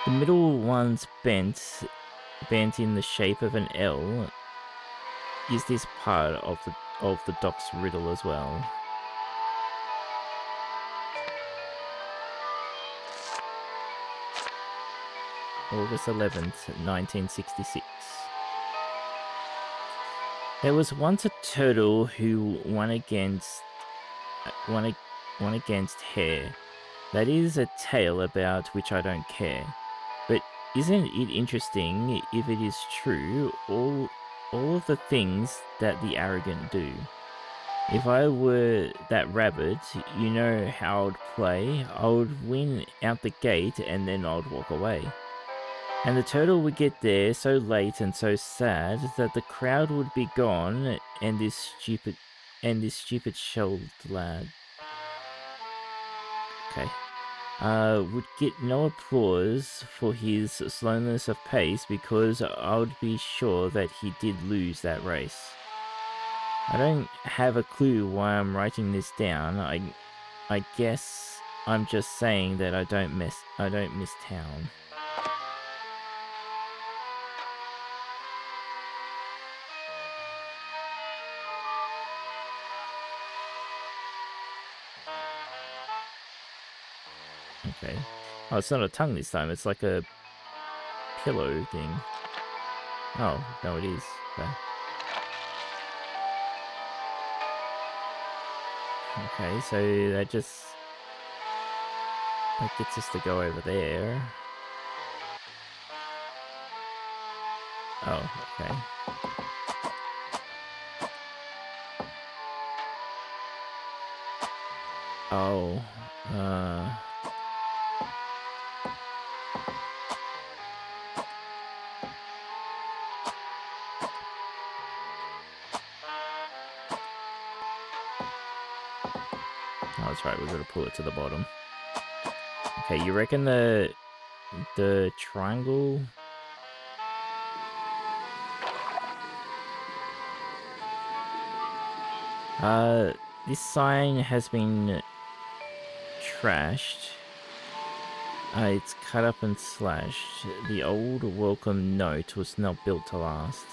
The middle one's bent in the shape of an L. Is this part of the Doc's riddle as well? August 11th, 1966. There was once a turtle who won against hair. That is a tale about which I don't care. But isn't it interesting if it is true, all of the things that the arrogant do? If I were that rabbit, you know how I'd play. I would win out the gate and then I'd walk away. And the turtle would get there so late and so sad that the crowd would be gone and this stupid shelled lad, would get no applause for his slowness of pace because I would be sure that he did lose that race. I don't have a clue why I'm writing this down. I guess I'm just saying that I don't miss town. Okay. Oh, it's not a tongue this time. It's like a pillow thing. Oh, no, it is. Okay. Okay, so that gets us to go over there. Oh, okay. Oh, oh, that's right, we've got to pull it to the bottom. Okay, you reckon the triangle? This sign has been trashed. It's cut up and slashed. The old welcome note was not built to last.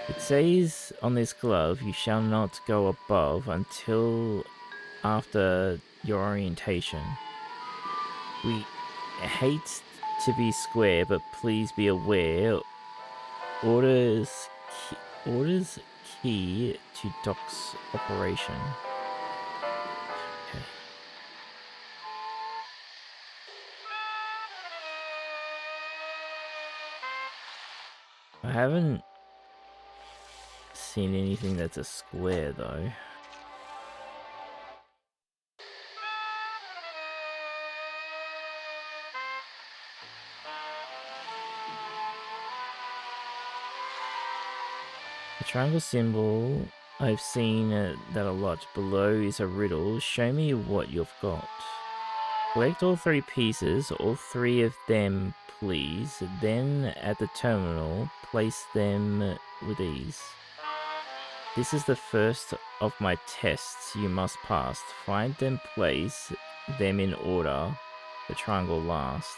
It says on this glove, you shall not go above until after your orientation. We hate to be square, but please be aware. Orders key to Doc's operation. Okay. I haven't seen anything that's a square though. The triangle symbol, I've seen that a lot. Below is a riddle. Show me what you've got. Collect all 3 pieces, all 3 of them, please. Then, at the terminal, place them with ease. This is the first of my tests you must pass. Find them, place them in order. The triangle last.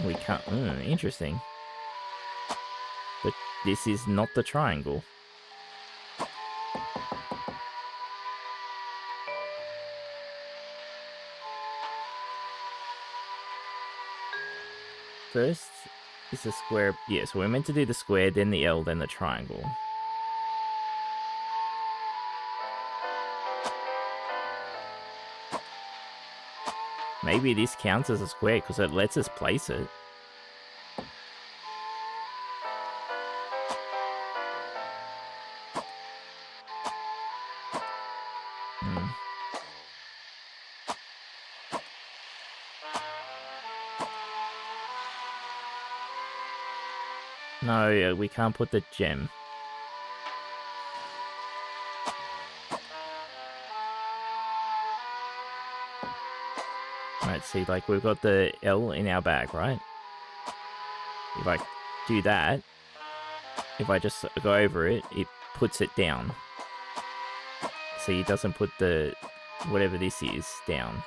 We can't... interesting. But this is not the triangle. First is the square. Yeah, so we're meant to do the square, then the L, then the triangle. Maybe this counts as a square because it lets us place it. No, we can't put the gem. Right, see, like, we've got the L in our bag, right? If I do that, if I just go over it, it puts it down. See, it doesn't put the, whatever this is, down.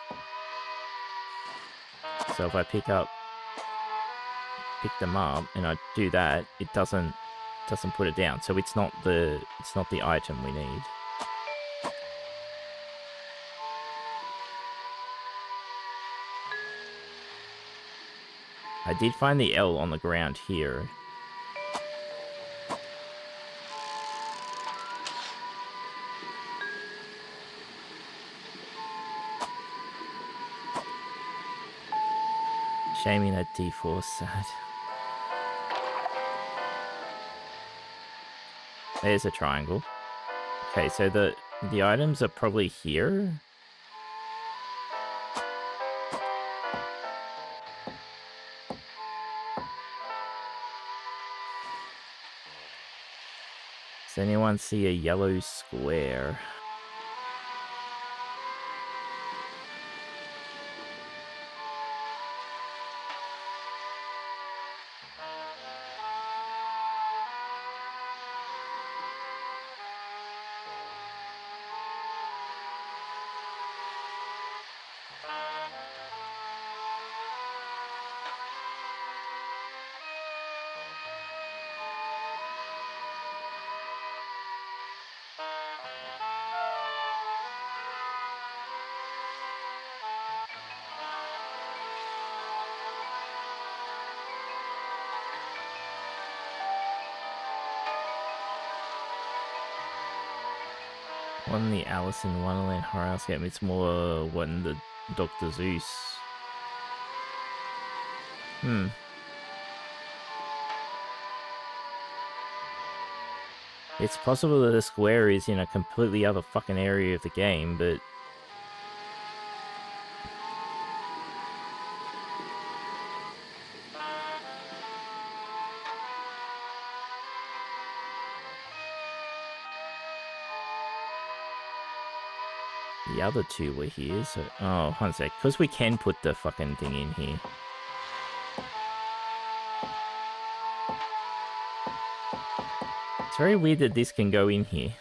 So if I pick them up, and I do that, it doesn't put it down. So it's not the item we need. I did find the L on the ground here. Shaming that D4 sad. There's a triangle. Okay, so the items are probably here. Does anyone see a yellow square? One in the Alice in Wonderland horror house game. It's more one the Doctor Zeus. It's possible that the square is in a completely other fucking area of the game, but... the other 2 were here, so... Oh, one sec. Because we can put the fucking thing in here. It's very weird that this can go in here.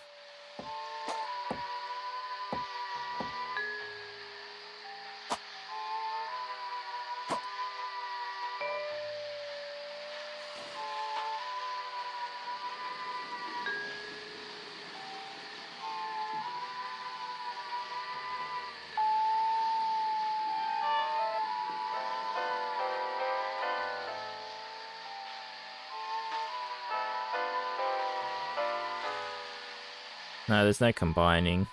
No, there's no combining.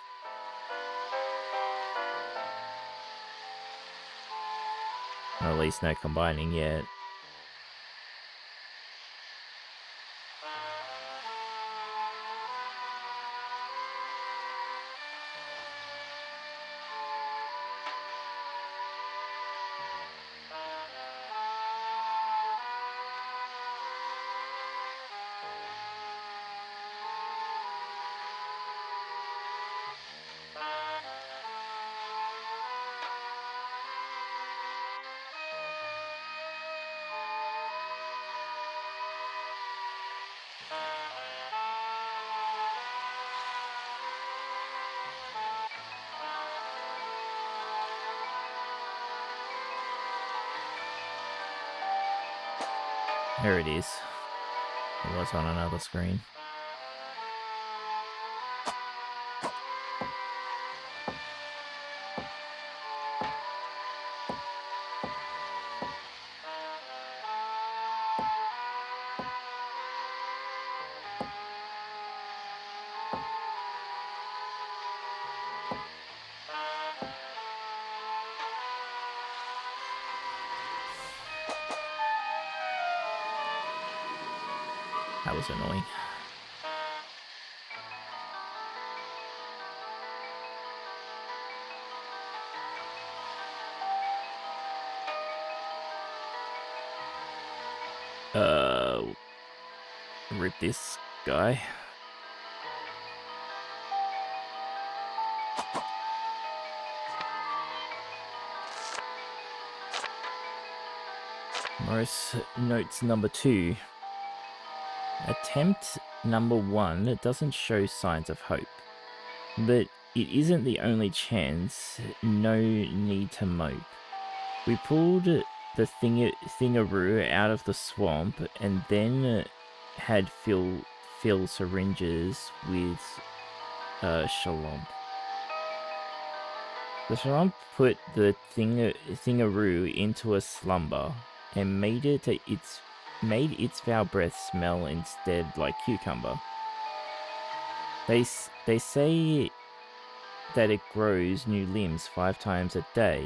Or at least no combining yet. There it is. It was on another screen. That was annoying. Rip this guy. Morose notes number 2. Attempt number 1 doesn't show signs of hope, but it isn't the only chance. No need to mope. We pulled the thingaroo out of the swamp and then had fill syringes with Shalom. The Shalom put the thingaroo into a slumber and made its foul breath smell instead like cucumber. They say that it grows new limbs 5 times a day,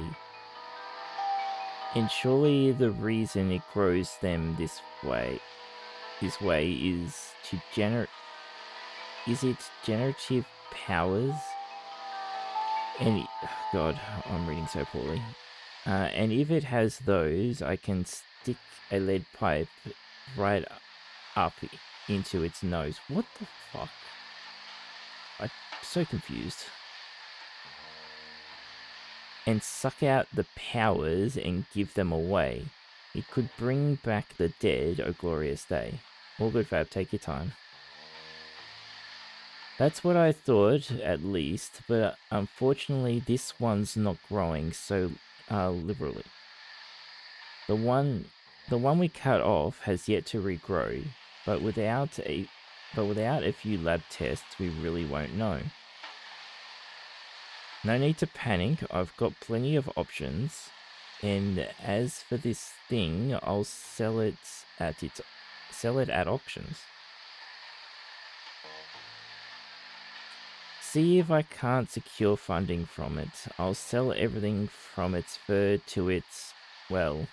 and surely the reason it grows them this way is its generative powers. And God, I'm reading so poorly. And if it has those, I can stick a lead pipe right up into its nose. What the fuck? I'm so confused. And suck out the powers and give them away. It could bring back the dead, oh glorious day. All good, Fab, take your time. That's what I thought, at least, but unfortunately this one's not growing so liberally. The one we cut off has yet to regrow, but without a few lab tests we really won't know. No need to panic, I've got plenty of options, and as for this thing, I'll sell it at auctions. See if I can't secure funding from it. I'll sell everything from its fur to its, well,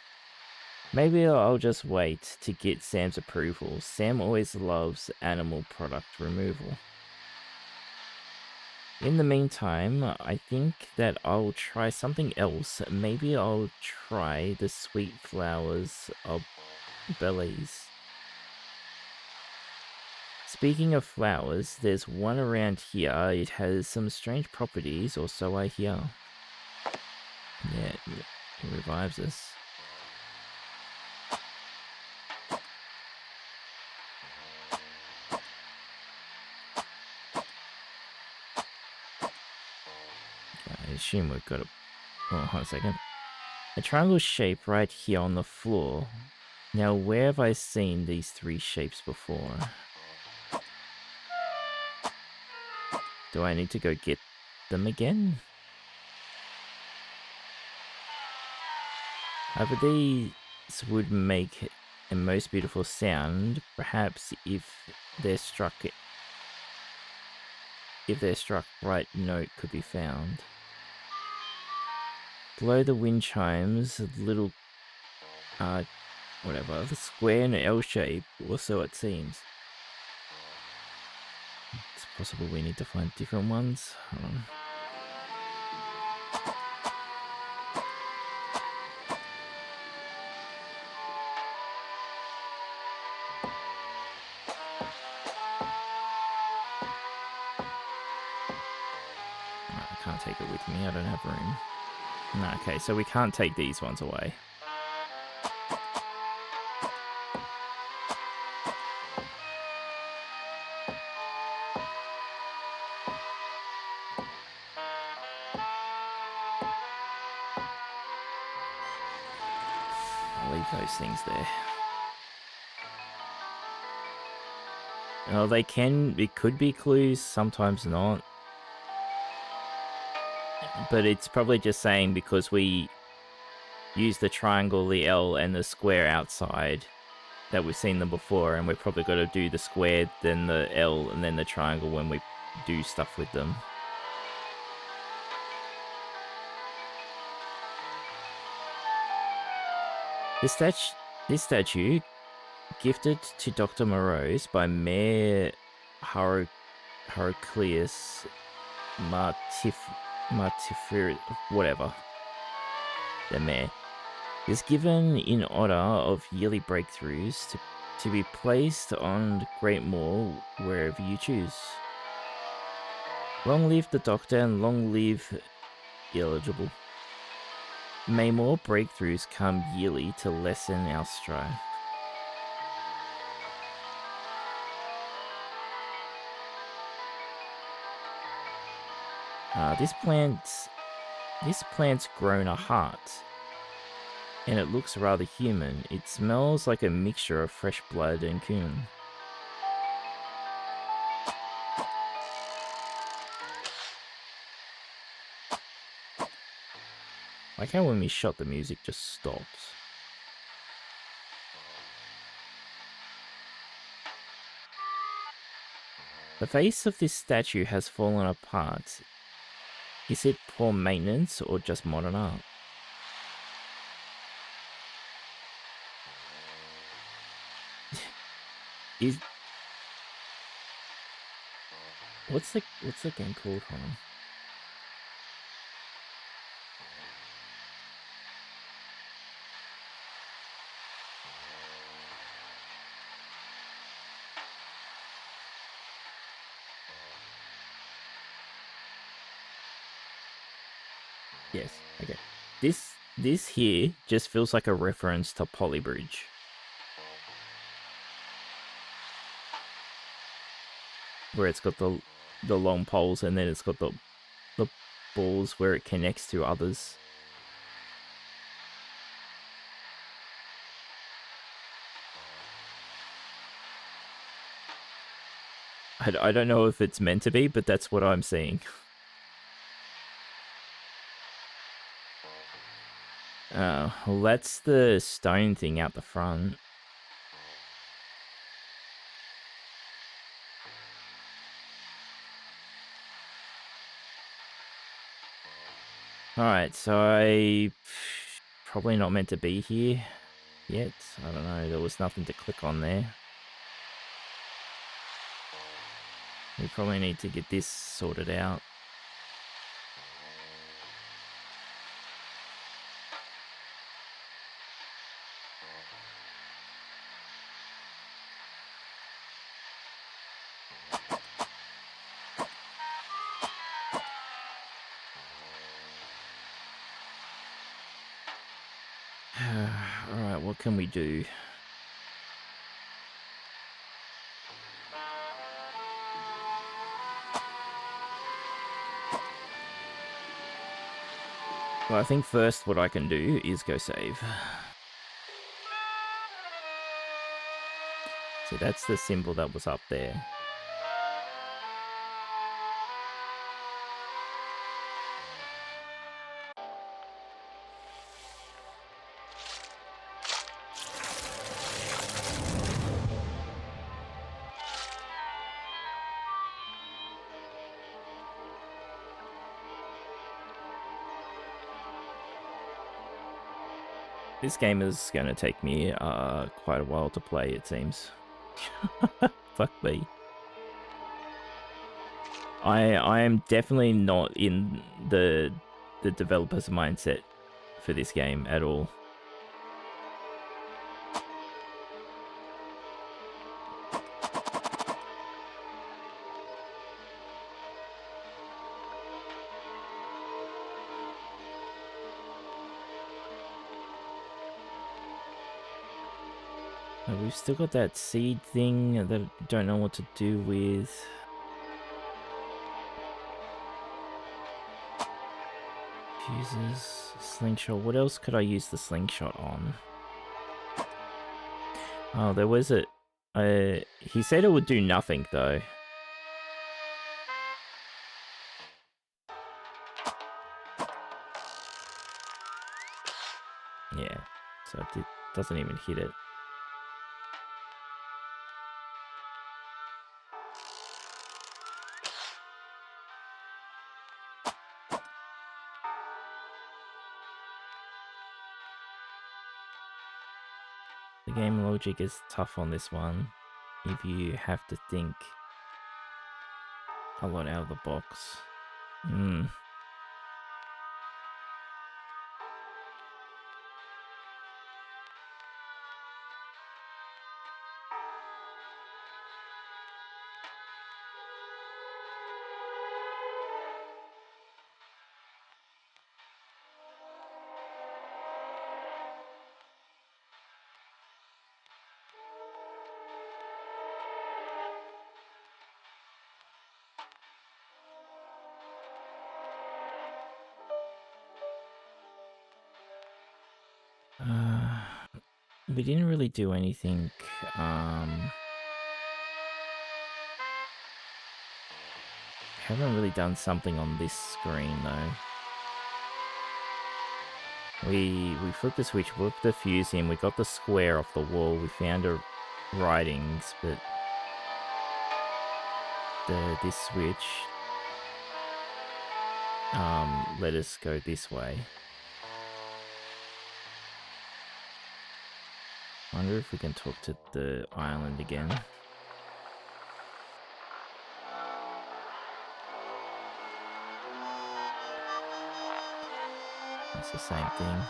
maybe I'll just wait to get Sam's approval. Sam always loves animal product removal. In the meantime, I think that I'll try something else. Maybe I'll try the sweet flowers of Belize. Speaking of flowers, there's one around here. It has some strange properties, or so I hear. Yeah, it revives us. I assume we've got a... Oh, hold on a second. A triangle shape right here on the floor. Now, where have I seen these 3 shapes before? Do I need to go get them again? But these would make a most beautiful sound, perhaps if they're struck right note could be found. Below the wind chimes, little whatever, the square and L shape, or so it seems. It's possible we need to find different ones. Hold on. I can't take it with me, I don't have room. No, okay, so we can't take these ones away. I'll leave those things there. Oh, they can. It could be clues. Sometimes not. But it's probably just saying because we use the triangle, the L, and the square outside that we've seen them before, and we've probably got to do the square, then the L, and then the triangle when we do stuff with them. This statue, gifted to Doctor Morose by Mayor Heraclius Martifir, whatever, the mayor, is given in honor of yearly breakthroughs to be placed on Greatmaw wherever you choose. Long live the Doctor and long live eligible. May more breakthroughs come yearly to lessen our strife. This plant's grown a heart, and it looks rather human. It smells like a mixture of fresh blood and cumin. Like how when we shot, the music just stops. The face of this statue has fallen apart. Is it poor maintenance or just modern art? What's the game called? Hold on. Yes, okay. This here just feels like a reference to Polybridge. Where it's got the long poles and then it's got the balls where it connects to others. I don't know if it's meant to be, but that's what I'm seeing. Well, that's the stone thing out the front. Alright, so I probably not meant to be here yet. I don't know, there was nothing to click on there. We probably need to get this sorted out. Alright, what can we do? Well, I think first what I can do is go save. So that's the symbol that was up there. This game is going to take me quite a while to play, it seems. Fuck me. I am definitely not in the developer's mindset for this game at all. We've still got that seed thing that I don't know what to do with. Fuses, slingshot. What else could I use the slingshot on? Oh, there was He said it would do nothing though. Yeah, so it doesn't even hit it. The game logic is tough on this one if you have to think a lot out of the box. We didn't really do anything. Haven't really done something on this screen though. We flipped the switch, flipped the fuse in, we got the square off the wall, we found the writings, but this switch let us go this way. Wonder if we can talk to the island again. It's the same thing.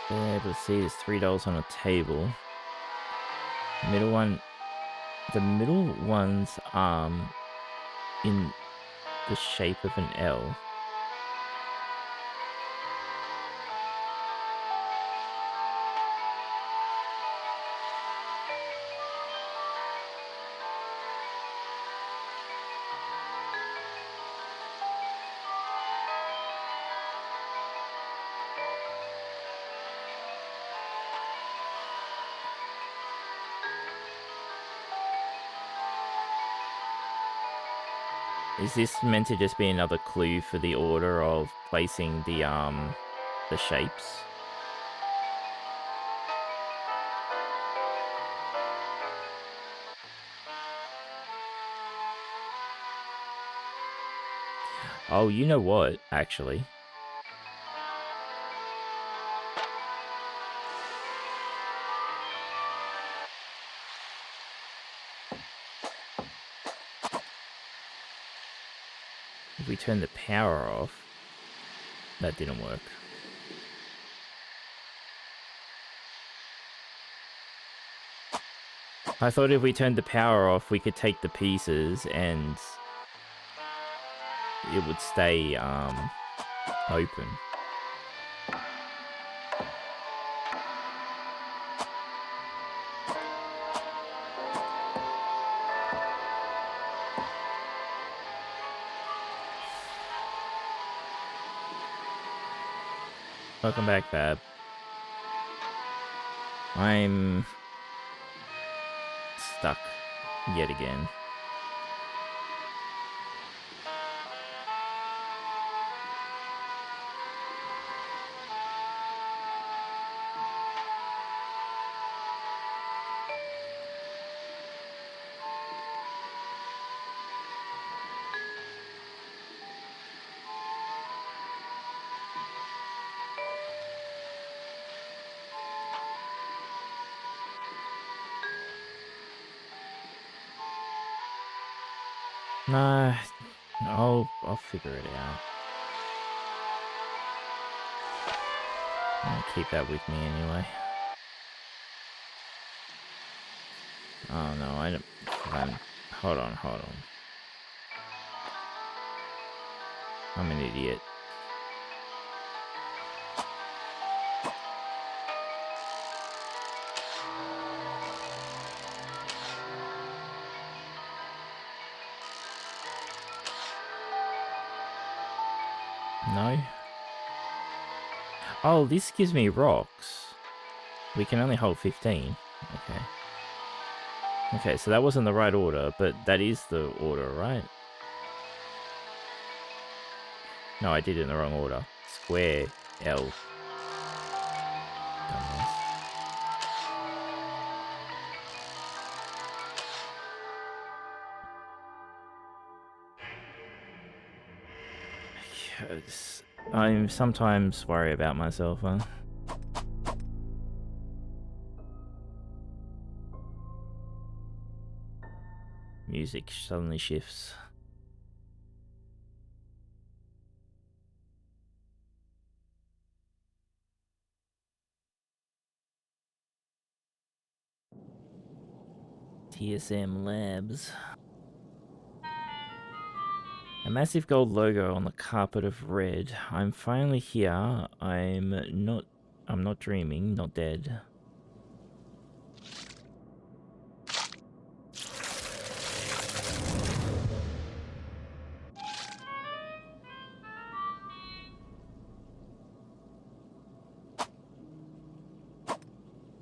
Being able to see there's $3 on a table. Middle one, the middle one's in the shape of an L. Is this meant to just be another clue for the order of placing the shapes? Oh, you know what, actually? If we turn the power off, that didn't work. I thought if we turned the power off, we could take the pieces and it would stay open. Welcome back, Fab. I'm stuck yet again. Nah, I'll figure it out. I'll keep that with me anyway. Oh no, I don't. Hold on. I'm an idiot. No? Oh, this gives me rocks. We can only hold 15. Okay. Okay, so that wasn't the right order, but that is the order, right? No, I did it in the wrong order. Square L. Dumbass. Yes. I'm sometimes worry about myself, huh? Music suddenly shifts. TSM Labs. A massive gold logo on the carpet of red. I'm finally here. I'm not dreaming, not dead.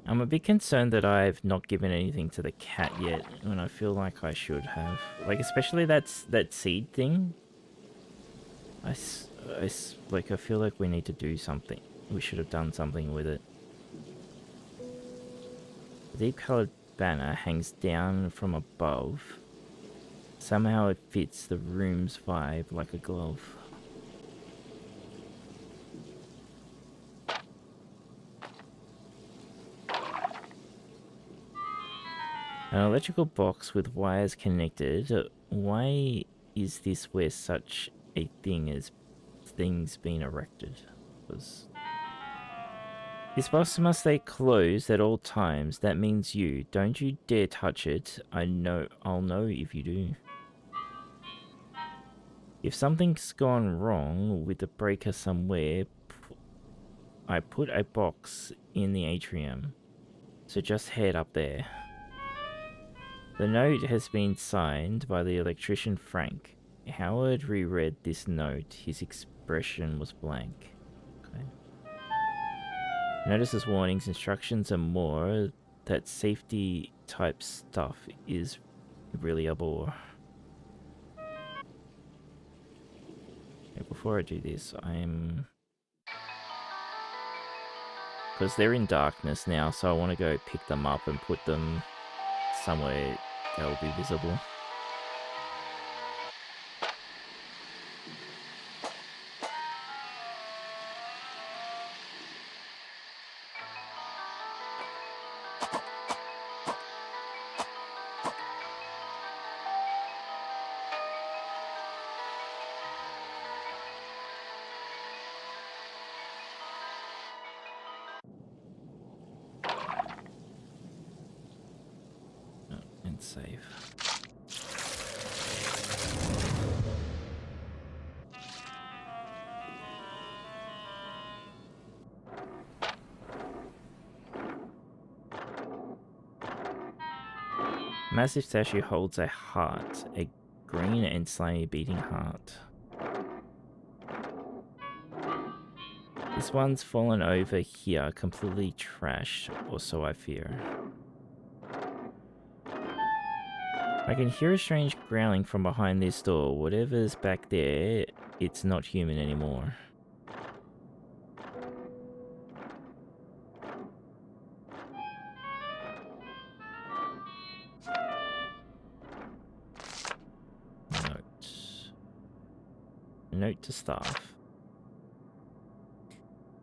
I'm a bit concerned that I've not given anything to the cat yet, when I feel like I should have. Like, especially that seed thing. I feel like we need to do something. We should have done something with it. The deep-colored banner hangs down from above. Somehow it fits the room's vibe like a glove. An electrical box with wires connected. Why is this where such a thing's been erected? This box must stay closed at all times. That means you. Don't you dare touch it. I'll know if you do. If something's gone wrong with the breaker somewhere, I put a box in the atrium. So just head up there. The note has been signed by the electrician Frank. Howard reread this note. His expression was blank. Okay. Notices, warnings, instructions, and more. That safety type stuff is really a bore. Okay, before I do this, because they're in darkness now, so I want to go pick them up and put them somewhere they'll be visible. Oh, and save. Massive statue holds a heart, a green and slimy beating heart. This one's fallen over here, completely trashed, or so I fear. I can hear a strange growling from behind this door. Whatever's back there, it's not human anymore. Note to staff.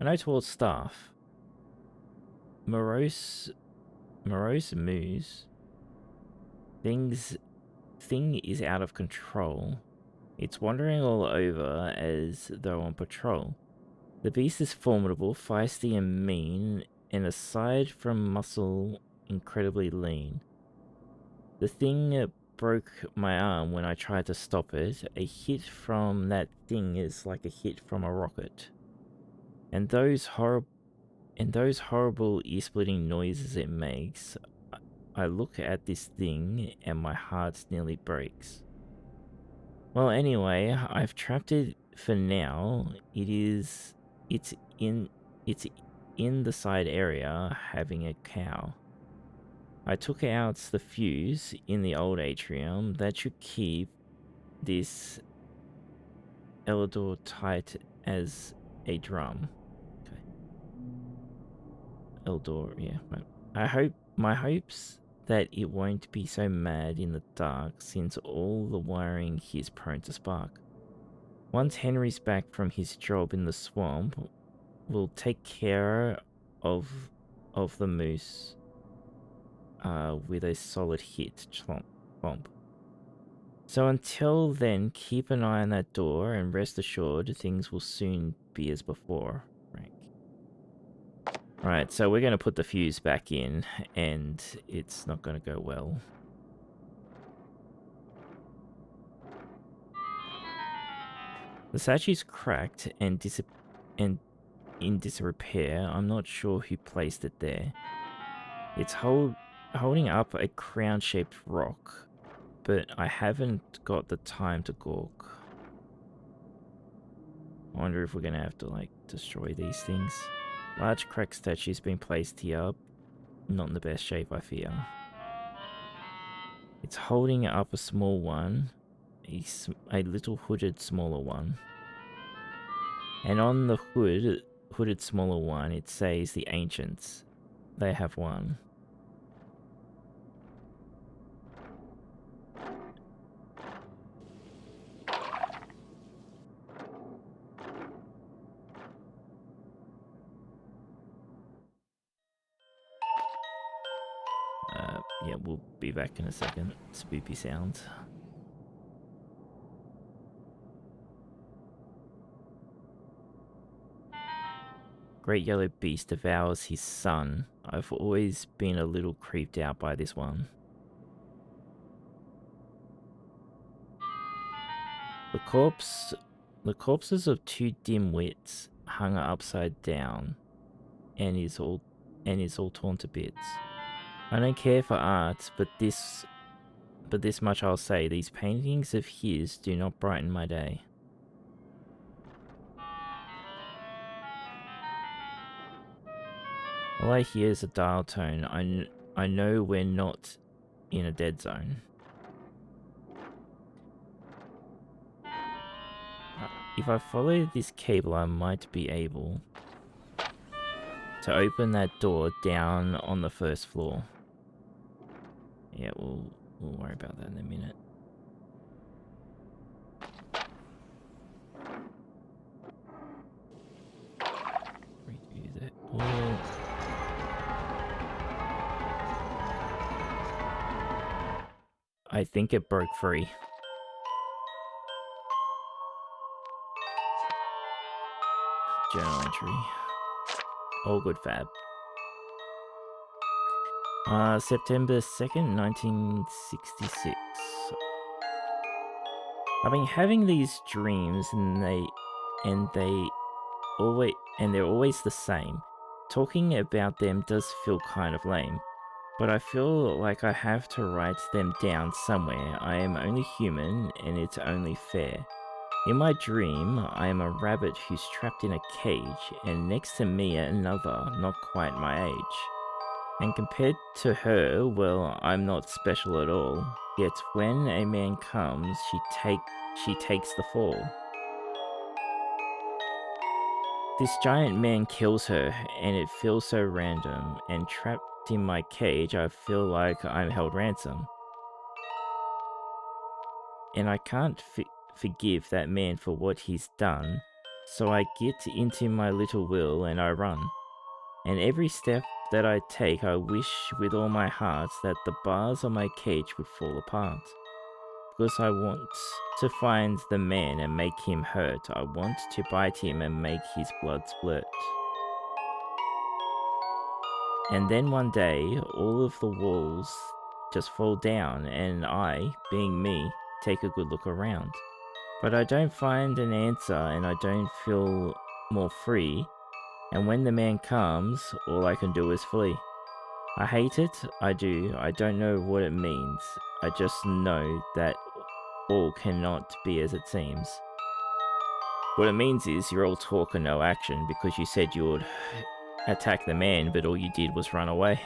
A note towards staff. Morose moves. Things thing is out of control. It's wandering all over as though on patrol. The beast is formidable, feisty and mean, and aside from muscle, incredibly lean. The thing broke my arm when I tried to stop it. A hit from that thing is like a hit from a rocket. And those horrible ear-splitting noises it makes, I look at this thing and my heart nearly breaks. Well, anyway, I've trapped it for now. It's in the side area having a cow. I took out the fuse in the old atrium. That should keep this Eldor tight as a drum. Okay. Eldor, yeah. My hopes that it won't be so mad in the dark, since all the wiring is prone to spark. Once Henry's back from his job in the swamp, we'll take care of the moose with a solid hit. Chomp. So until then, keep an eye on that door and rest assured things will soon be as before. Right, so we're going to put the fuse back in, and it's not going to go well. The statue's cracked and in disrepair. I'm not sure who placed it there. It's holding up a crown-shaped rock, but I haven't got the time to gawk. I wonder if we're going to have to, like, destroy these things. Large cracked statue's been placed here. Not in the best shape, I fear. It's holding up a small one. A little hooded smaller one. And on the hooded smaller one, it says the ancients. They have won. Yeah, we'll be back in a second. Spoopy sounds. Great yellow beast devours his son. I've always been a little creeped out by this one. The corpses of two dimwits hung upside down, and is all torn to bits. I don't care for art, but this much I'll say: these paintings of his do not brighten my day. All I hear is a dial tone. I know we're not in a dead zone. If I follow this cable, I might be able to open that door down on the first floor. Yeah, we'll worry about that in a minute. Redo that. Oh. I think it broke free. Journal entry. All good, fab. September 2nd, 1966. I've been having these dreams and they're always the same. Talking about them does feel kind of lame, but I feel like I have to write them down somewhere. I am only human and it's only fair. In my dream, I am a rabbit who's trapped in a cage, and next to me another not quite my age. And compared to her, well, I'm not special at all. Yet when a man comes, she takes the fall. This giant man kills her, and it feels so random. And trapped in my cage, I feel like I'm held ransom. And I can't forgive that man for what he's done, so I get into my little wheel and I run. And every step that I take, I wish with all my heart that the bars on my cage would fall apart. because I want to find the man and make him hurt. I want to bite him and make his blood split. And then one day, all of the walls just fall down, and I, being me, take a good look around. But I don't find an answer, and I don't feel more free. And when the man comes, all I can do is flee. I hate it, I do. I don't know what it means. I just know that all cannot be as it seems. What it means is you're all talk and no action, because you said you would attack the man, but all you did was run away.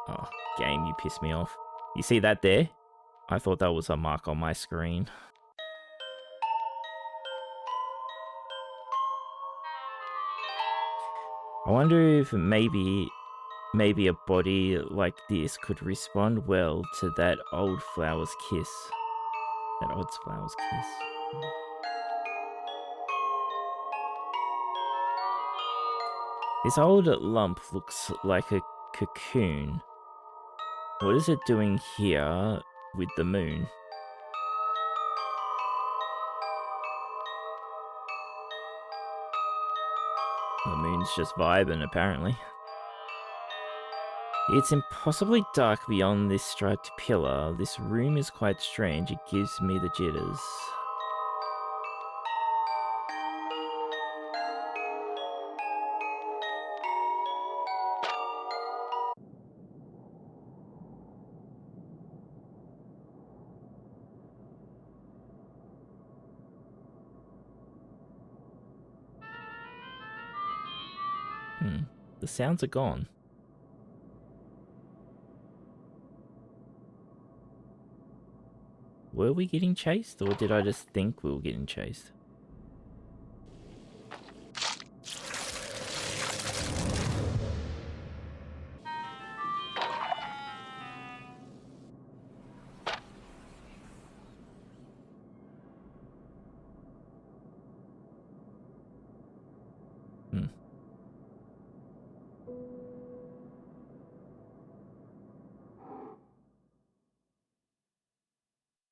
Oh, game, you pissed me off. You see that there? I thought that was a mark on my screen. I wonder if maybe a body like this could respond well to that old flower's kiss. That odd flower's kiss. This old lump looks like a cocoon. What is it doing here with the moon? The moon's just vibing, apparently. It's impossibly dark beyond this striped pillar. This room is quite strange. It gives me the jitters. The sounds are gone. Were we getting chased, or did I just think we were getting chased?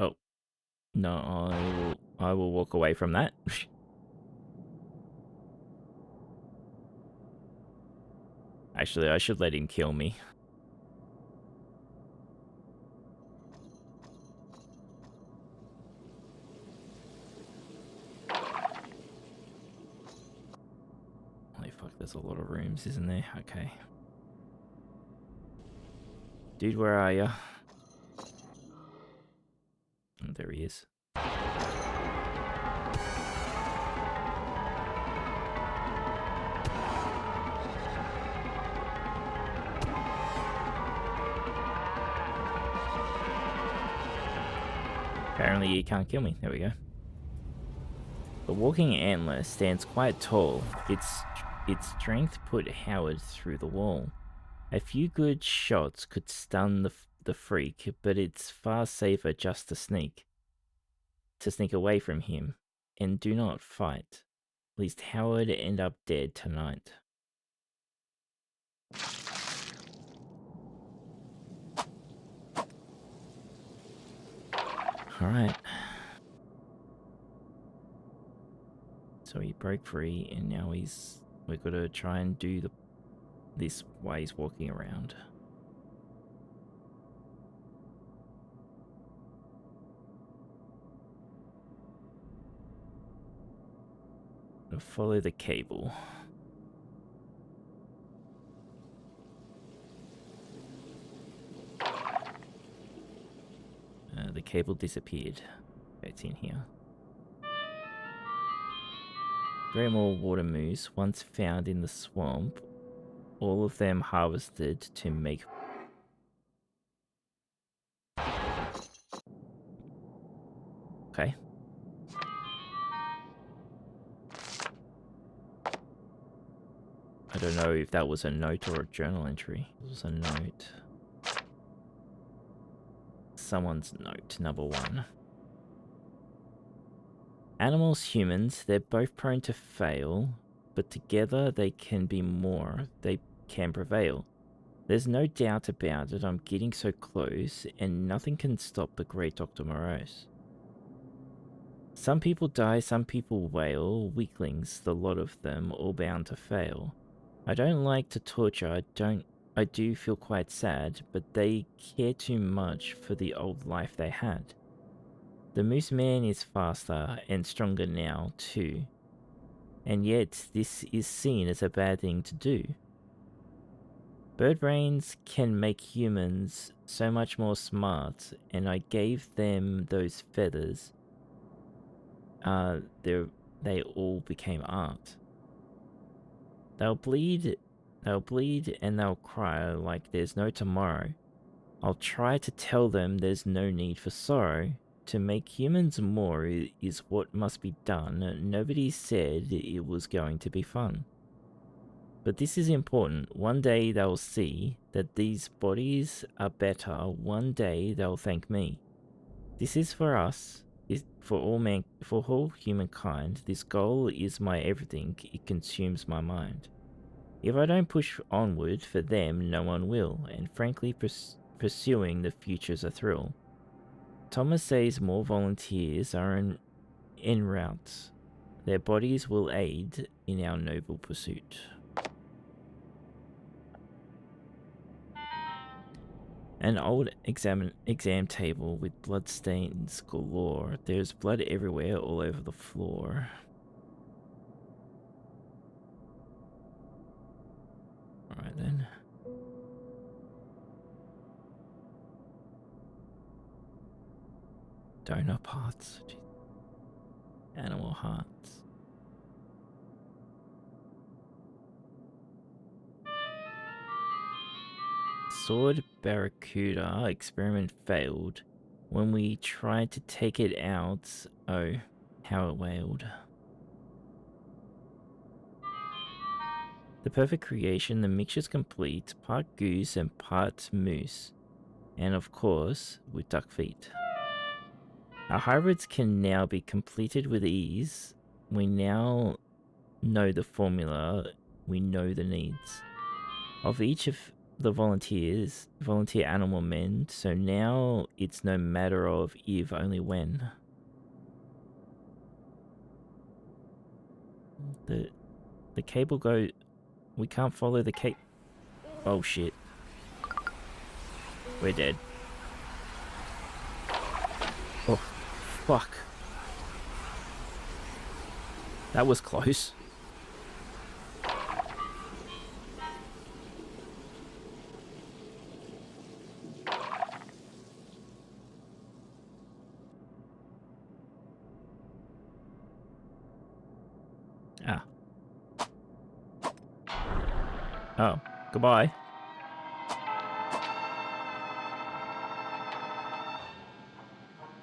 Oh. No, I will walk away from that. Actually, I should let him kill me. Holy fuck, there's a lot of rooms, isn't there? Okay. Dude, where are ya? Oh, there he is. Apparently he can't kill me. There we go. The walking antler stands quite tall. Its strength put Howard through the wall. A few good shots could stun the freak, but it's far safer just to sneak away from him, and do not fight, lest Howard end up dead tonight. Alright. So he broke free, and now we're gonna try and do this while he's walking around. Gonna follow the cable. The cable disappeared. It's in here. Greatmaw water moose, once found in the swamp, all of them harvested to make... Okay. I don't know if that was a note or a journal entry. It was a note. Someone's note, number 1. Animals, humans, they're both prone to fail, but together they can be more. They can prevail. There's no doubt about it. I'm getting so close, and nothing can stop the great Dr. Morose. Some people die, some people wail, weaklings, the lot of them, all bound to fail. I don't like to torture, I do feel quite sad, but they care too much for the old life they had. The Moose Man is faster and stronger now, too. And yet, this is seen as a bad thing to do. Bird brains can make humans so much more smart, and I gave them those feathers. They all became art. They'll bleed, and they'll cry like there's no tomorrow. I'll try to tell them there's no need for sorrow. To make humans more is what must be done. Nobody said it was going to be fun. But this is important. One day they'll see that these bodies are better. One day they'll thank me. This is for us, for all humankind. This goal is my everything. It consumes my mind. If I don't push onward for them, no one will. And frankly, pursuing the future's a thrill. Thomas says more volunteers are en route. Their bodies will aid in our noble pursuit. An old exam table with bloodstains galore. There's blood everywhere, all over the floor. Alright then. Donor parts. Animal hearts. Sword barracuda experiment failed. When we tried to take it out, oh, how it wailed. The perfect creation, the mixture's complete, part goose and part moose. And of course, with duck feet. Our hybrids can now be completed with ease. We now know the formula, we know the needs of each of the volunteer animal men, so now it's no matter of if, only when. The cable go... We can't follow the cable... Oh shit. We're dead. Oh, fuck. That was close. Ah. Oh, goodbye.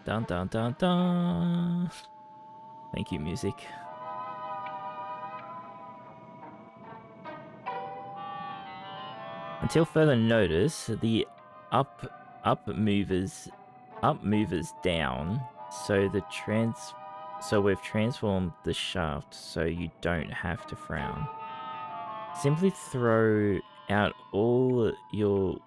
Dun dun dun dun. Thank you, music. Until further notice, the up movers down. So we've transformed the shaft so you don't have to frown. Simply throw out all your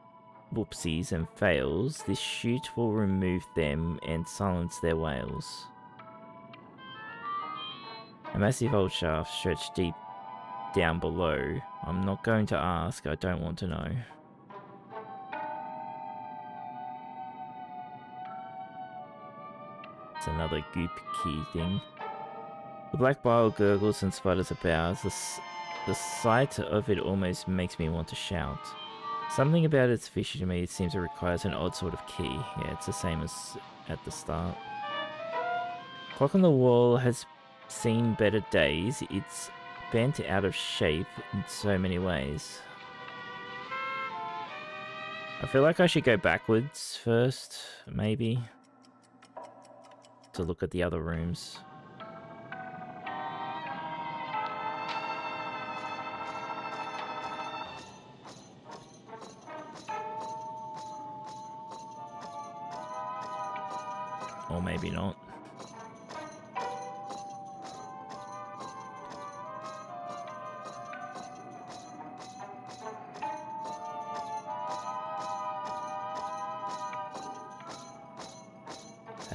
whoopsies and fails. This chute will remove them and silence their wails. A massive old shaft stretched deep down below. I'm not going to ask, I don't want to know. It's another goop key thing. The black bile gurgles and sputters about. The sight of it almost makes me want to shout. Something about it's fishy to me. It seems it requires an odd sort of key. Yeah, it's the same as at the start. Clock on the wall has seen better days. It's bent out of shape in so many ways. I feel like I should go backwards first, maybe, to look at the other rooms. Or maybe not.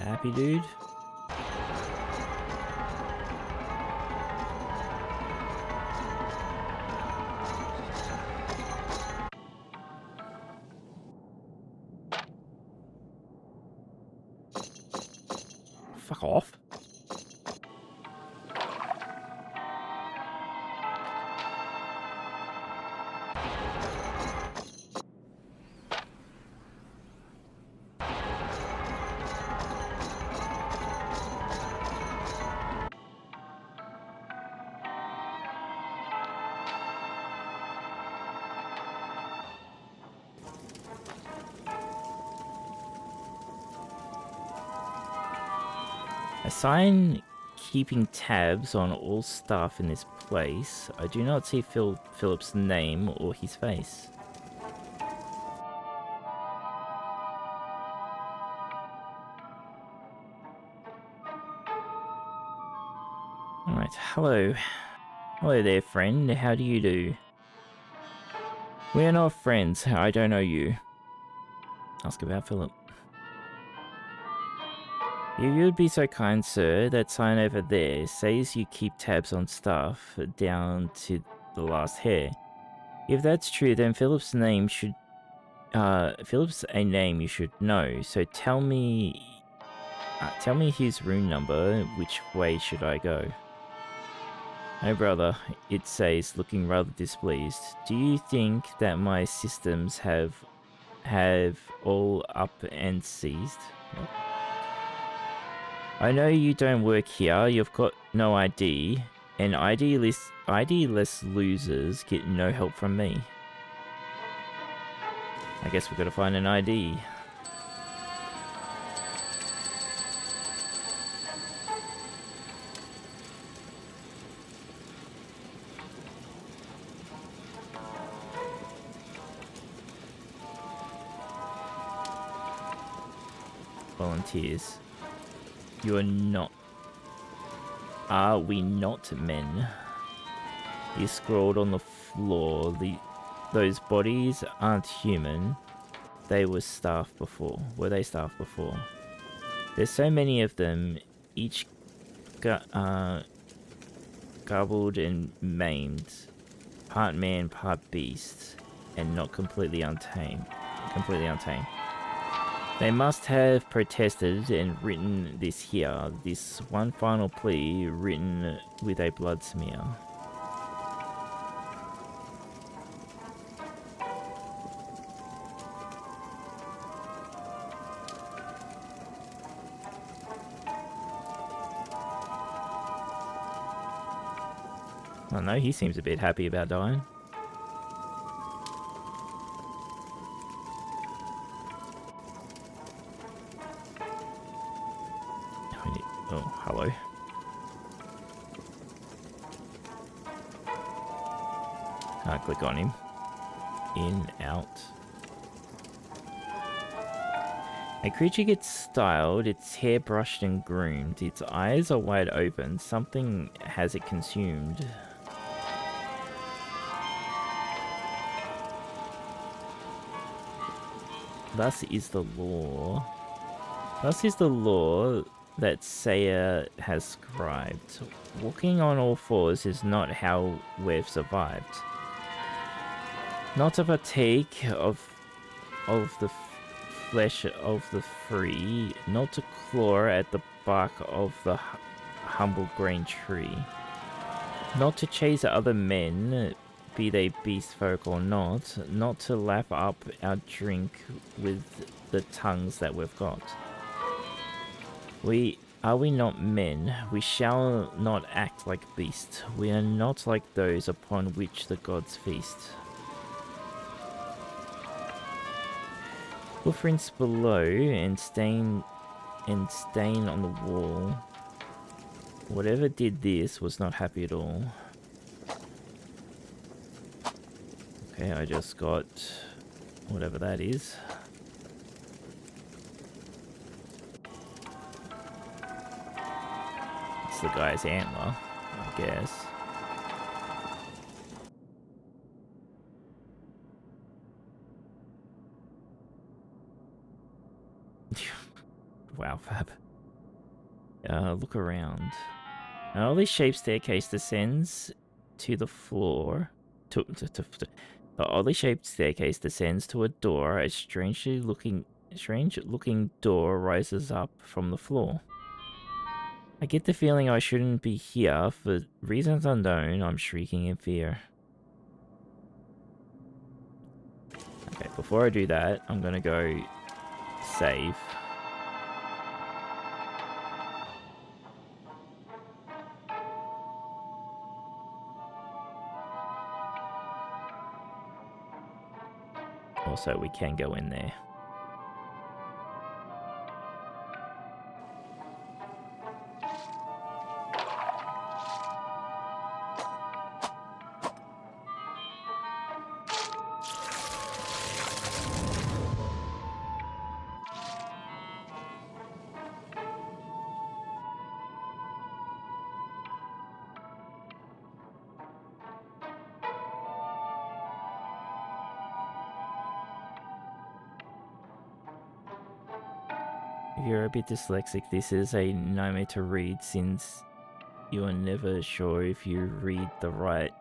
happy, dude? Fuck off. Assign keeping tabs on all staff in this place. I do not see Philip's name or his face. Alright, hello. Hello there, friend. How do you do? We are not friends. I don't know you. Ask about Philip. If you would be so kind, sir, that sign over there says you keep tabs on staff down to the last hair. If that's true, then Philip's a name you should know. So tell me his room number. Which way should I go? Oh, brother, it says, looking rather displeased. Do you think that my systems have all up and seized? What? I know you don't work here, you've got no ID, and ID-less losers get no help from me. I guess we've got to find an ID. Volunteers. You are not. Are we not men? He scrawled on the floor. Those bodies aren't human. They were staff before. Were they staff before? There's so many of them, each garbled and maimed. Part man, part beast. And not completely untamed. They must have protested and written this here, this one final plea written with a blood smear. I don't know, he seems a bit happy about dying. Oh, hello. Click on him. In, out. A creature gets styled, its hair brushed and groomed, its eyes are wide open, something has it consumed. Thus is the law that Saya has scribed. Walking on all fours is not how we've survived. Not to partake of the flesh of the free, not to claw at the bark of the humble green tree. Not to chase other men, be they beast folk or not to lap up our drink with the tongues that we've got. Are we not men? We shall not act like beasts. We are not like those upon which the gods feast. Footprints below and stain on the wall. Whatever did this was not happy at all. Okay, I just got whatever that is. It's the guy's antler, I guess. Wow, Fab. Look around. An oddly shaped staircase descends to the floor. The oddly shaped staircase descends to a door. A strange looking door rises up from the floor. I get the feeling I shouldn't be here. For reasons unknown, I'm shrieking in fear. Okay, before I do that, I'm gonna go save. Also, we can go in there. If you're a bit dyslexic, this is a nightmare to read since you are never sure if you read the right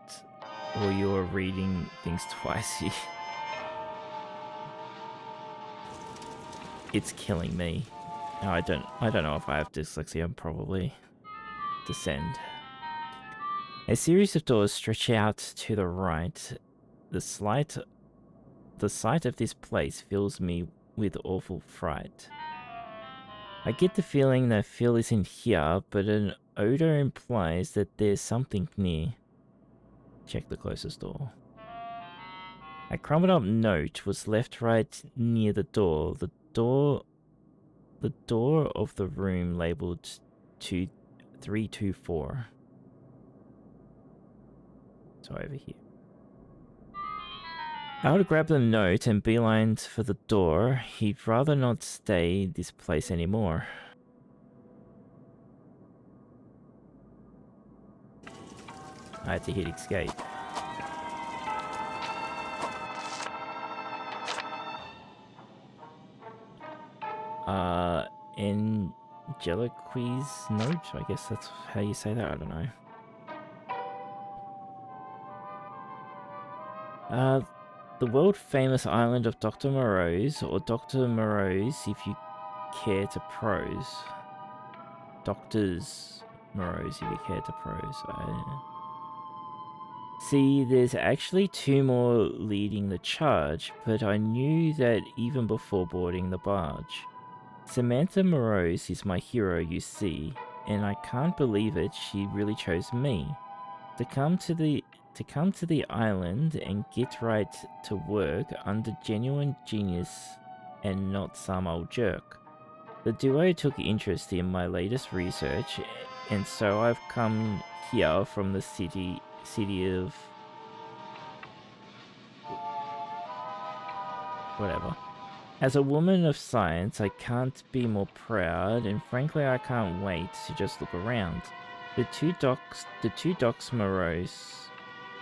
or you're reading things twice. It's killing me. No, I don't know if I have dyslexia. I'm probably descend. A series of doors stretch out to the right. The sight of this place fills me with awful fright. I get the feeling that Phil isn't here, but an odor implies that there's something near. Check the closest door. A crumpled up note was left right near the door. The door of the room labeled 324. So over here. I would grab the note and beeline for the door. He'd rather not stay this place anymore. I had to hit escape. Angelique's note? I guess that's how you say that, I don't know. The world-famous island of Doctor Morose, or Doctor Morose if you care to prose. Doctors Morose if you care to prose. See, there's actually 2 more leading the charge, but I knew that even before boarding the barge. Samantha Morose is my hero, you see, and I can't believe it, she really chose me. To come to the island and get right to work under genuine genius and not some old jerk. The duo took interest in my latest research, and so I've come here from the city of whatever. As a woman of science, I can't be more proud, and frankly I can't wait to just look around. The two docs Morose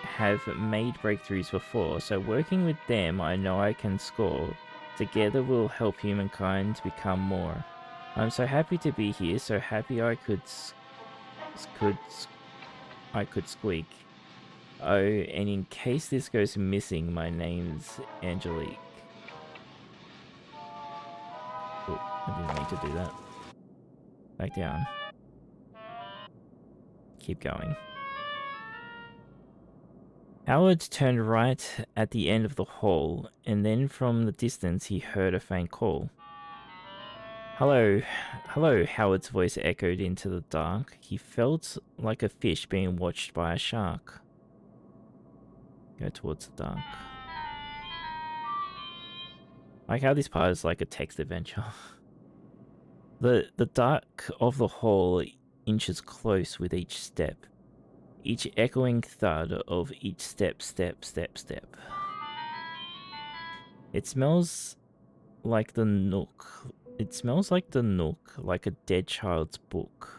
have made breakthroughs before, so working with them I know I can score. Together we'll help humankind become more. I'm so happy to be here, so happy I could squeak. Oh, and in case this goes missing, my name's Angelique. Oh, I didn't need to do that. Back down. Keep going. Howard turned right at the end of the hall, and then from the distance he heard a faint call. Hello, hello, Howard's voice echoed into the dark. He felt like a fish being watched by a shark. Go towards the dark. I like how this part is like a text adventure. The dark of the hall inches close with each step. Each echoing thud of each step. It smells like the nook. It smells like the nook, like a dead children's book.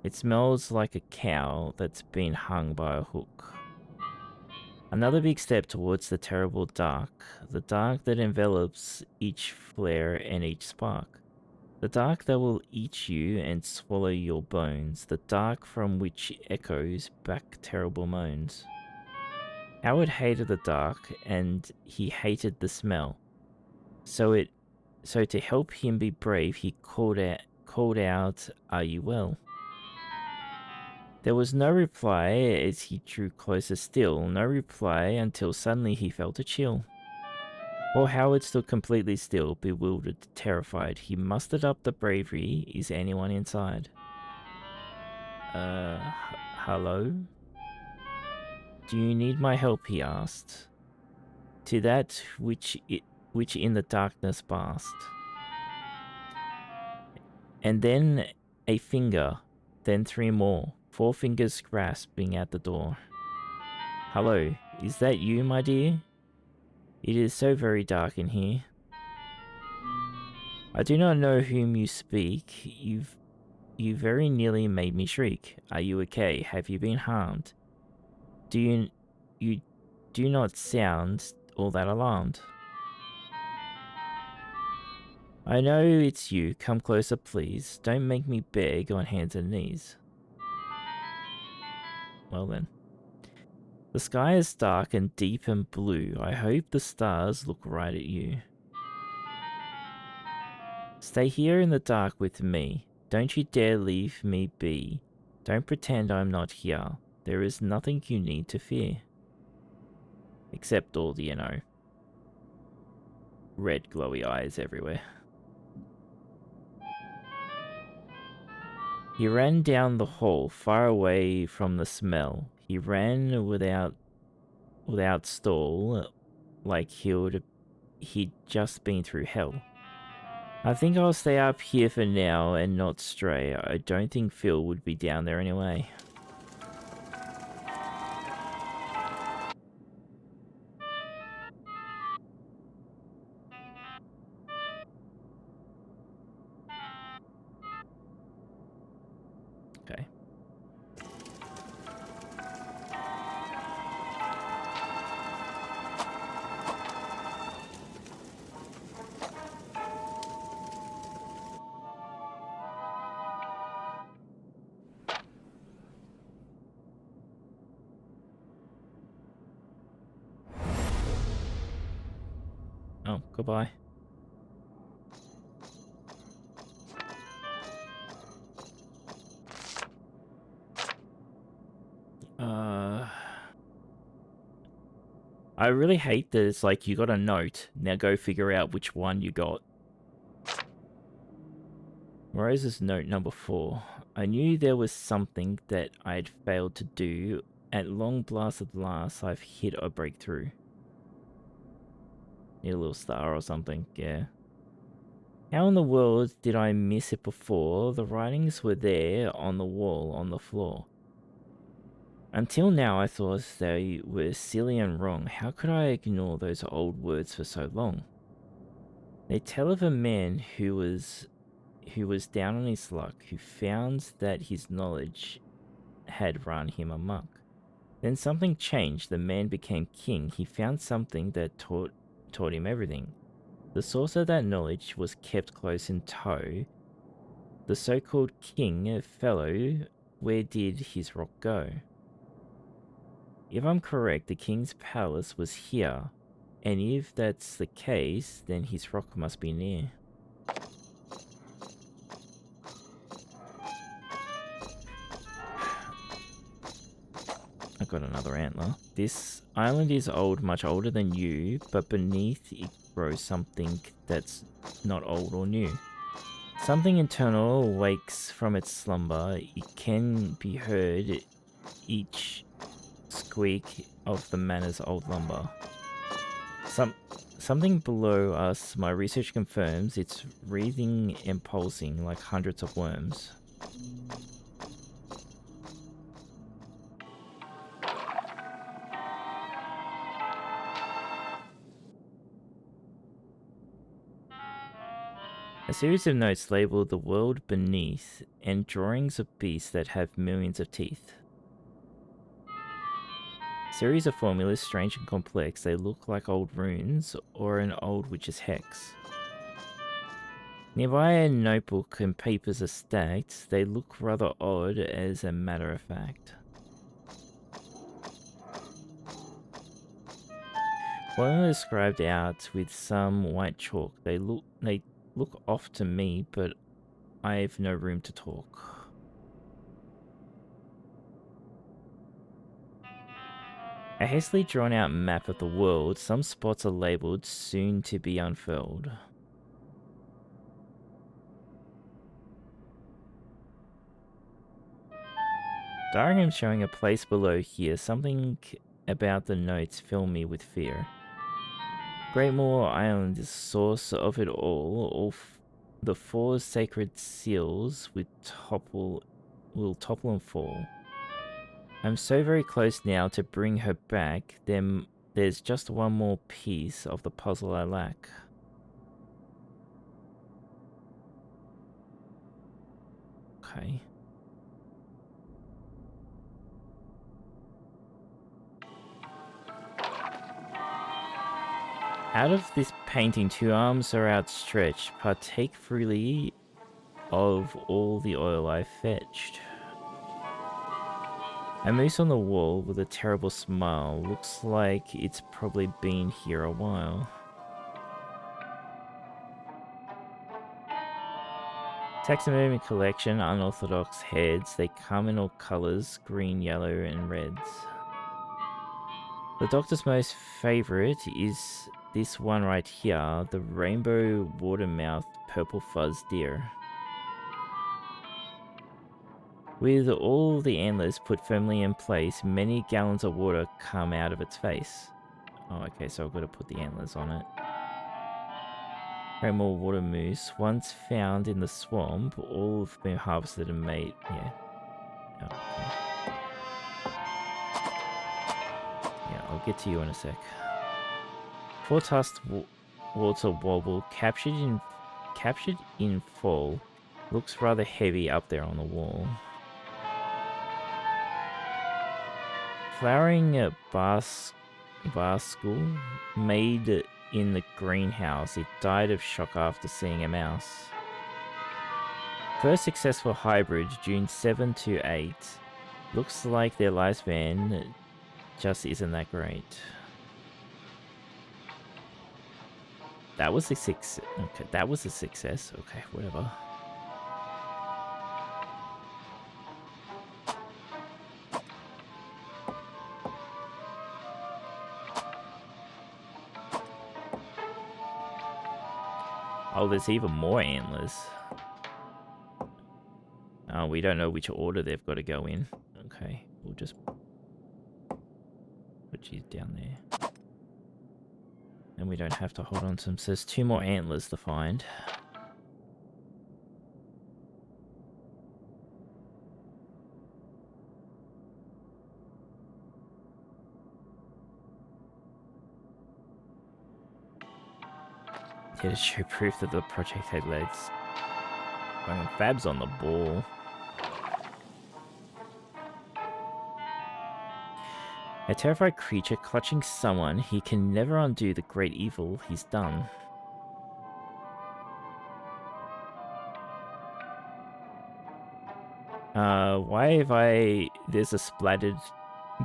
It smells like a cow that's been hung by a hook. Another big step towards the terrible dark, the dark that envelops each flare and each spark. The dark that will eat you and swallow your bones, the dark from which echoes back terrible moans. Howard hated the dark, and he hated the smell. So to help him be brave, he called out, "Are you well?" There was no reply as he drew closer still, no reply until suddenly he felt a chill. Poor Howard stood completely still, bewildered, terrified. He mustered up the bravery. Is anyone inside? Hello? Do you need my help? He asked. To that which in the darkness basked. And then a finger, then 3 more, 4 fingers grasping at the door. Hello, is that you, my dear? It is so very dark in here. I do not know whom you speak. You very nearly made me shriek. Are you okay? Have you been harmed? You do not sound all that alarmed. I know it's you. Come closer, please. Don't make me beg on hands and knees. Well then. The sky is dark and deep and blue. I hope the stars look right at you. Stay here in the dark with me. Don't you dare leave me be. Don't pretend I'm not here. There is nothing you need to fear. Except all the, red glowy eyes everywhere. He ran down the hall, far away from the smell. He ran without stall, like he'd just been through hell. I think I'll stay up here for now and not stray. I don't think Phil would be down there anyway. Okay. Oh, goodbye. I really hate that it's like you got a note. Now go figure out which one you got. Morose's note number 4. I knew there was something that I'd failed to do. At long blast at last, I've hit a breakthrough. Need a little star or something, yeah. How in the world did I miss it before? The writings were there on the wall, on the floor. Until now, I thought they were silly and wrong. How could I ignore those old words for so long? They tell of a man who was down on his luck, who found that his knowledge had run him amok. Then something changed. The man became king. He found something that taught him everything. The source of that knowledge was kept close in tow. The so-called king fellow, where did his rock go? If I'm correct, the king's palace was here, and if that's the case, then his rock must be near. I got another antler. This island is old, much older than you, but beneath it grows something that's not old or new. Something internal wakes from its slumber. It can be heard each squeak of the manor's old lumber. Something below us, my research confirms, it's wreathing and pulsing like hundreds of worms. A series of notes labeled the world beneath and drawings of beasts that have millions of teeth. Series of formulas, strange and complex. They look like old runes or an old witch's hex. Nearby a notebook and papers are stacked. They look rather odd as a matter of fact. One is scribed out with some white chalk. They look off to me, but I've no room to talk. A hastily drawn out map of the world. Some spots are labelled soon to be unfurled. Diagram showing a place below here. Something about the notes fill me with fear. Greatmaw Island is the source of it all. The four sacred seals will topple and fall. I'm so very close now to bring her back. There's just one more piece of the puzzle I lack. Okay. Out of this painting, two arms are outstretched. Partake freely of all the oil I've fetched. A moose on the wall with a terrible smile. Looks like it's probably been here a while. Taxidermy collection, unorthodox heads. They come in all colors, green, yellow, and reds. The doctor's most favorite is this one right here, the rainbow watermouth purple fuzz deer. With all the antlers put firmly in place, many gallons of water come out of its face. Oh, okay, so I've got to put the antlers on it. Greatmaw water moose, once found in the swamp, all have been harvested and made. Yeah. Oh, okay. Yeah, I'll get to you in a sec. Four-tusked water wobble, captured in fall, looks rather heavy up there on the wall. Flowering bascule made in the greenhouse. It died of shock after seeing a mouse. First successful hybrid, June 7 to 8. Looks like their lifespan just isn't that great. That was a success. Okay, that was a success. Okay, whatever. Oh, there's even more antlers. Oh, we don't know which order they've got to go in. Okay, we'll just put you down there. And we don't have to hold on to them. So there's two more antlers to find. Here to show proof that the project had legs. Fab's on the ball. A terrified creature clutching someone, he can never undo the great evil he's done. Why have there's a splattered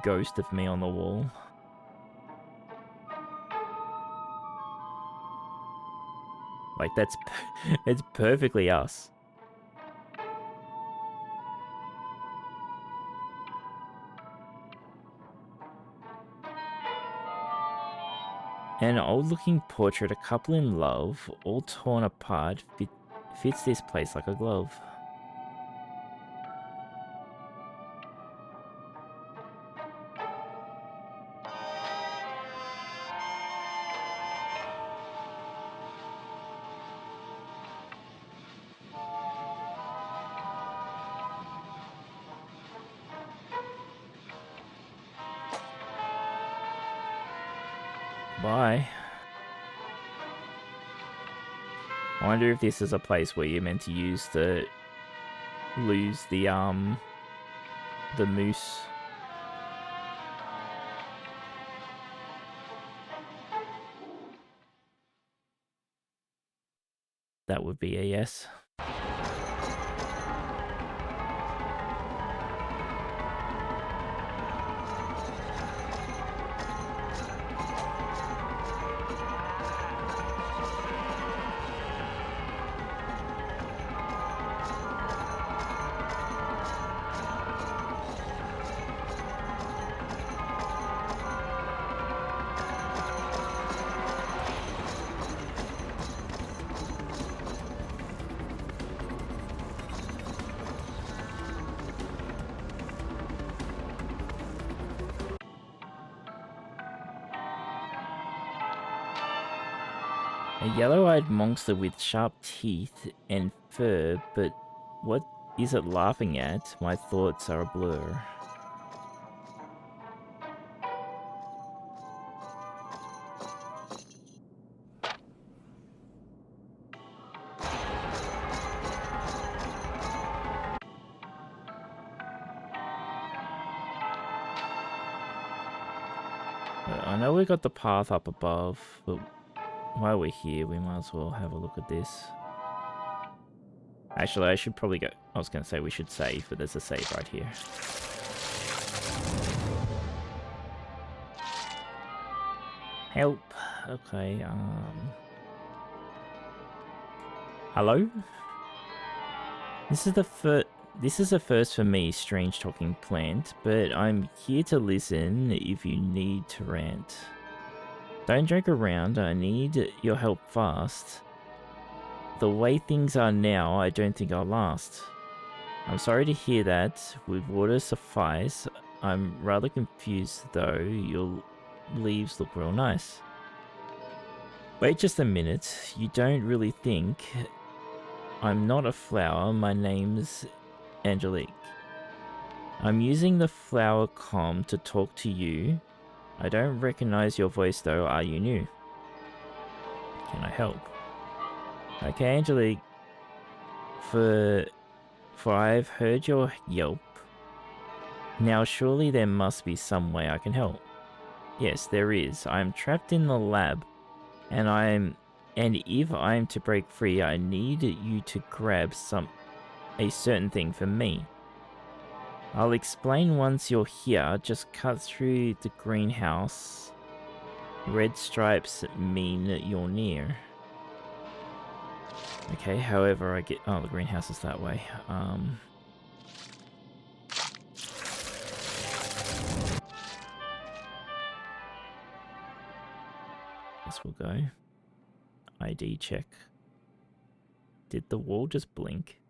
ghost of me on the wall. Like, it's perfectly us. An old-looking portrait, a couple in love, all torn apart, fits this place like a glove. Bye. I wonder if this is a place where you're meant to lose the moose. that would be a yes. A yellow-eyed monster with sharp teeth and fur, but what is it laughing at? My thoughts are a blur. I know we got the path up above, but while we're here, we might as well have a look at this. Actually, I should probably go... I was going to say we should save, but there's a save right here. Help. Okay, Hello? This is a first for me, strange talking plant, but I'm here to listen if you need to rant. Don't joke around, I need your help fast. The way things are now, I don't think I'll last. I'm sorry to hear that. Would water suffice? I'm rather confused though. Your leaves look real nice. Wait just a minute. You don't really think... I'm not a flower. My name's Angelique. I'm using the flower comm to talk to you. I don't recognize your voice though. Are you new? Can I help? Okay, Angelique. For I've heard your yelp. Now surely there must be some way I can help. Yes, there is. I'm trapped in the lab, and if I'm to break free, I need you to grab a certain thing for me. I'll explain once you're here. Just cut through the greenhouse. Red stripes mean you're near. Okay, however I get... Oh, the greenhouse is that way. Guess we'll go. ID check. Did the wall just blink?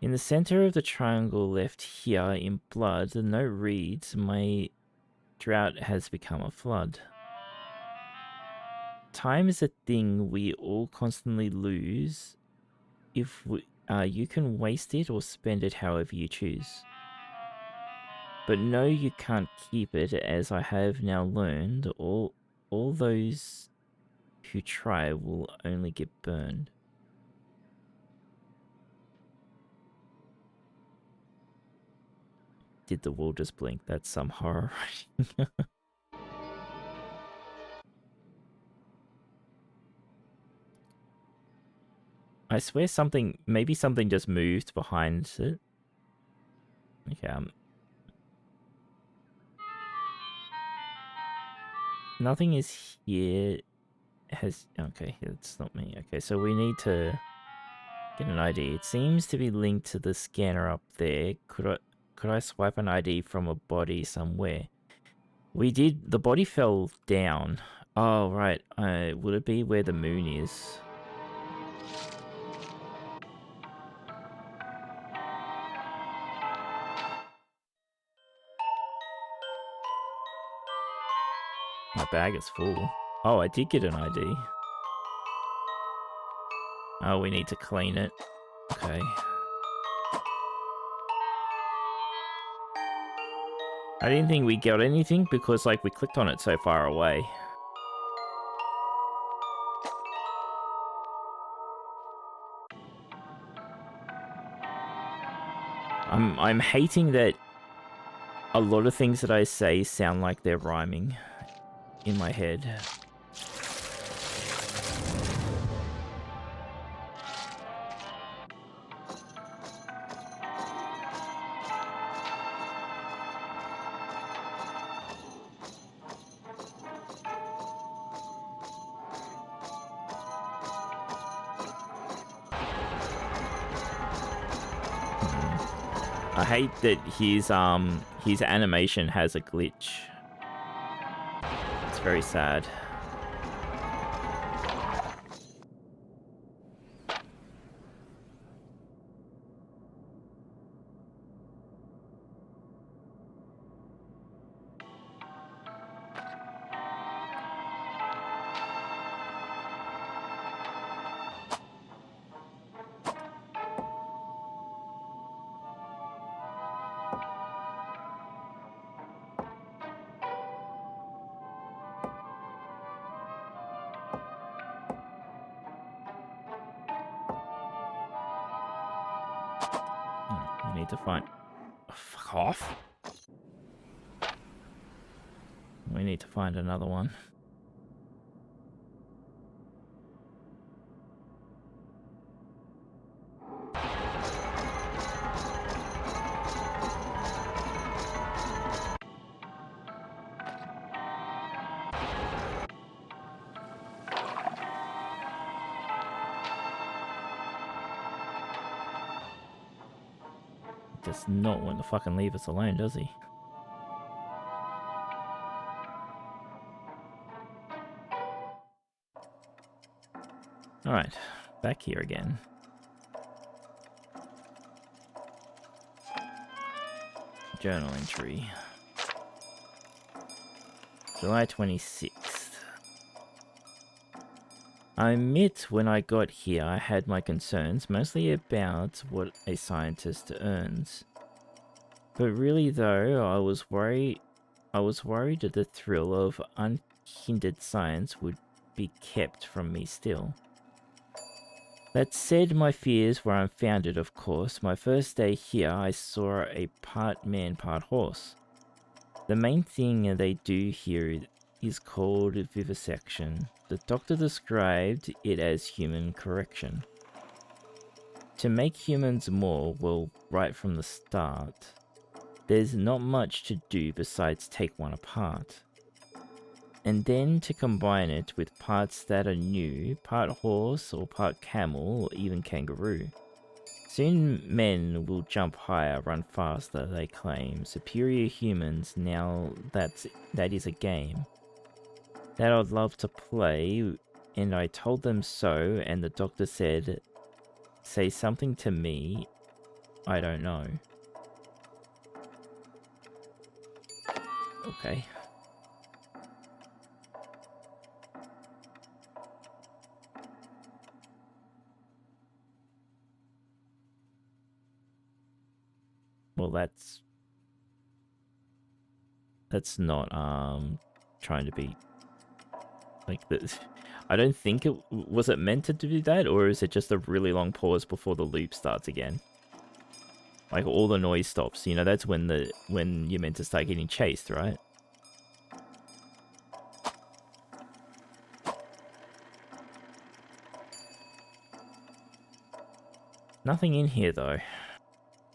In the center of the triangle left here in blood, the note reads, my drought has become a flood. Time is a thing we all constantly lose. If you can waste it or spend it however you choose. But no, you can't keep it, as I have now learned. All those who try will only get burned. Did the wall just blink? That's some horror writing. I swear maybe something just moved behind it. Okay, nothing is here. Okay, it's not me. Okay, so we need to get an ID. It seems to be linked to the scanner up there. Could I swipe an ID from a body somewhere? We did. The body fell down. Oh, right. Would it be where the moon is? My bag is full. Oh, I did get an ID. Oh, we need to clean it. Okay. I didn't think we got anything because, like, we clicked on it so far away. I'm hating that a lot of things that I say sound like they're rhyming in my head. I hate that his animation has a glitch. It's very sad. I need to find... Oh, fuck off. We need to find another one. Does not want to fucking leave us alone, does he? Alright, back here again. Journal entry. July 26th. I admit when I got here I had my concerns, mostly about what a scientist earns. But really though, I was worried that the thrill of unhindered science would be kept from me still. That said, my fears were unfounded, of course. My first day here, I saw a part man, part horse. The main thing they do here is called vivisection. The doctor described it as human correction. To make humans more, well, right from the start, there's not much to do besides take one apart. And then to combine it with parts that are new, part horse or part camel or even kangaroo. Soon men will jump higher, run faster, they claim. Superior humans, now that is a game that I'd love to play, and I told them so, and the doctor said, say something to me, I don't know. Okay. Well, that's not trying to be like this. I don't think was it meant to do that, or is it just a really long pause before the loop starts again? Like all the noise stops, you know, that's when you're meant to start getting chased, right? Nothing in here though.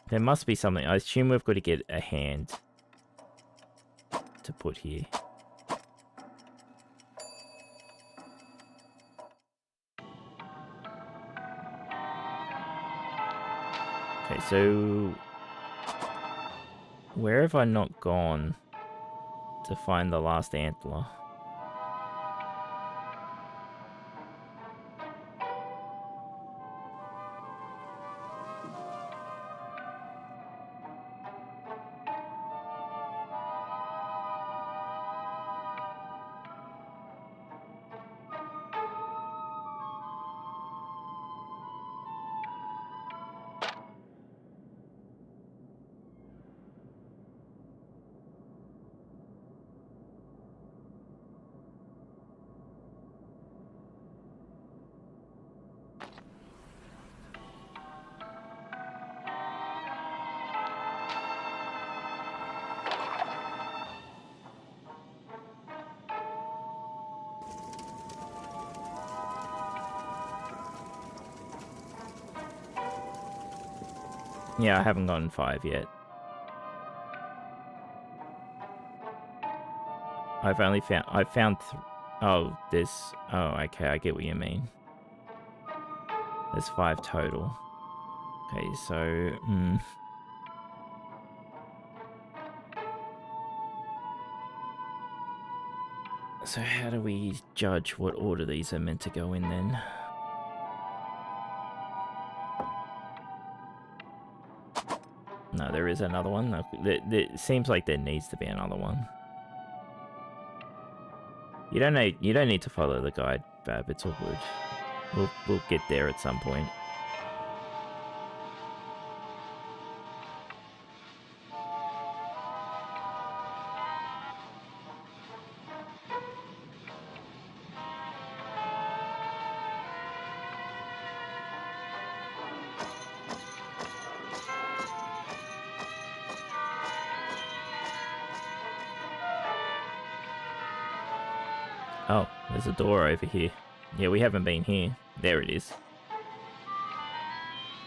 There must be something. I assume we've got to get a hand to put here. Okay, so where have I not gone to find the last antler? Yeah, I haven't gotten 5 yet. I found oh, this, oh, okay, I get what you mean. There's 5 total. Okay, so, So how do we judge what order these are meant to go in then? No, there is another one. It seems like there needs to be another one. You don't need to follow the guide, Bab. It's all good. We'll get there at some point. Oh, there's a door over here. Yeah, we haven't been here. There it is.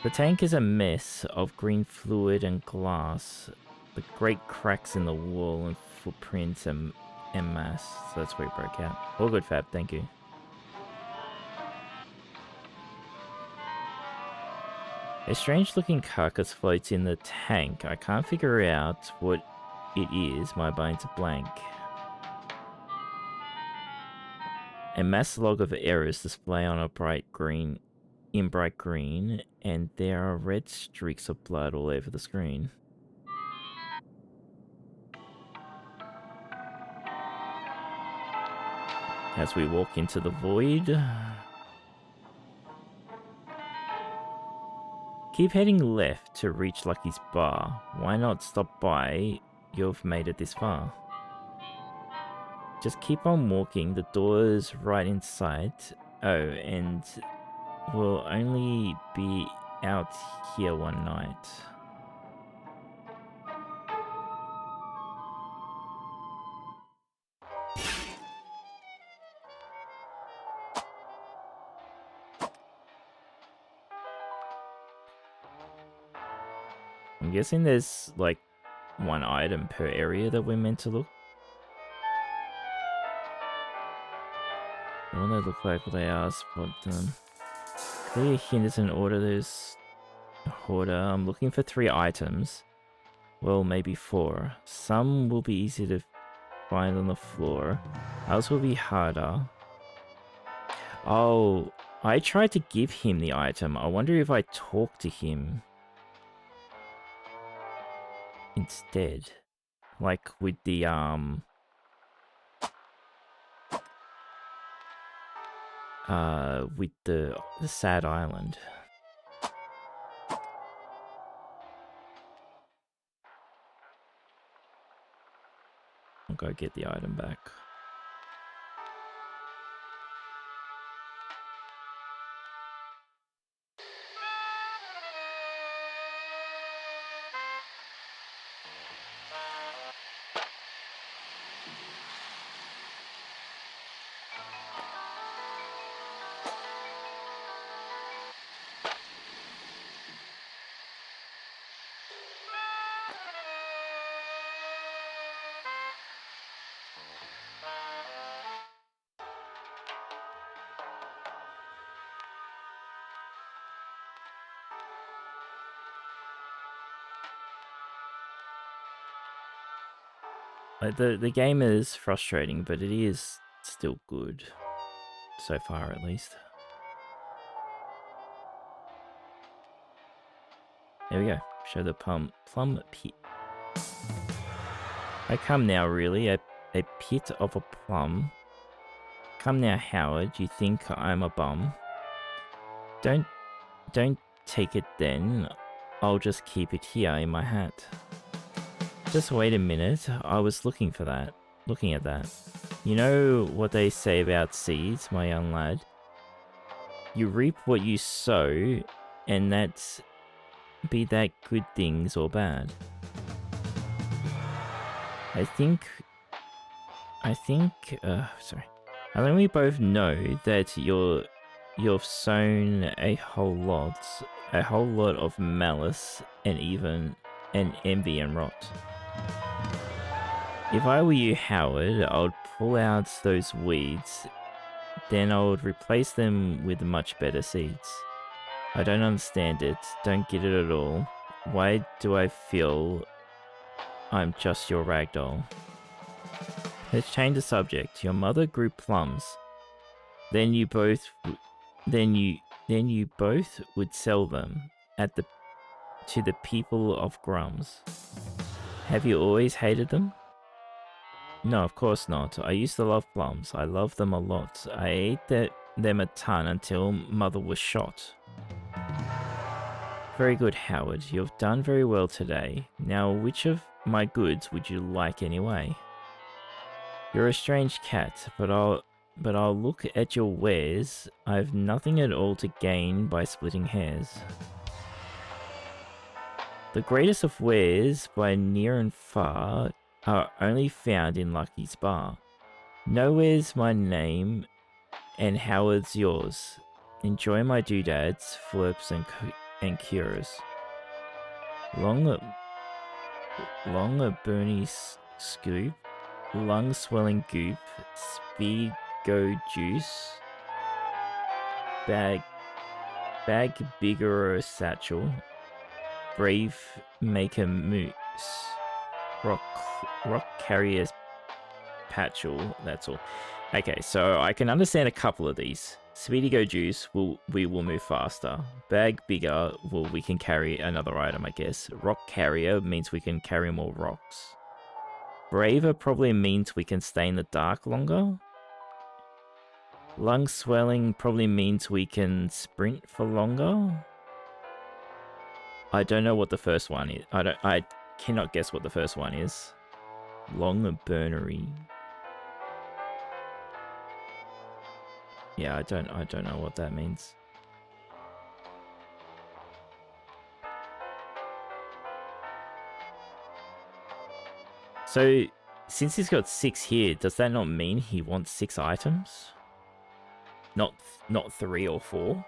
The tank is a mess of green fluid and glass. The great cracks in the wall and footprints and mass. So that's where it broke out. All good, Fab. Thank you. A strange-looking carcass floats in the tank. I can't figure out what it is. My mind's blank. A mass log of errors display on a bright green, and there are red streaks of blood all over the screen. As we walk into the void, keep heading left to reach Lucky's bar. Why not stop by? You've made it this far. Just keep on walking, the door's right in sight. Oh, and we'll only be out here one night. I'm guessing there's like one item per area that we're meant to look. What they look like, what they are, spot them. Clear hinders and order, there's a hoarder. I'm looking for 3 items. Well, maybe 4. Some will be easy to find on the floor. Others will be harder. Oh, I tried to give him the item. I wonder if I talk to him instead. Like with the, with the sad island. I'll go get the item back. Like the game is frustrating, but it is still good. So far, at least. There we go. Show the plum pit. I come now, really. A pit of a plum. Come now, Howard. You think I'm a bum? Don't take it then. I'll just keep it here in my hat. Just wait a minute. I was looking at that. You know what they say about seeds, my young lad? You reap what you sow, and that's be that good things or bad. I think we both know that you've sown a whole lot of malice and envy and rot. If I were you, Howard, I would pull out those weeds, then I would replace them with much better seeds. I don't understand it, don't get it at all. Why do I feel I'm just your ragdoll? Let's change the subject. Your mother grew plums. Then you both would sell them to the people of Grums. Have you always hated them? No, of course not. I used to love plums. I love them a lot. I ate them a ton until Mother was shot. Very good, Howard. You've done very well today. Now, which of my goods would you like anyway? You're a strange cat, but I'll look at your wares. I've nothing at all to gain by splitting hairs. The greatest of wares, by near and far, are only found in Lucky's bar. Nowhere's my name, and Howard's yours. Enjoy my doodads, flirps, and cures. Long a Bernie scoop, lung swelling goop, speed go juice, bag bigger satchel, brave make a moose, rock carriers patchel. That's all. Okay, so I can understand a couple of these. Speedy go juice, we will move faster. Bag bigger, well, we can carry another item, I guess. Rock carrier means we can carry more rocks. Braver probably means we can stay in the dark longer. Lung swelling probably means we can sprint for longer. I don't know what the first one is. I cannot guess what the first one is. Long burnery. Yeah, I don't know what that means. So, since he's got 6 here, does that not mean he wants 6 items? Not 3 or 4?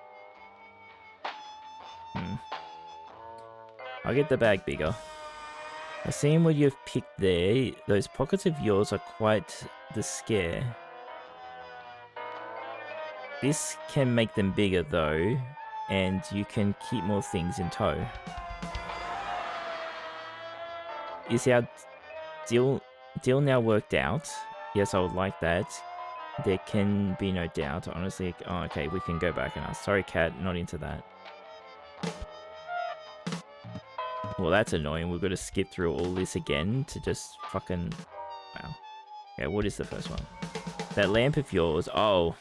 I'll get the bag bigger. I see what you've picked there. Those pockets of yours are quite the scare. This can make them bigger though, and you can keep more things in tow. Is our deal now worked out? Yes, I would like that. There can be no doubt, honestly. Oh, okay, we can go back and ask. Sorry, cat, not into that. Well, that's annoying. We've got to skip through all this again to just fucking... Wow. Okay, what is the first one? That lamp of yours. Oh,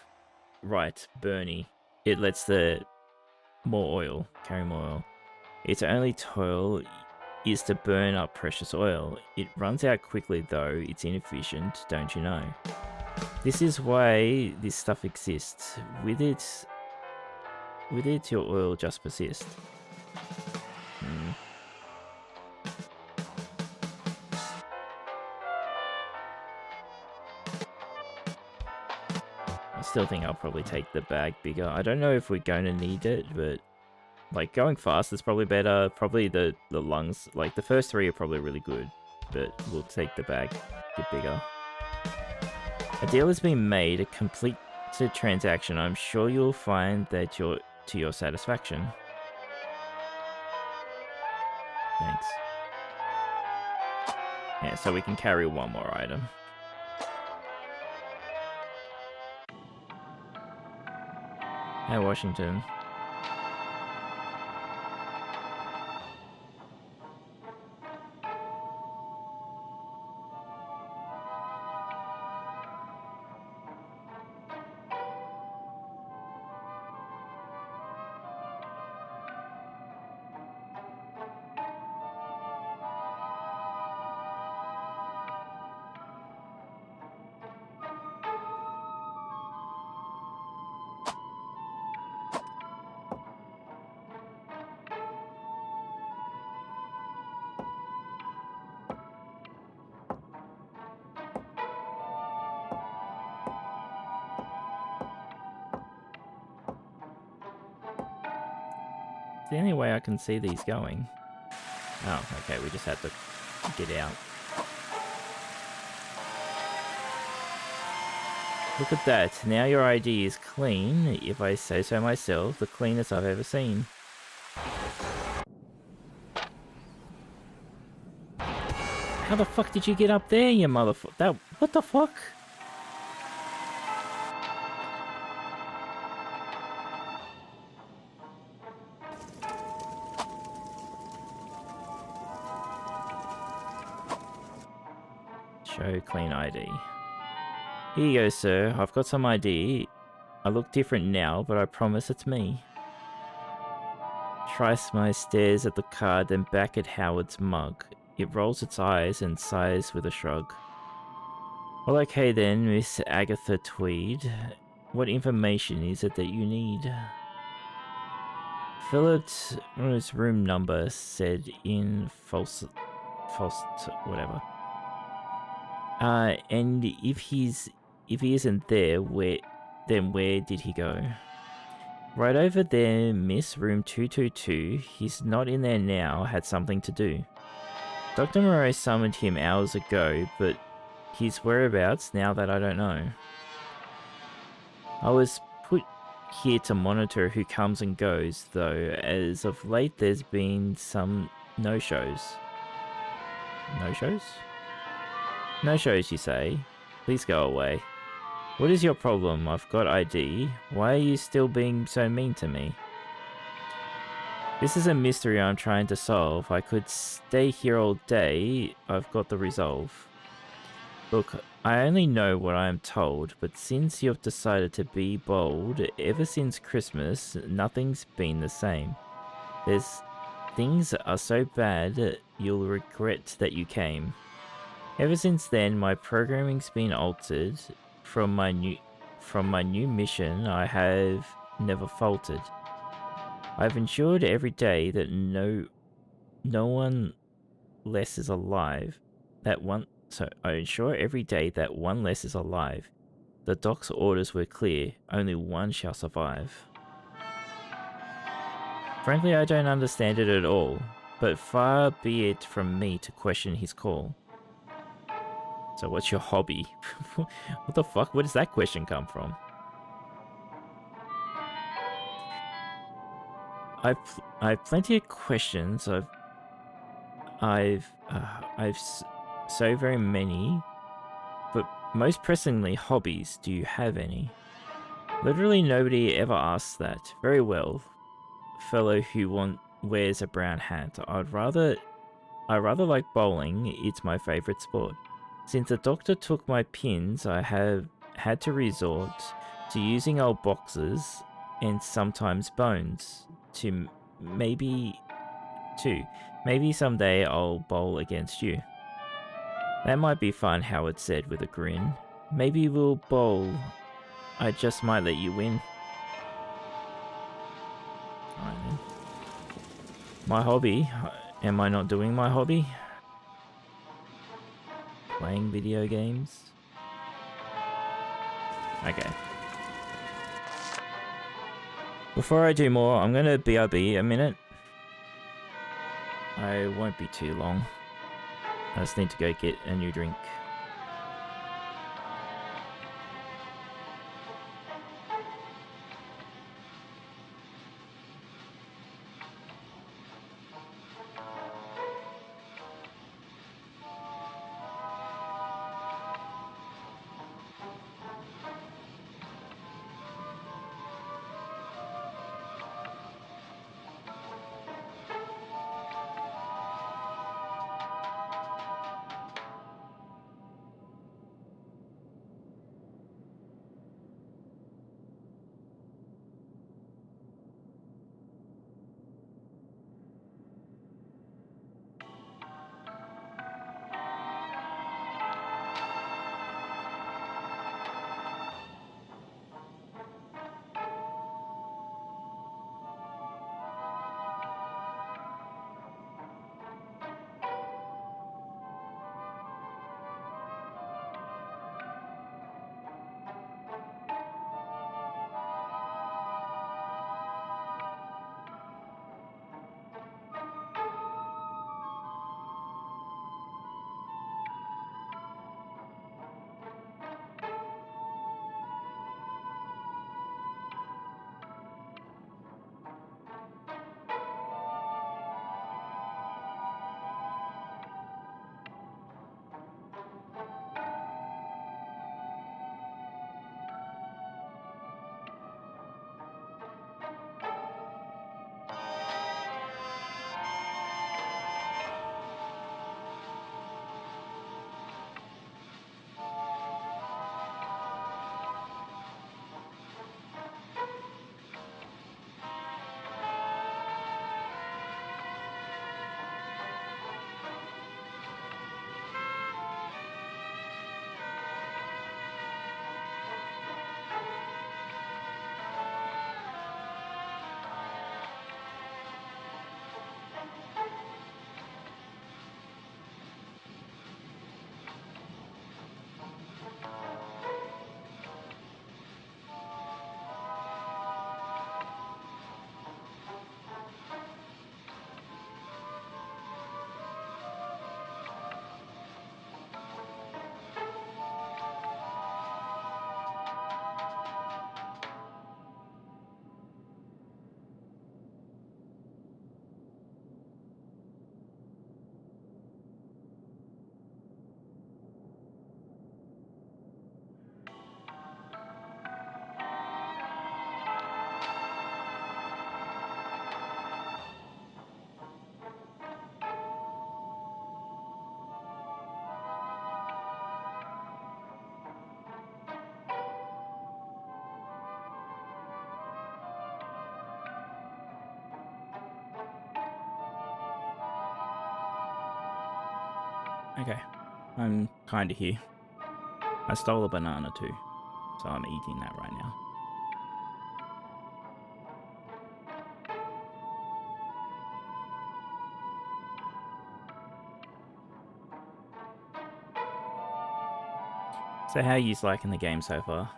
right. Bernie. It lets the... More oil. Carry more oil. Its only toil is to burn up precious oil. It runs out quickly, though. It's inefficient, don't you know? This is why this stuff exists. With it, your oil just persists. I still think I'll probably take the bag bigger. I don't know if we're going to need it, but like going fast is probably better. Probably the lungs, like the first 3 are probably really good, but we'll take the bag get bigger. A deal has been made, a complete transaction. I'm sure you'll find that to your satisfaction. Thanks. Yeah, so we can carry one more item. Hey, Washington. Is there any way I can see these going? Oh, okay, we just have to get out. Look at that, now your ID is clean, if I say so myself, the cleanest I've ever seen. How the fuck did you get up there, you motherfucker? That, what the fuck? Show clean ID. Here you go, sir. I've got some ID. I look different now, but I promise it's me. Tries my stares at the card, then back at Howard's mug. It rolls its eyes and sighs with a shrug. Well, okay then, Miss Agatha Tweed. What information is it that you need? Philip's room number said in false whatever. And if he isn't there, where did he go? Right over there, miss, room 222. He's not in there now, had something to do. Dr. Morose summoned him hours ago, but his whereabouts now that I don't know. I was put here to monitor who comes and goes, though, as of late there's been some no-shows. No-shows? No-shows, you say? Please go away. What is your problem? I've got ID. Why are you still being so mean to me? This is a mystery I'm trying to solve. I could stay here all day. I've got the resolve. Look, I only know what I am told, but since you've decided to be bold, ever since Christmas, nothing's been the same. Things are so bad, you'll regret that you came. Ever since then, my programming's been altered. From my new mission, I have never faltered. I've ensured every day that no one less is alive. I ensure every day that one less is alive. The doc's orders were clear. Only one shall survive. Frankly, I don't understand it at all, but far be it from me to question his call. So what's your hobby? What the fuck? Where does that question come from? I've plenty of questions. I've so very many, but most pressingly, hobbies. Do you have any? Literally nobody ever asks that. Very well, fellow who wears a brown hat. I rather like bowling. It's my favorite sport. Since the doctor took my pins, I have had to resort to using old boxes and sometimes bones to maybe someday I'll bowl against you. That might be fun, Howard said with a grin. Maybe we'll bowl. I just might let you win. Alright then. My hobby. Am I not doing my hobby? Playing video games? Okay. Before I do more, I'm gonna BRB a minute. I won't be too long. I just need to go get a new drink. Okay, I'm kinda here. I stole a banana too, so I'm eating that right now. So how are you liking the game so far?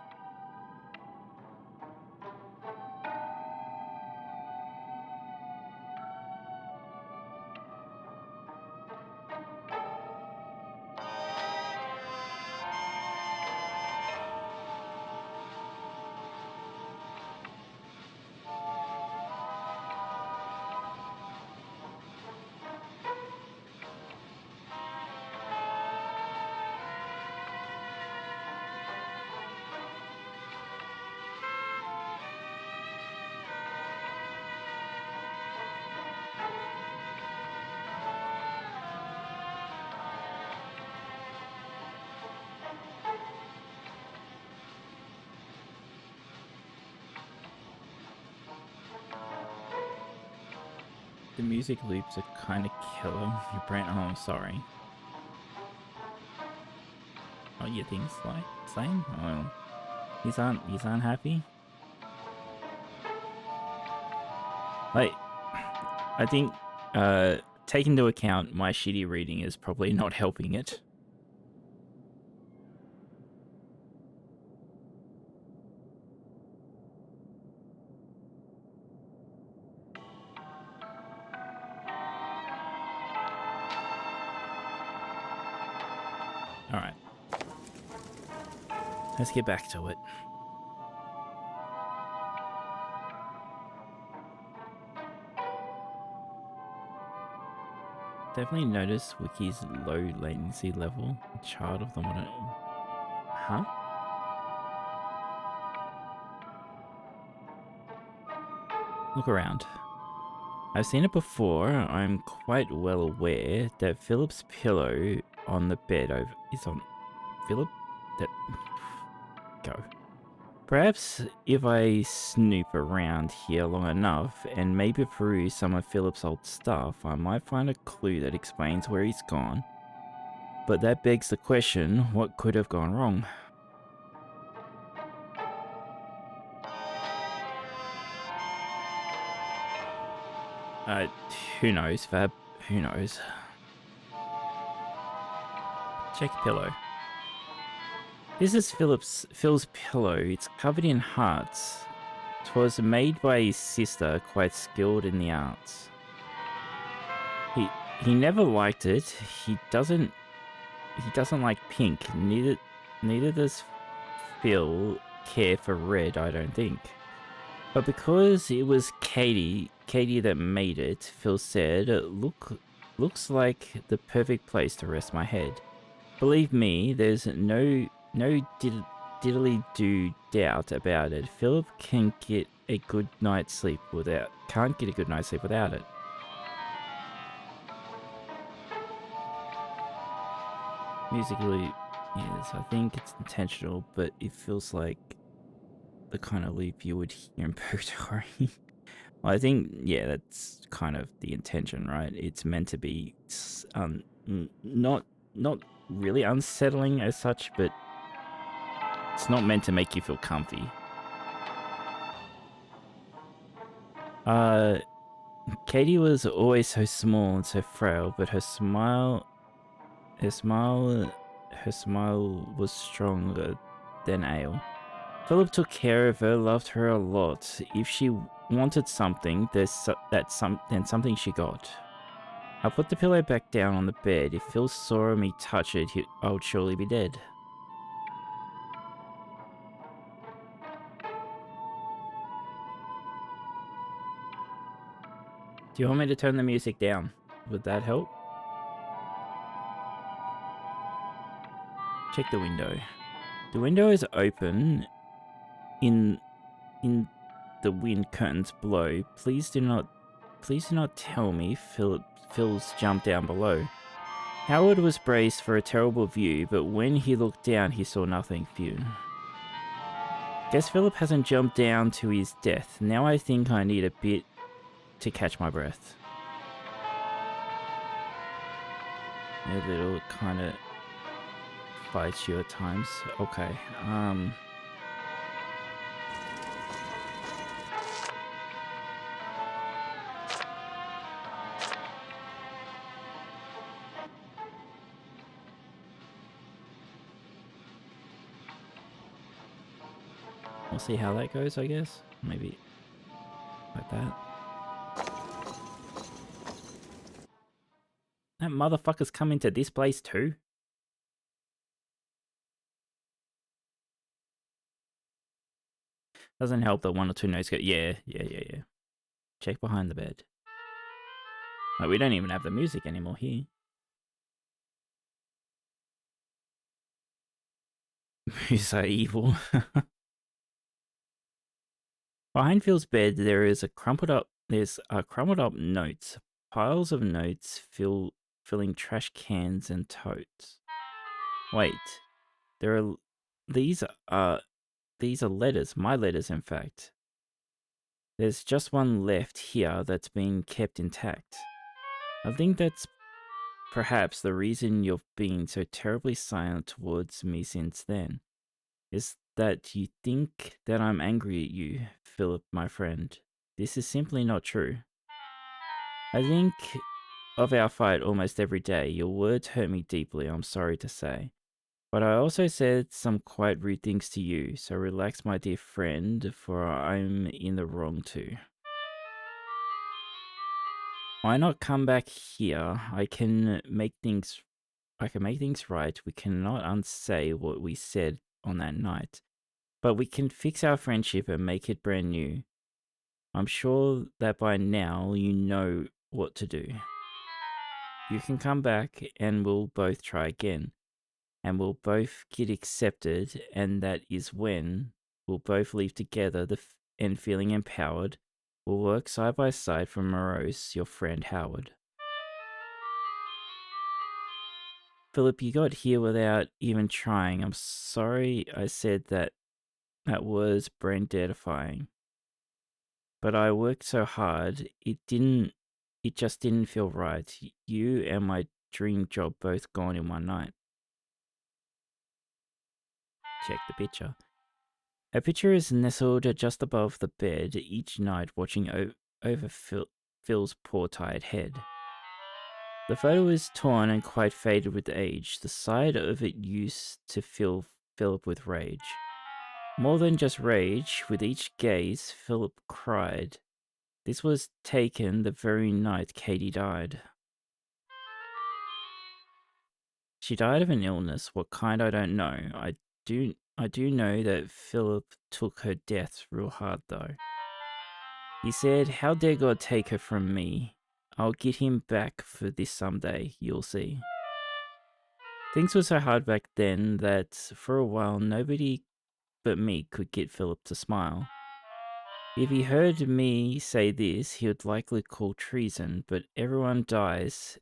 The music loops are kind of killer. Your brain. Oh, I'm sorry. Oh, you think it's like same? Oh, he's unhappy. Like, I think, take into account my shitty reading is probably not helping it. All right, let's get back to it. Definitely notice Wicky's low latency level. A child of the modern. Huh? Look around. I've seen it before. I'm quite well aware that Philip's pillow on the bed is on Philip. That go. Perhaps if I snoop around here long enough and maybe peruse some of Philip's old stuff, I might find a clue that explains where he's gone. But that begs the question, what could have gone wrong? Who knows, Fab? Who knows? Check pillow. This is Phil's pillow. It's covered in hearts. 'Twas made by his sister, quite skilled in the arts. He never liked it. He doesn't like pink. Neither does Phil care for red, I don't think. But because it was Katie that made it, Phil said, looks like the perfect place to rest my head. Believe me, there's no diddly do doubt about it. Philip can't get a good night's sleep without it. Musically, yes, I think it's intentional, but it feels like the kind of loop you would hear in Purgatory. Well, I think, yeah, that's kind of the intention, right? It's meant to be not really unsettling as such, but it's not meant to make you feel comfy. Katie was always so small and so frail, but her smile was stronger than ale. Philip took care of her, loved her a lot. If she wanted something, then something she got. I put the pillow back down on the bed. If Phil saw me touch it, I would surely be dead. Do you want me to turn the music down? Would that help? Check the window. The window is open. In the wind curtains blow. Please do not tell me Phil's jumped down below. Howard was braced for a terrible view, but when he looked down, he saw nothing. Phew. Guess Philip hasn't jumped down to his death. Now I think I need a bit to catch my breath. A little kind of fights you at times. Okay. We'll see how that goes, I guess. Maybe like that. That motherfucker's coming to this place too? Doesn't help that one or two notes go, yeah. Check behind the bed. Like, we don't even have the music anymore here. Moose are evil. Behind Phil's bed, there's a crumpled up notes. Piles of notes filling trash cans and totes. Wait, these are letters, my letters in fact. There's just one left here that's been kept intact. I think that's perhaps the reason you've been so terribly silent towards me since then. Is that you think that I'm angry at you, Philip, my friend. This is simply not true. I think of our fight almost every day. Your words hurt me deeply, I'm sorry to say. But I also said some quite rude things to you, so relax, my dear friend, for I'm in the wrong too. Why not come back here? I can make things right. We cannot unsay what we said on that night. But we can fix our friendship and make it brand new. I'm sure that by now you know what to do. You can come back and we'll both try again. And we'll both get accepted, and that is when we'll both leave together and feeling empowered. We'll work side by side for Morose, your friend Howard. Philip, you got here without even trying. I'm sorry I said that. That was brain deadifying. But I worked so hard, it just didn't feel right. You and my dream job both gone in one night. Check the picture. A picture is nestled just above the bed each night, watching over Phil's poor tired head. The photo is torn and quite faded with age. The side of it used to fill Philip with rage. More than just rage, with each gaze, Philip cried. This was taken the very night Katie died. She died of an illness, what kind I don't know. I do know that Philip took her death real hard though. He said, how dare God take her from me? I'll get him back for this someday, you'll see. Things were so hard back then that for a while nobody but me could get Philip to smile. If he heard me say this, he would likely call treason, but everyone dies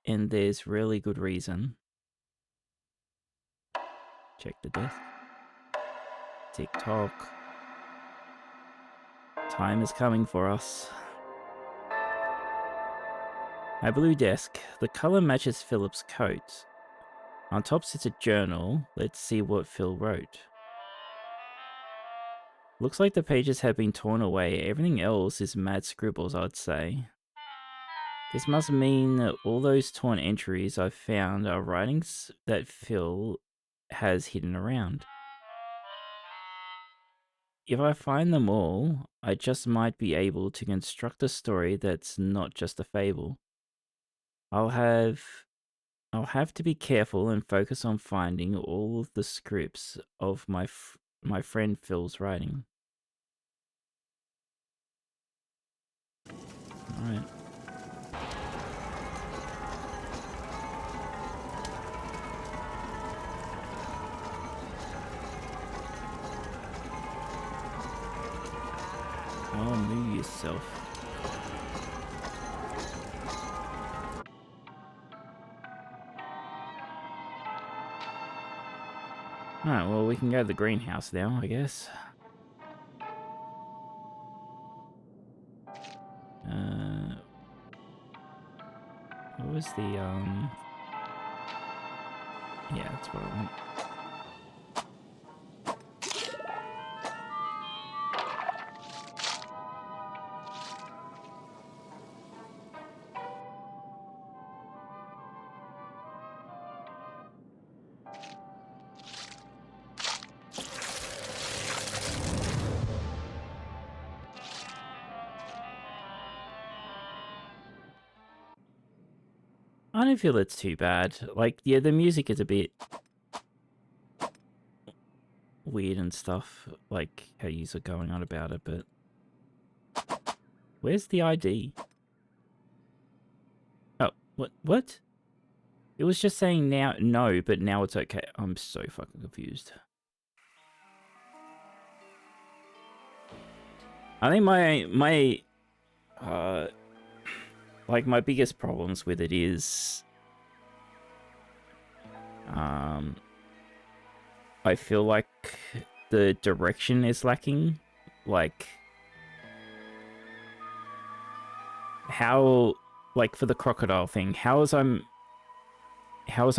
and there's rarely good reason. Check the desk. Tick tock. Time is coming for us. My blue desk. The color matches Philip's coat. On top sits a journal. Let's see what Phil wrote. Looks like the pages have been torn away. Everything else is mad scribbles, I'd say. This must mean that all those torn entries I've found are writings that Phil has hidden around. If I find them all, I just might be able to construct a story that's not just a fable. I'll have to be careful and focus on finding all of the scripts of my friend Phil's writing. All right. Oh, move yourself. Alright, well, we can go to the greenhouse now, I guess. What was the, Yeah, that's what I want. I don't feel it's too bad. Like, yeah, the music is a bit weird and stuff, like how yous are going on about it, but where's the ID? Oh, what? It was just saying now, no, but now it's okay. I'm so fucking confused. I think like my biggest problems with it is, I feel like the direction is lacking. Like, how, like for the crocodile thing, how was I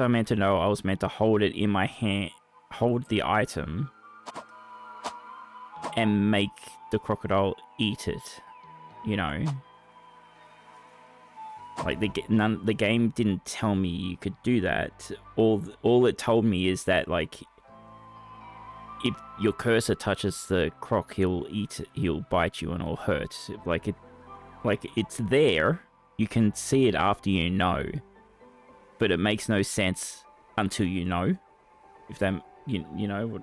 meant to know I was meant to hold it in my hand, hold the item, and make the crocodile eat it, you know? Like, the game didn't tell me you could do that. All it told me is that, like, if your cursor touches the croc, he'll bite you and it'll hurt. Like, it's there. You can see it after you know. But it makes no sense until you know. If that, you know what.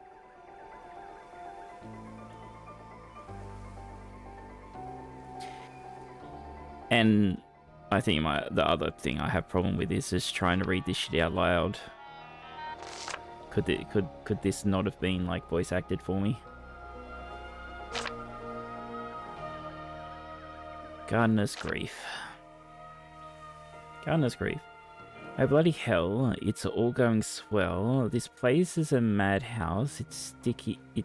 And I think the other thing I have problem with is just trying to read this shit out loud. Could this not have been like voice acted for me? Gardener's grief. Gardener's grief. Oh bloody hell! It's all going swell. This place is a madhouse. It's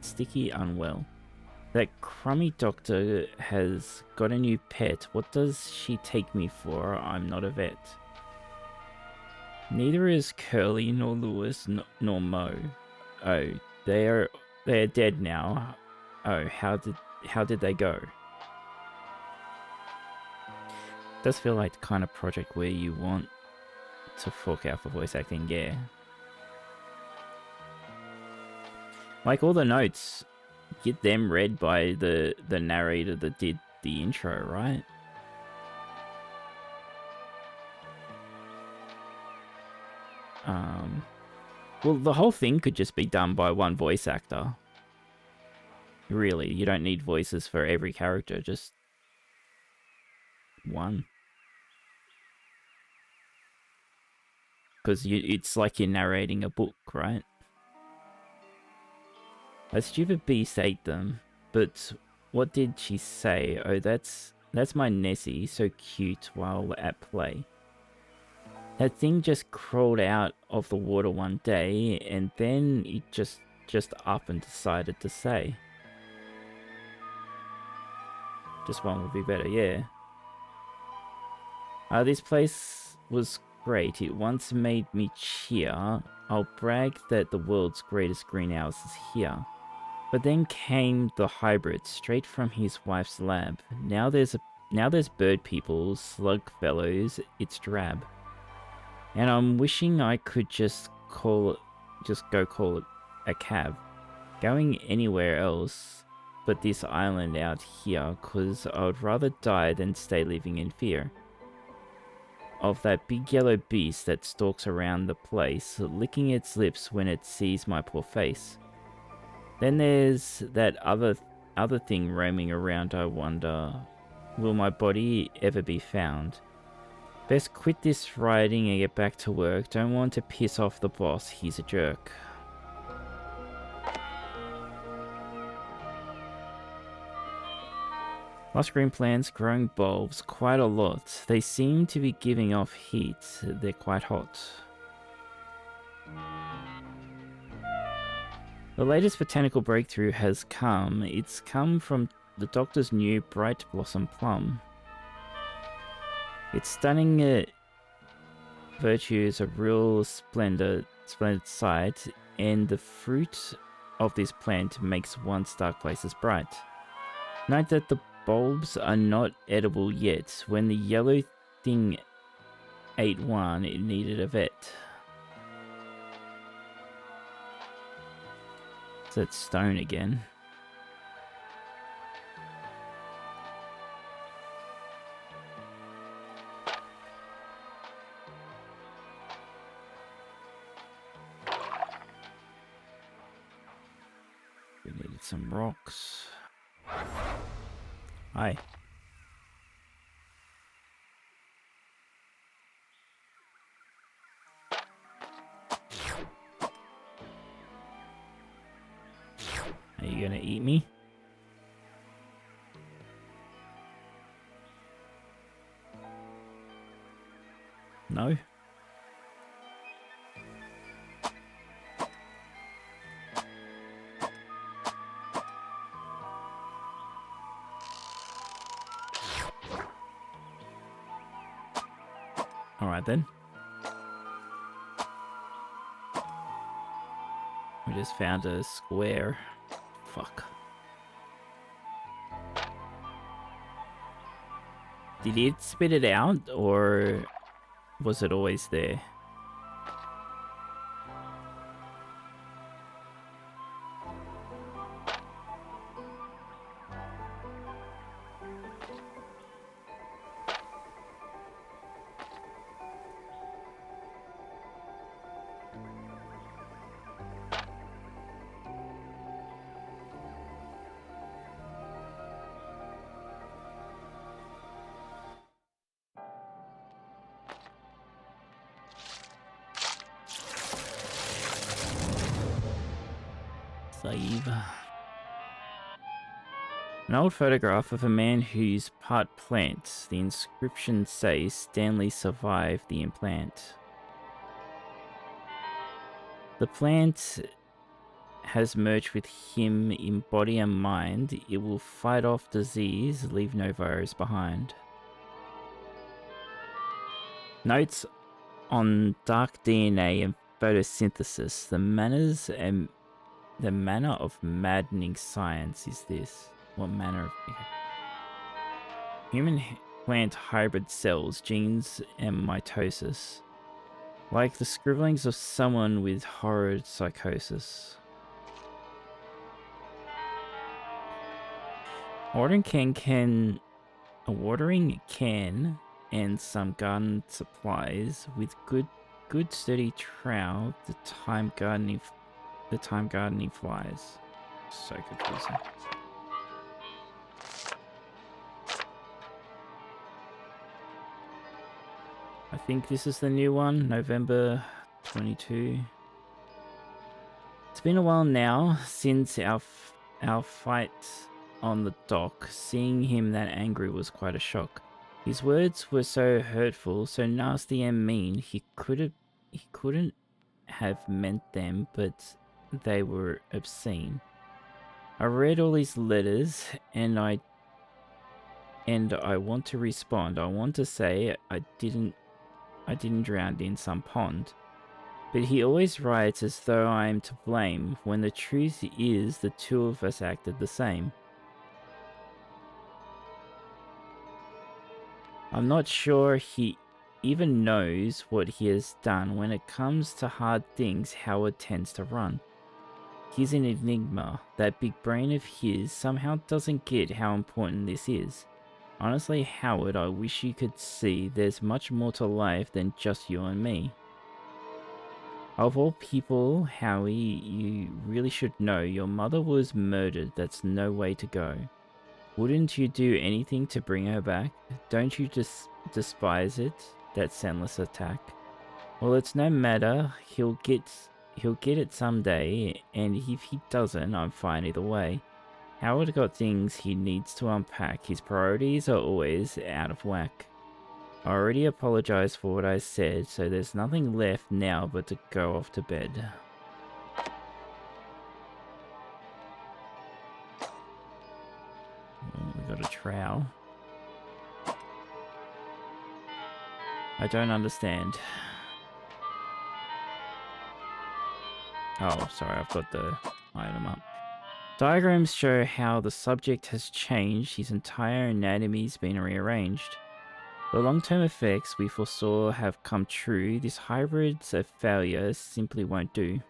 sticky, unwell. That crummy doctor has got a new pet. What does she take me for? I'm not a vet. Neither is Curly nor Lewis nor Mo. Oh, they're dead now. Oh, how did they go? Does feel like the kind of project where you want to fork out for voice acting, yeah. Like all the notes, get them read by the narrator that did the intro, right? Well, the whole thing could just be done by one voice actor. Really, you don't need voices for every character, just one. Because it's like you're narrating a book, right? A stupid beast ate them, but what did she say? Oh, that's my Nessie, so cute while at play. That thing just crawled out of the water one day, and then it just up and decided to say. Just one would be better, yeah. This place was great. It once made me cheer. I'll brag that the world's greatest greenhouse is here. But then came the hybrid straight from his wife's lab. Now there's bird people, slug fellows. It's drab. And I'm wishing I could just go call it a cab. Going anywhere else but this island out here, 'cause I would rather die than stay living in fear of that big yellow beast that stalks around the place, licking its lips when it sees my poor face. Then there's that other thing roaming around. I wonder, will my body ever be found? Best quit this riding and get back to work. Don't want to piss off the boss. He's a jerk. Lost green plants, growing bulbs, quite a lot. They seem to be giving off heat. They're quite hot. The latest botanical breakthrough has come. It's come from the doctor's new bright blossom plum. Its stunning virtues a real splendor splendid sight, and the fruit of this plant makes one's dark places bright. Note that the bulbs are not edible yet. When the yellow thing ate one, it needed a vet. It's that stone again. We needed some rocks. Hi. Are you gonna eat me? No? Alright then. We just found a square. Fuck. Did it spit it out, or was it always there? Save. An old photograph of a man who's part plant. The inscription says Stanley survived the implant. The plant has merged with him in body and mind. It will fight off disease, leave no virus behind. Notes on dark DNA and photosynthesis. The manner of maddening science is this. What manner of human plant hybrid cells, genes, and mitosis. Like the scribblings of someone with horrid psychosis. A watering can and some garden supplies with good sturdy trowel. The time gardening flies. So confusing. I think this is the new one, November 22. It's been a while now since our fight on the dock. Seeing him that angry was quite a shock. His words were so hurtful, so nasty and mean. He couldn't have meant them, but they were obscene. I read all his letters, and I want to respond. I want to say I didn't drown in some pond. But he always writes as though I am to blame, when the truth is the two of us acted the same. I'm not sure he even knows what he has done. When it comes to hard things, Howard tends to run. He's an enigma. That big brain of his somehow doesn't get how important this is. Honestly, Howard, I wish you could see there's much more to life than just you and me. Of all people, Howie, you really should know your mother was murdered. That's no way to go. Wouldn't you do anything to bring her back? Don't you just despise it, that senseless attack? Well, it's no matter. He'll get it someday, and if he doesn't, I'm fine either way. Howard got things he needs to unpack. His priorities are always out of whack. I already apologized for what I said, so there's nothing left now but to go off to bed. Oh, we got a trowel. I don't understand. Oh, sorry, I've got the item up. Diagrams show how the subject has changed, his entire anatomy's been rearranged. The long-term effects we foresaw have come true. This hybrid's a failure, simply won't do.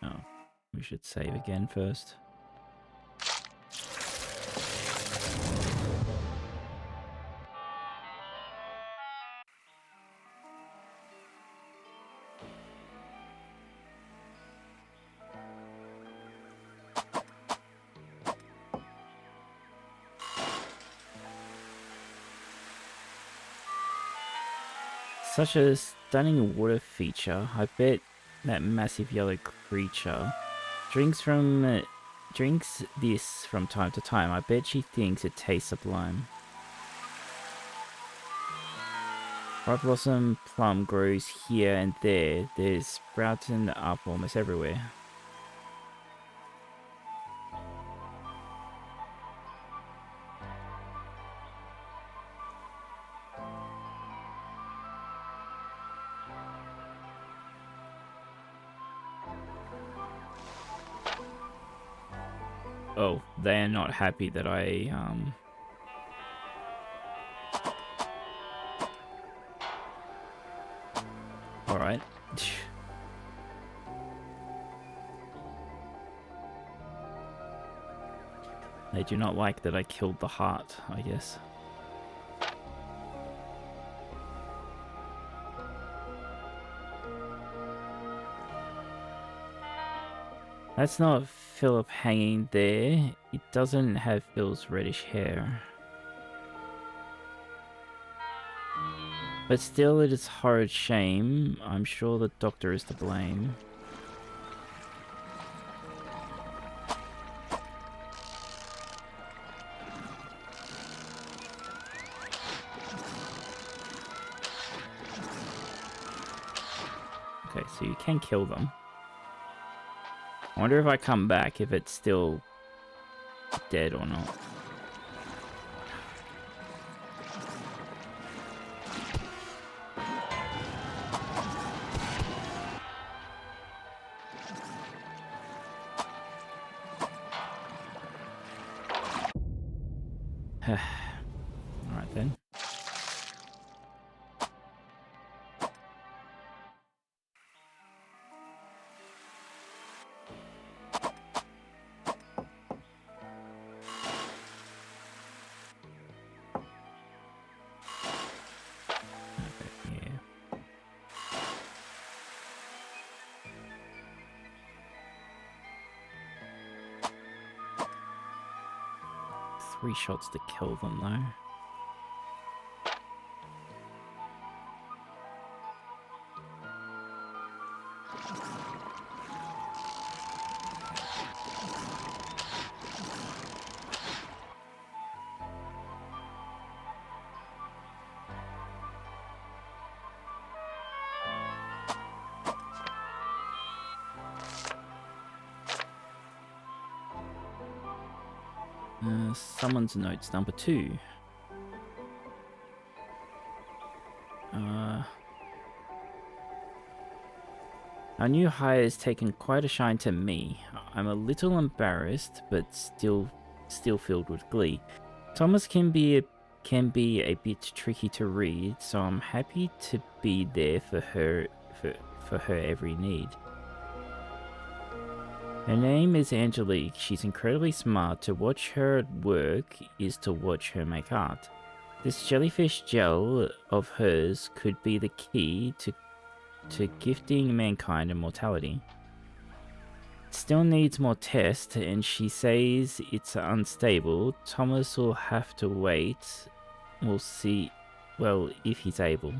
Oh, we should save again first. Such a stunning water feature. I bet that massive yellow creature drinks this from time to time. I bet she thinks it tastes sublime. White blossom plum grows here and there. There's sprouting up almost everywhere. Oh, they are not happy that I, Alright. They do not like that I killed the heart, I guess. That's not Philip hanging there. It doesn't have Phil's reddish hair. But still, it is horrid shame. I'm sure the doctor is to blame. Okay, so you can kill them. I wonder if I come back, if it's still dead or not. Alright then. Okay, yeah. 3 shots to kill them though. Someone's notes number 2. Our new hire has taken quite a shine to me. I'm a little embarrassed, but still filled with glee. Thomas can be a bit tricky to read, so I'm happy to be there for her every need. Her name is Angelique. She's incredibly smart. To watch her at work is to watch her make art. This jellyfish gel of hers could be the key to gifting mankind immortality. It still needs more tests, and she says it's unstable. Thomas will have to wait. We'll see, well, if he's able.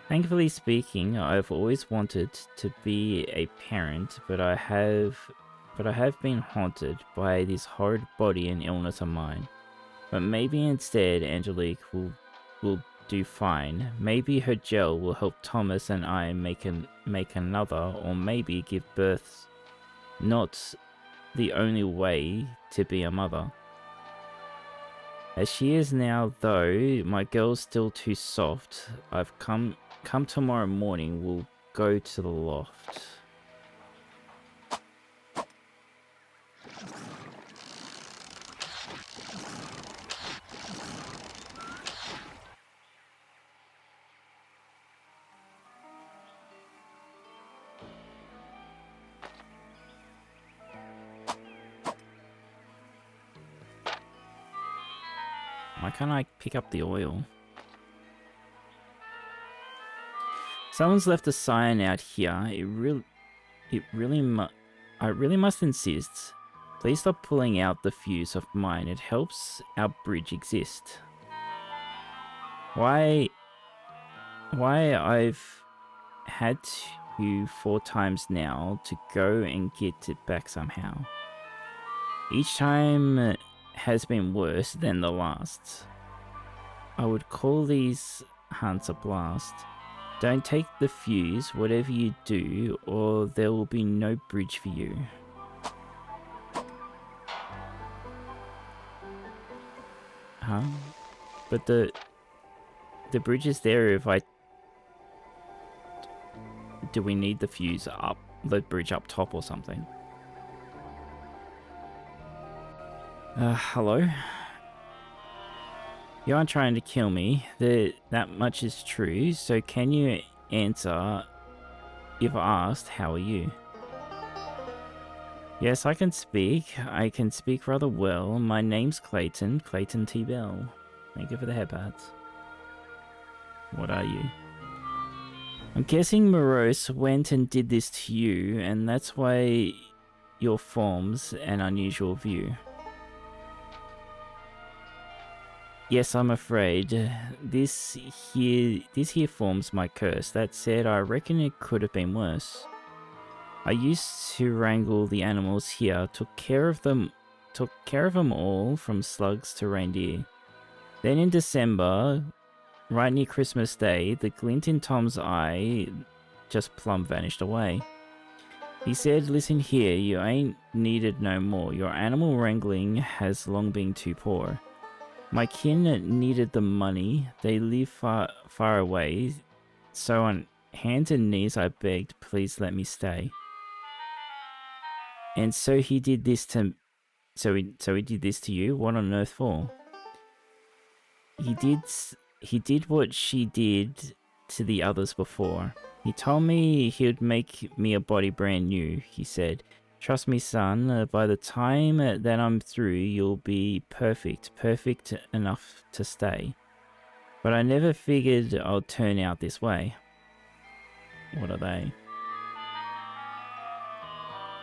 Thankfully speaking, I've always wanted to be a parent, but I have been haunted by this horrid body and illness of mine. But maybe instead Angelique will do fine. Maybe her gel will help Thomas and I make another, or maybe give birth not the only way to be a mother. As she is now, though, my girl's still too soft. I've come tomorrow morning, we'll go to the loft. Why can't I pick up the oil? Someone's left a sign out here. I really must insist. Please stop pulling out the fuse of mine. It helps our bridge exist. Why I've had to 4 times now to go and get it back somehow. Each time has been worse than the last. I would call these hunts a blast. Don't take the fuse, whatever you do, or there will be no bridge for you. Huh? But the bridge is there if I... Do we need the fuse up, the bridge up top or something? Hello? You aren't trying to kill me, that much is true, so can you answer, if asked, how are you? Yes, I can speak rather well. My name's Clayton T. Bell. Thank you for the headpats. What are you? I'm guessing Morose went and did this to you, and that's why your form's an unusual view. Yes, I'm afraid. This here forms my curse. That said, I reckon it could have been worse. I used to wrangle the animals here, took care of them all, from slugs to reindeer. Then in December, right near Christmas Day, the glint in Tom's eye just plumb vanished away. He said, "Listen here, you ain't needed no more. Your animal wrangling has long been too poor. My kin needed the money. They live far away, so on hands and knees I begged, please let me stay. And so he did this to... So he did this to you? What on earth for?" He did what she did to the others before. He told me he would make me a body brand new, he said. "Trust me, son, by the time that I'm through, you'll be perfect enough to stay. But I never figured I'd turn out this way." What are they?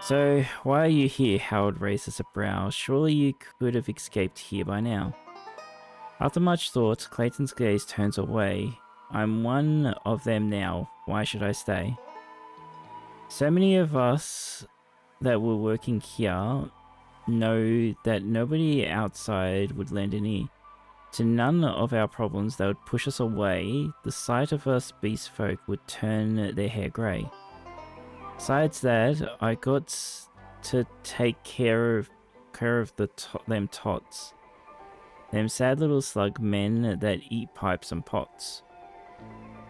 "So, why are you here?" Howard raises a brow. "Surely you could have escaped here by now." After much thought, Clayton's gaze turns away. "I'm one of them now. Why should I stay? So many of us that were working here know that nobody outside would lend an ear. To none of our problems that would push us away. The sight of us beast folk would turn their hair grey. Besides that, I got to take care of them tots. Them sad little slug men that eat pipes and pots.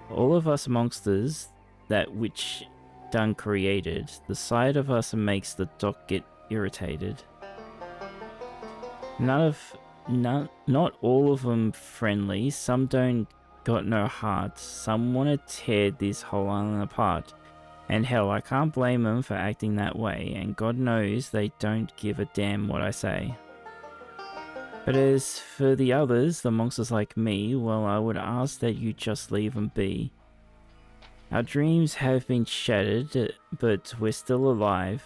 All of us monsters that which done created. The sight of us makes the doc get irritated. Not all of them friendly. Some don't got no heart. Some want to tear this whole island apart. And hell, I can't blame them for acting that way. And God knows they don't give a damn what I say. But as for the others, the monsters like me, well, I would ask that you just leave them be. Our dreams have been shattered, but we're still alive.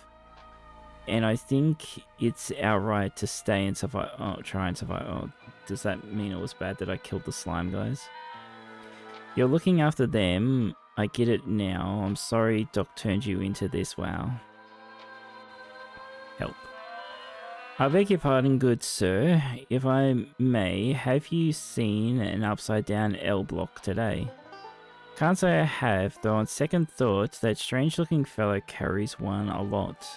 And I think it's our right to stay and survive. Oh, try and survive. Oh, does that mean it was bad that I killed the slime guys? You're looking after them. I get it now. I'm sorry Doc turned you into this. Wow. Help. I beg your pardon, good sir. If I may, have you seen an upside down L block today? Can't say I have, though on second thought, that strange looking fellow carries one a lot.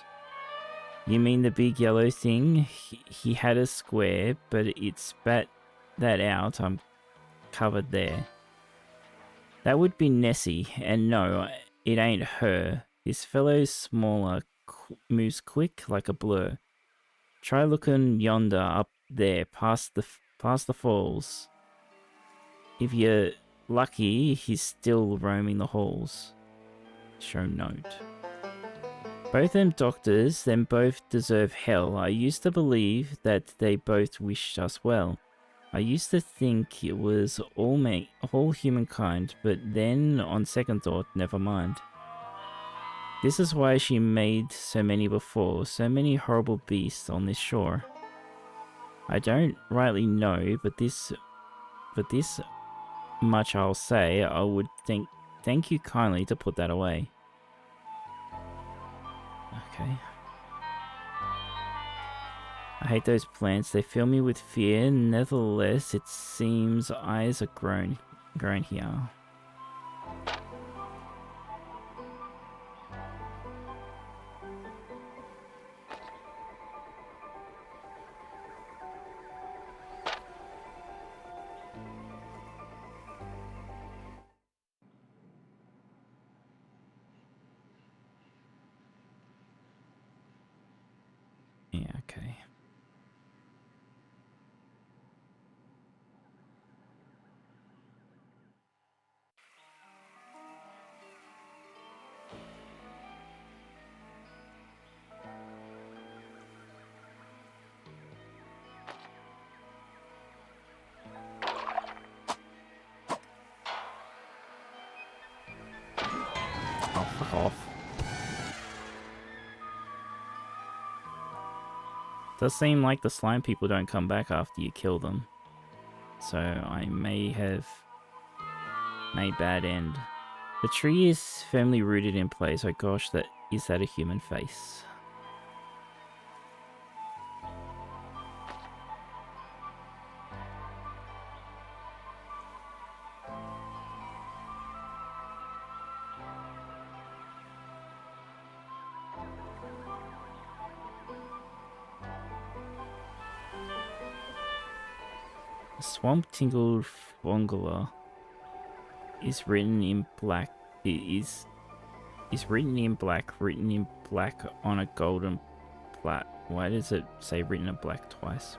You mean the big yellow thing? He had a square, but it spat that out. I'm covered there. That would be Nessie, and no, it ain't her. This fellow's smaller, moves quick like a blur. Try looking yonder, up there, past the falls. If you're lucky, he's still roaming the halls. Show note. Both them doctors, them both deserve hell. I used to believe that they both wished us well. I used to think it was all humankind, but then, on second thought, never mind. This is why she made so many before, so many horrible beasts on this shore. I don't rightly know, but this much I'll say, I would thank you kindly to put that away. Okay. I hate those plants, they fill me with fear, nevertheless it seems eyes are grown here. Yeah, okay. Oh, fuck off. Does seem like the slime people don't come back after you kill them. So I may have made bad end. The tree is firmly rooted in place. Oh gosh, is that a human face? Swamp Tingle Fongula is written in black. Is written in black on a golden plat. Why does it say written in black twice?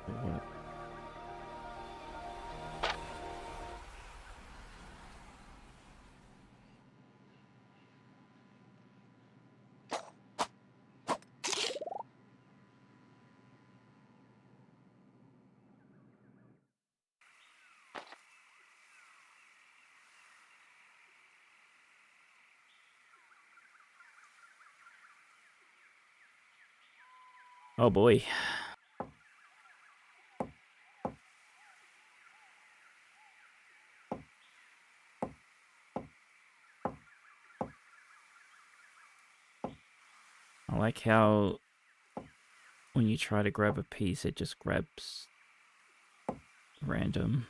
Oh boy. I like how when you try to grab a piece, it just grabs random.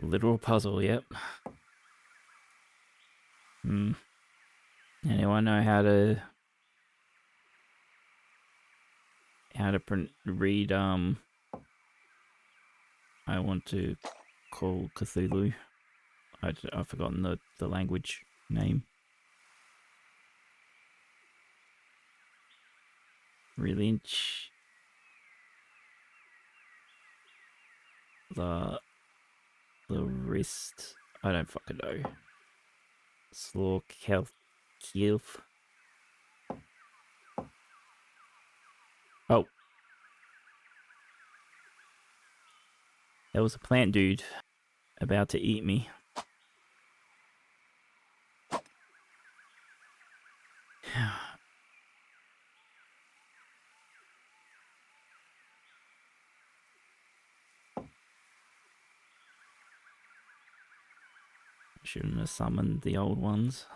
Literal puzzle, yep. Anyone know how to read I want to call Cthulhu. I've forgotten the language name. Relinch the wrist. I don't fucking know. Slaw Kilf. Oh. There was a plant dude about to eat me. Shouldn't have summoned the old ones.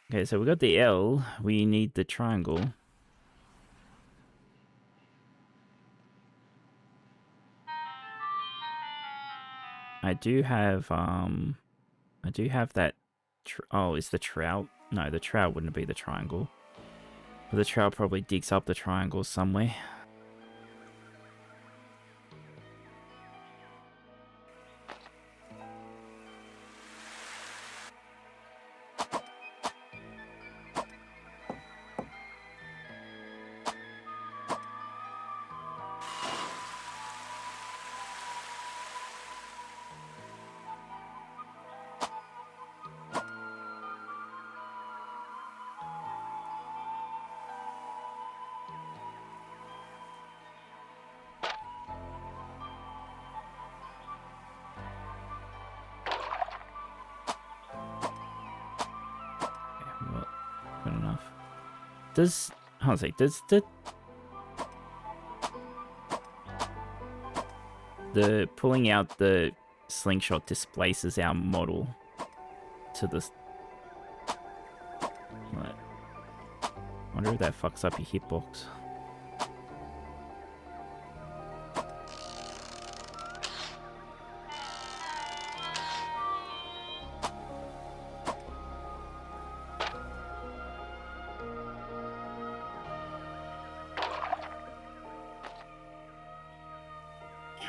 Okay, so we got the L. We need the triangle. I do have that. Oh, is the trout? No, the trout wouldn't be the triangle. But the trout probably digs up the triangle somewhere. Good enough. Does the pulling out the slingshot displaces our model to the. What? Wonder if that fucks up your hitbox.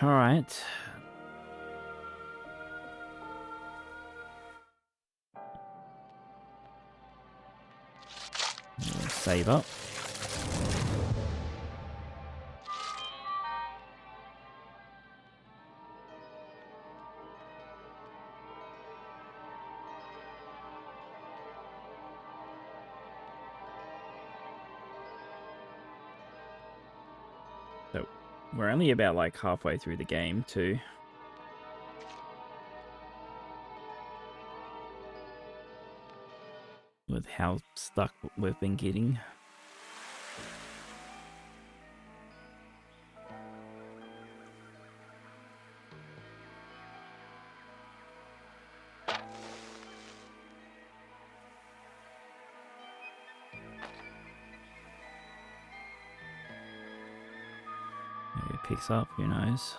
All right. Save up. So we're only about like halfway through the game too. With how stuck we've been getting. Maybe it picks up, who knows.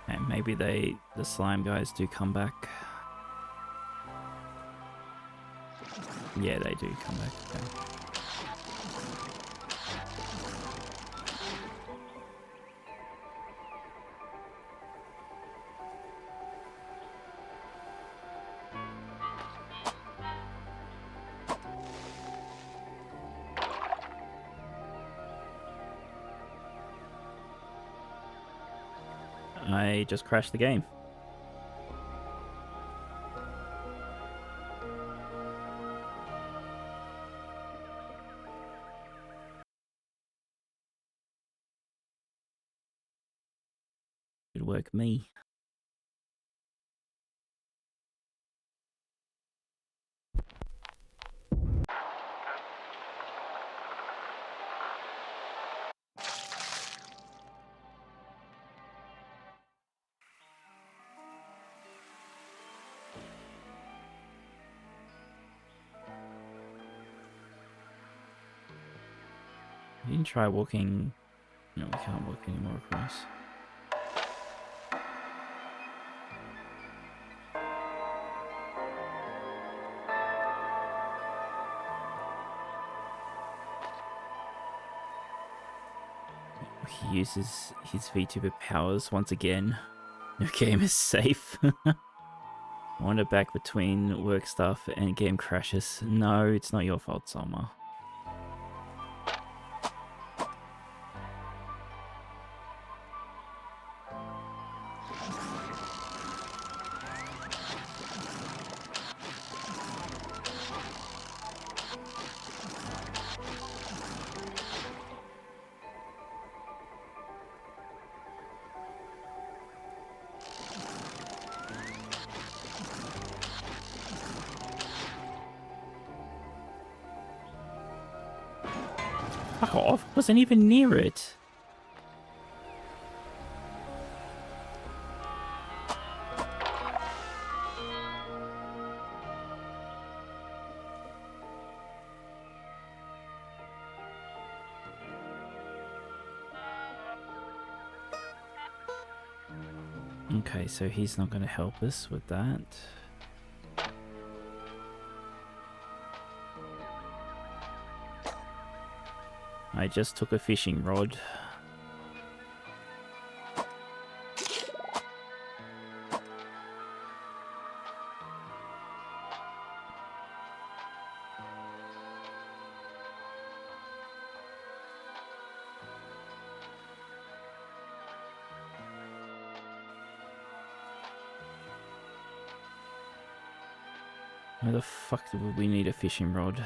And maybe the slime guys do come back. Yeah, they do come back. Okay. I just crashed the game. Good work, me. We can try walking. No, we can't walk anymore across. He uses his Vtuber powers once again. No game is safe. Wander back between work stuff and game crashes. No, it's not your fault, Selma. Fuck off. Wasn't even near it. Okay, so he's not going to help us with that. I just took a fishing rod. Where the fuck would we need a fishing rod?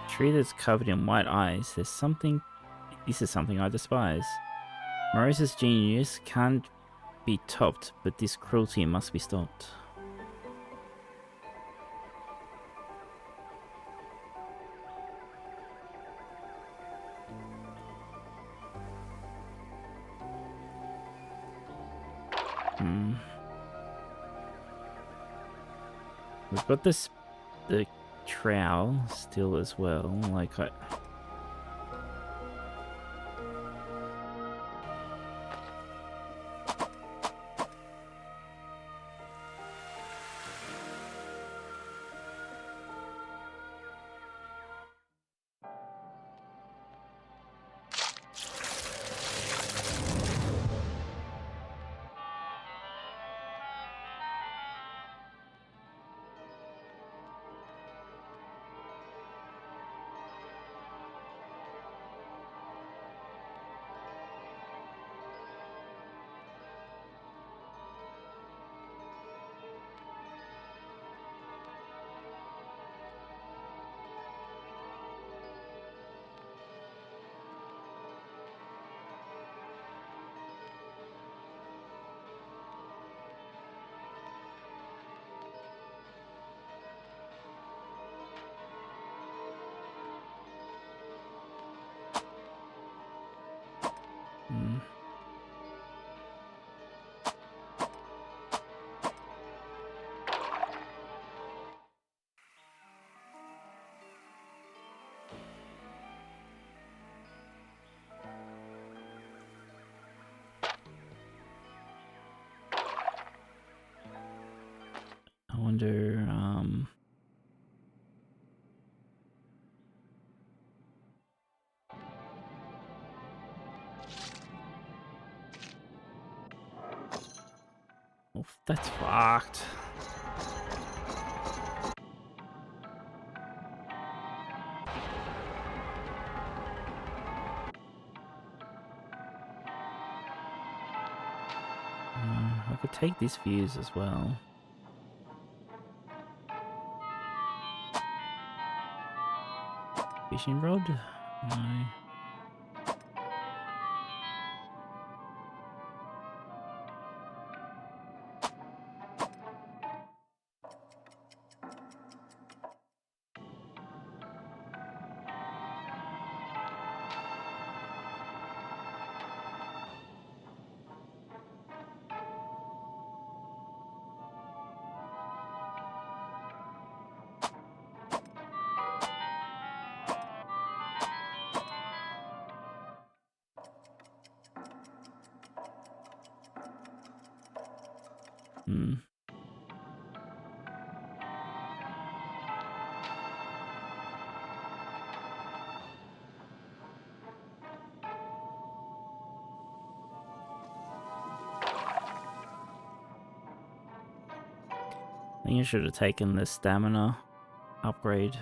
Tree that's covered in white eyes. There's something. This is something I despise. Morose's genius can't be topped, but this cruelty must be stopped. We've got the trowel still as well. Like I. wonder. Oh, that's fucked. I could take this fuse as well. Fishing rod? No. Hmm. I think I should have taken the stamina upgrade.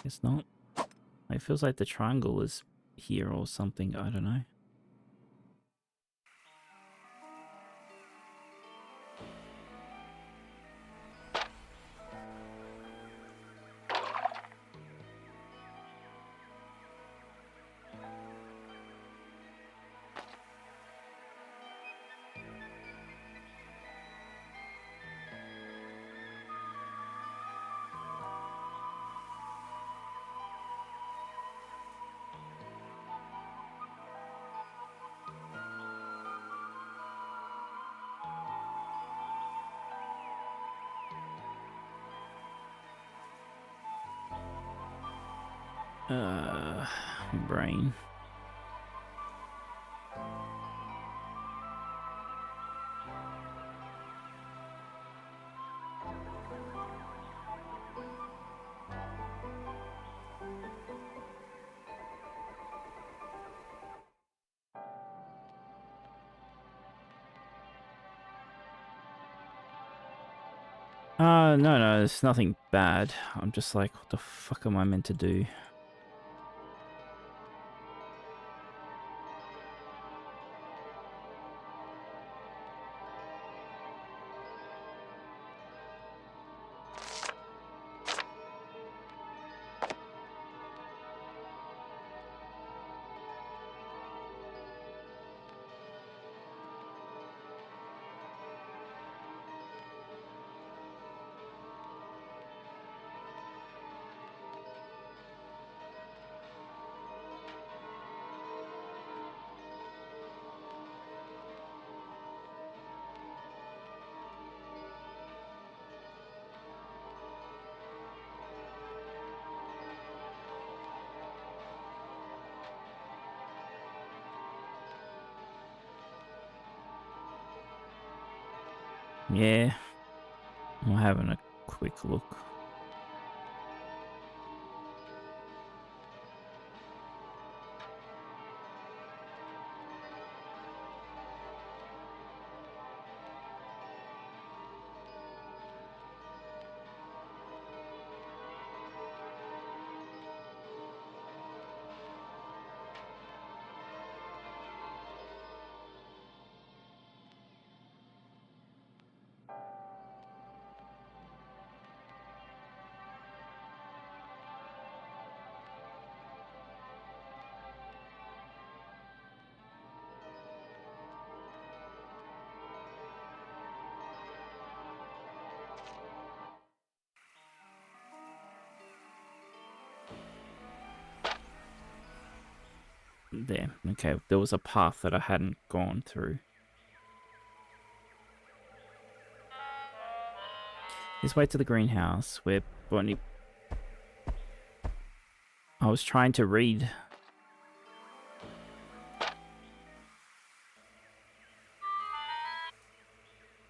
Guess not. It feels like the triangle is here or something. I don't know. Brain. No, it's nothing bad. I'm just like, what the fuck am I meant to do? Yeah, I'm having a quick look. there. Okay, there was a path that I hadn't gone through. This way to the greenhouse where Bonnie... I was trying to read.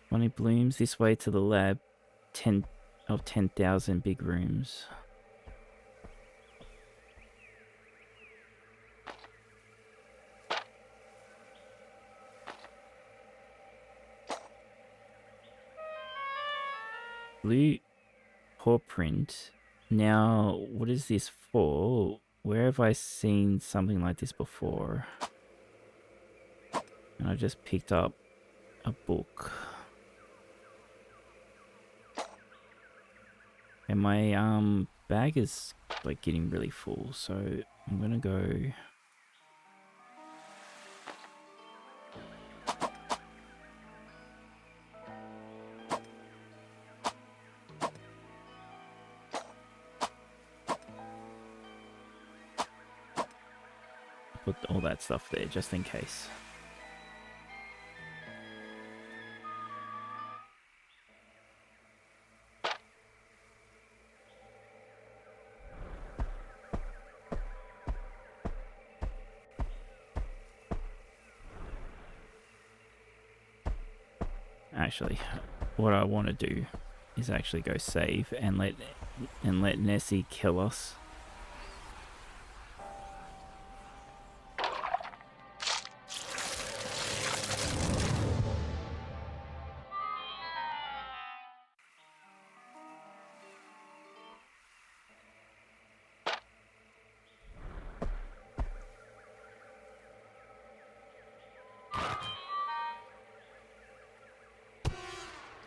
Bonnie blooms this way to the lab. 10,000 big rooms. Blue paw print. Now, what is this for? Where have I seen something like this before? And I just picked up a book. And my bag is like getting really full, so I'm gonna go. Put all that stuff there just in case. Actually, what I want to do is actually go save and let Nessie kill us.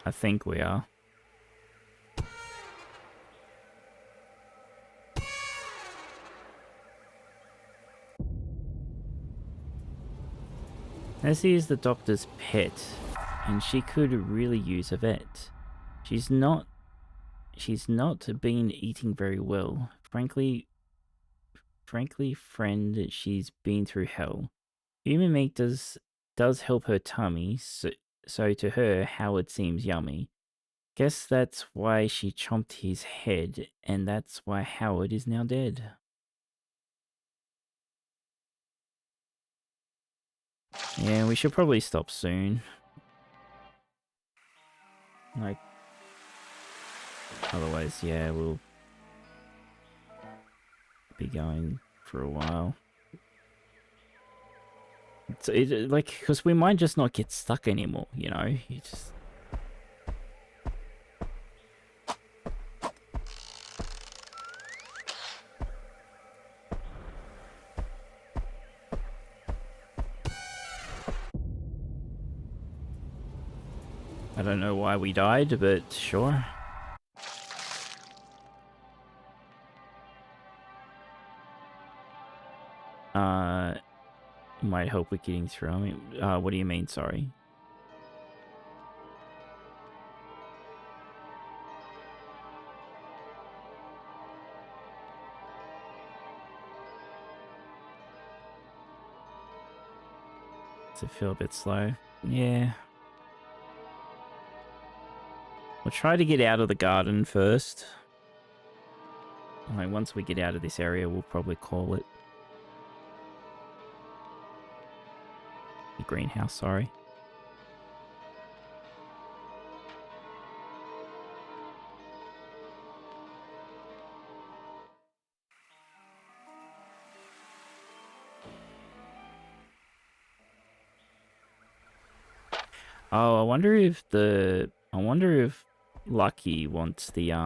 I think we are. Nessie is the doctor's pet, and she could really use a vet. She's not been eating very well. Frankly, friend, she's been through hell. Human meat does help her tummy, so to her, Howard seems yummy. Guess that's why she chomped his head, and that's why Howard is now dead. Yeah, we should probably stop soon. Like, otherwise, yeah, we'll be going for a while. Like, because we might just not get stuck anymore, you know? You just... I don't know why we died, but sure. Might help with getting through. I mean, what do you mean, sorry? Does it feel a bit slow? Yeah. We'll try to get out of the garden first. Like, once we get out of this area, we'll probably call it. The greenhouse, sorry. Oh, I wonder if Lucky wants the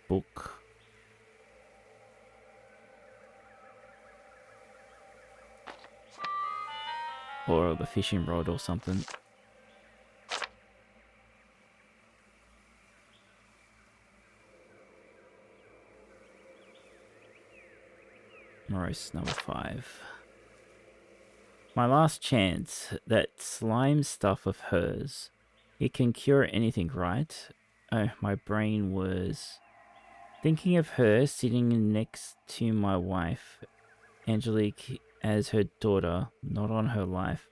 book. Or the fishing rod or something. Morose number 5. My last chance. That slime stuff of hers. It can cure anything, right? Oh, my brain was Thinking of her sitting next to my wife, Angelique, as her daughter, not on her life.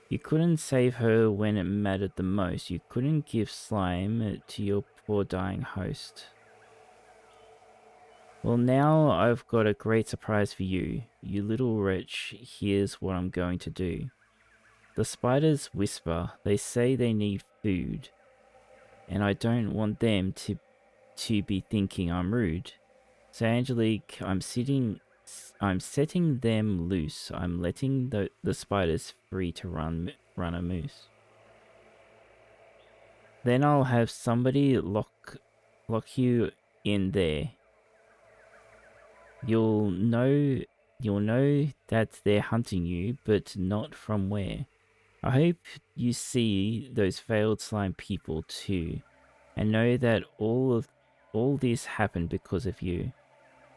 You couldn't save her when it mattered the most. You couldn't give slime to your poor dying host. Well, now I've got a great surprise for you. You little wretch, here's what I'm going to do. The spiders whisper. They say they need food. And I don't want them to be thinking I'm rude. So Angelique, I'm setting them loose. I'm letting the spiders free to run a moose. Then I'll have somebody lock you in there. You'll know that they're hunting you, but not from where. I hope you see those failed slime people too, and know that all this happened because of you.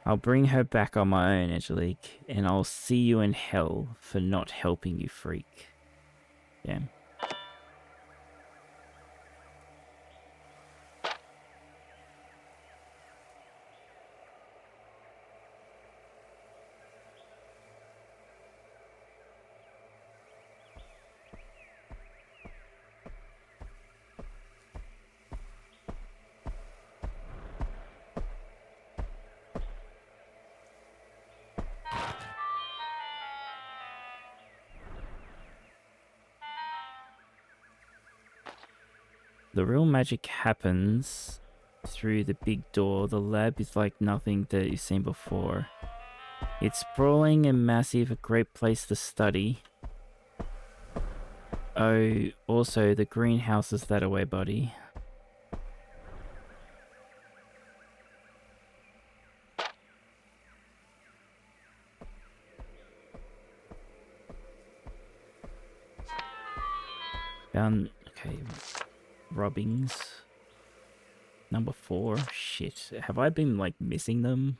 I'll bring her back on my own, Angelique, and I'll see you in hell for not helping you, freak. Damn. The real magic happens through the big door. The lab is like nothing that you've seen before. It's sprawling and massive, a great place to study. Oh, also the greenhouse is that away, buddy. Found, okay, rubbings. Number 4, shit. Have I been, like, missing them?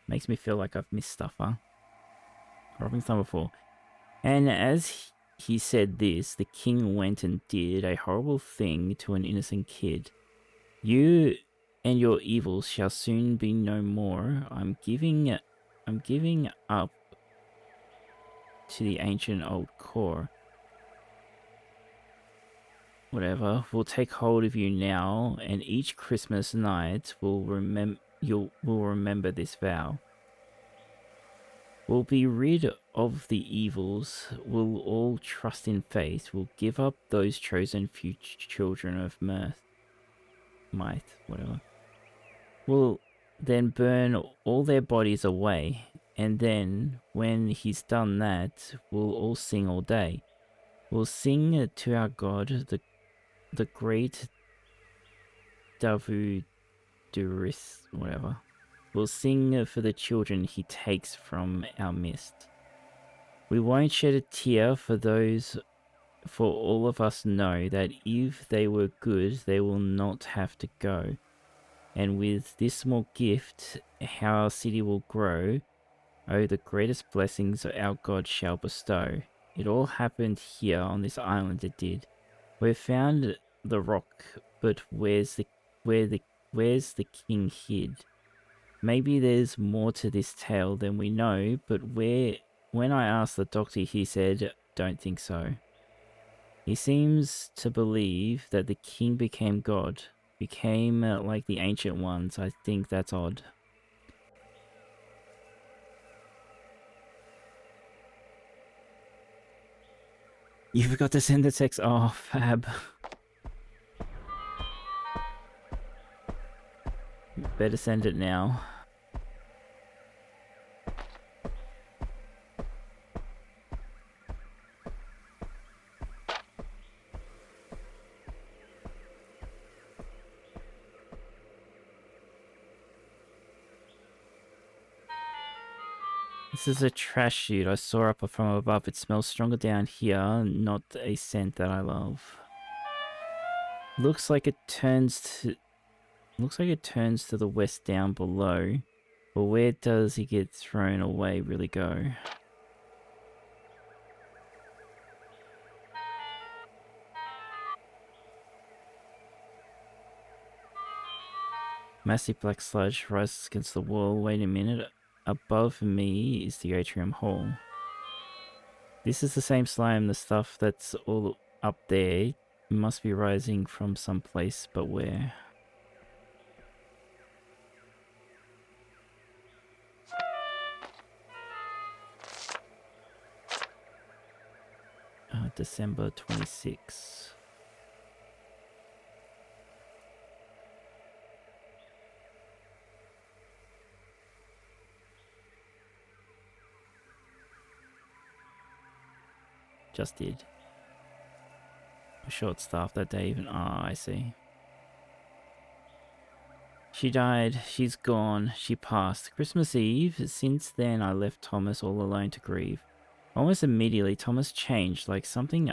Makes me feel like I've missed stuff, huh? Rubbings number 4. And as he said this, the king went and did a horrible thing to an innocent kid. You and your evils shall soon be no more. I'm giving up to the ancient old core. Whatever, will take hold of you now, and each Christmas night will remember this vow. We'll be rid of the evils, we'll all trust in faith, we'll give up those chosen future children of might, whatever. We'll then burn all their bodies away, and then, when he's done that, we'll all sing all day. We'll sing to our God, the great Davuduris, whatever. We'll sing for the children he takes from our midst. We won't shed a tear for all of us know that if they were good, they will not have to go. And with this small gift, how our city will grow. Oh, the greatest blessings our God shall bestow. It all happened here on this island, it did. We've found the rock, but where's the king hid? Maybe there's more to this tale than we know, but when I asked the doctor, he said, don't think so. He seems to believe that the king became God, became like the ancient ones. I think that's odd. You forgot to send the text. Oh, fab. Better send it now. This is a trash chute I saw up from above. It smells stronger down here, not a scent that I love. Looks like it turns to the west down below. But where does he get thrown away really go? Massive black sludge rises against the wall. Wait a minute. Above me is the atrium hall. This is the same slime, the stuff that's all up there. It must be rising from some place, but where? December 26. Just did. Short staffed that day even. Ah, I see. She died. She's gone. She passed. Christmas Eve. Since then, I left Thomas all alone to grieve. Almost immediately, Thomas changed, like something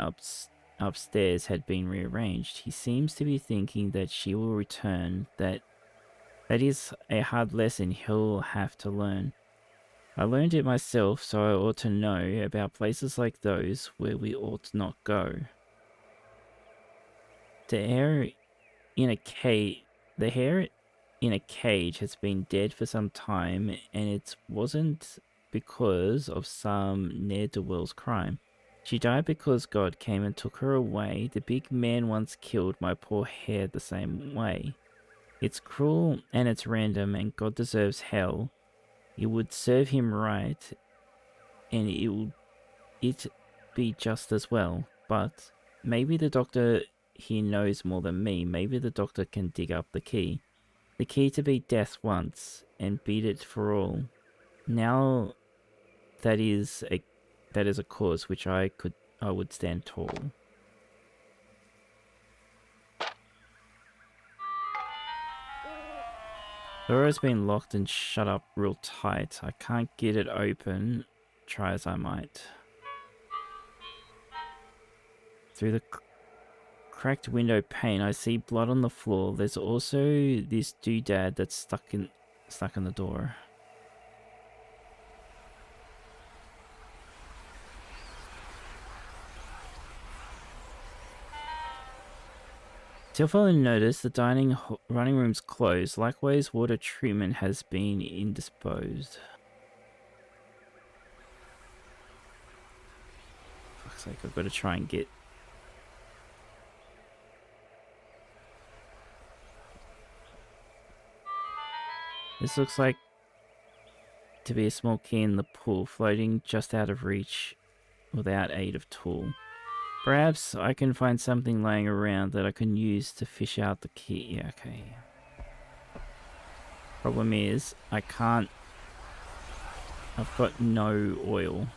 upstairs had been rearranged. He seems to be thinking that she will return. That is a hard lesson he'll have to learn. I learned it myself, so I ought to know about places like those where we ought not go. The hare in a cage has been dead for some time, and it wasn't because of some ne'er-do-well's crime. She died because God came and took her away. The big man once killed my poor hare the same way. It's cruel and it's random, and God deserves hell. It would serve him right, and it be just as well. But maybe the doctor, he knows more than me. Maybe the doctor can dig up the key. The key to beat death once and beat it for all. Now that is a cause which I would stand tall. The door has been locked and shut up real tight. I can't get it open, try as I might. Through the cracked window pane, I see blood on the floor. There's also this doodad that's stuck in the door. Till further notice, the running room's closed. Likewise, water treatment has been indisposed. Looks like I've got to try and get... This looks like to be a small key in the pool, floating just out of reach without aid of tool. Perhaps I can find something laying around that I can use to fish out the key. Yeah, okay. Problem is, I can't... I've got no oil.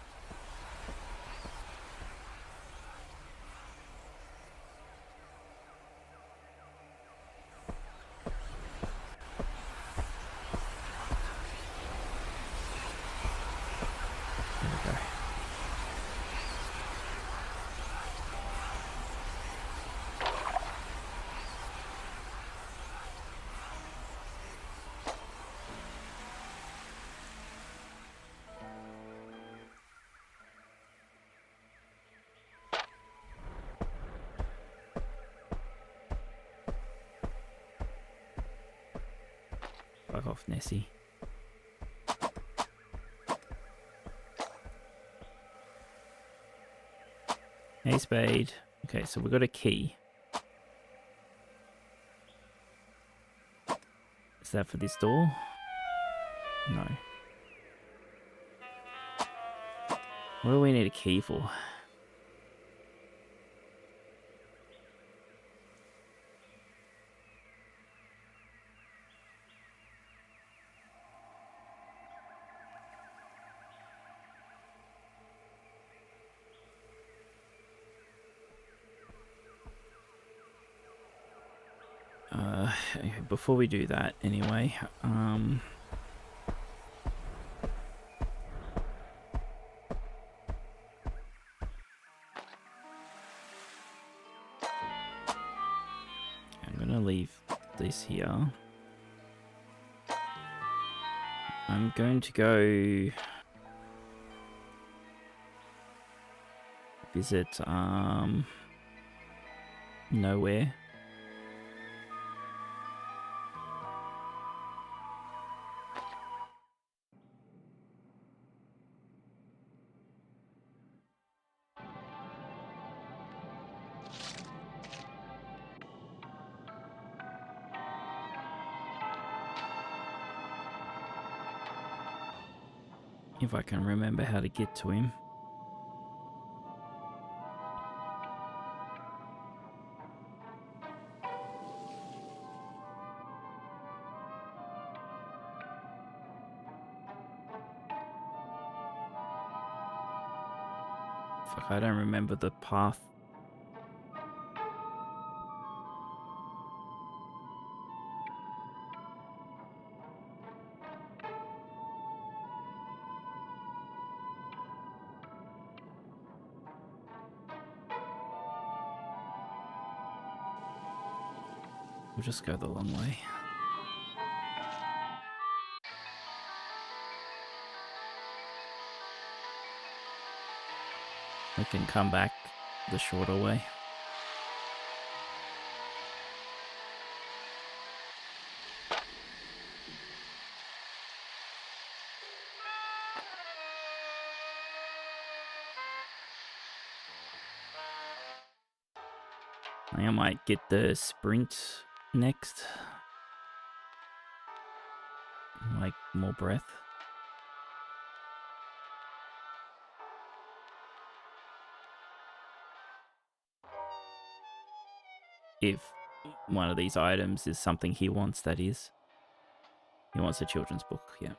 Fuck off, Nessie. Hey, Spade. Okay, so we've got a key. Is that for this door? No. What do we need a key for? Before we do that, anyway, I'm gonna leave this here. I'm going to go visit nowhere. If I can remember how to get to him. Fuck, I don't remember the path. We'll just go the long way. We can come back the shorter way. I might get the sprint next. Like more breath. If one of these items is something he wants, that is. He wants a children's book, yeah.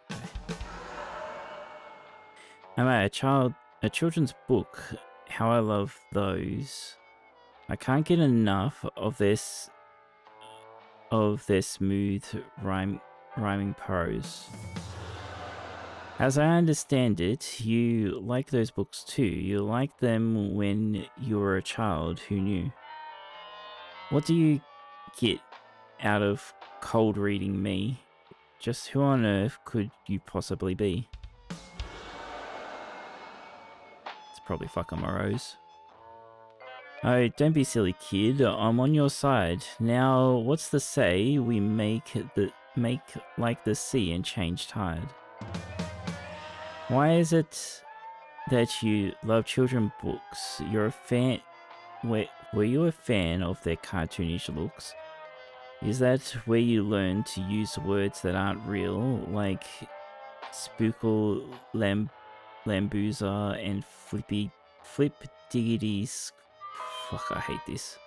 Okay. A children's book, how I love those. I can't get enough of this, their smooth rhyming prose. As I understand it, you like those books too. You liked them when you were a child. Who knew? What do you get out of cold reading me? Just who on earth could you possibly be? It's probably fucking Morose. Oh, don't be silly, kid. I'm on your side. Now, what's the say we make like the sea and change tide? Why is it that you love children books? You're a fan. Were you a fan of their cartoonish looks? Is that where you learn to use words that aren't real, like spookle, lambuza, and flip diggities? Fuck, I hate this.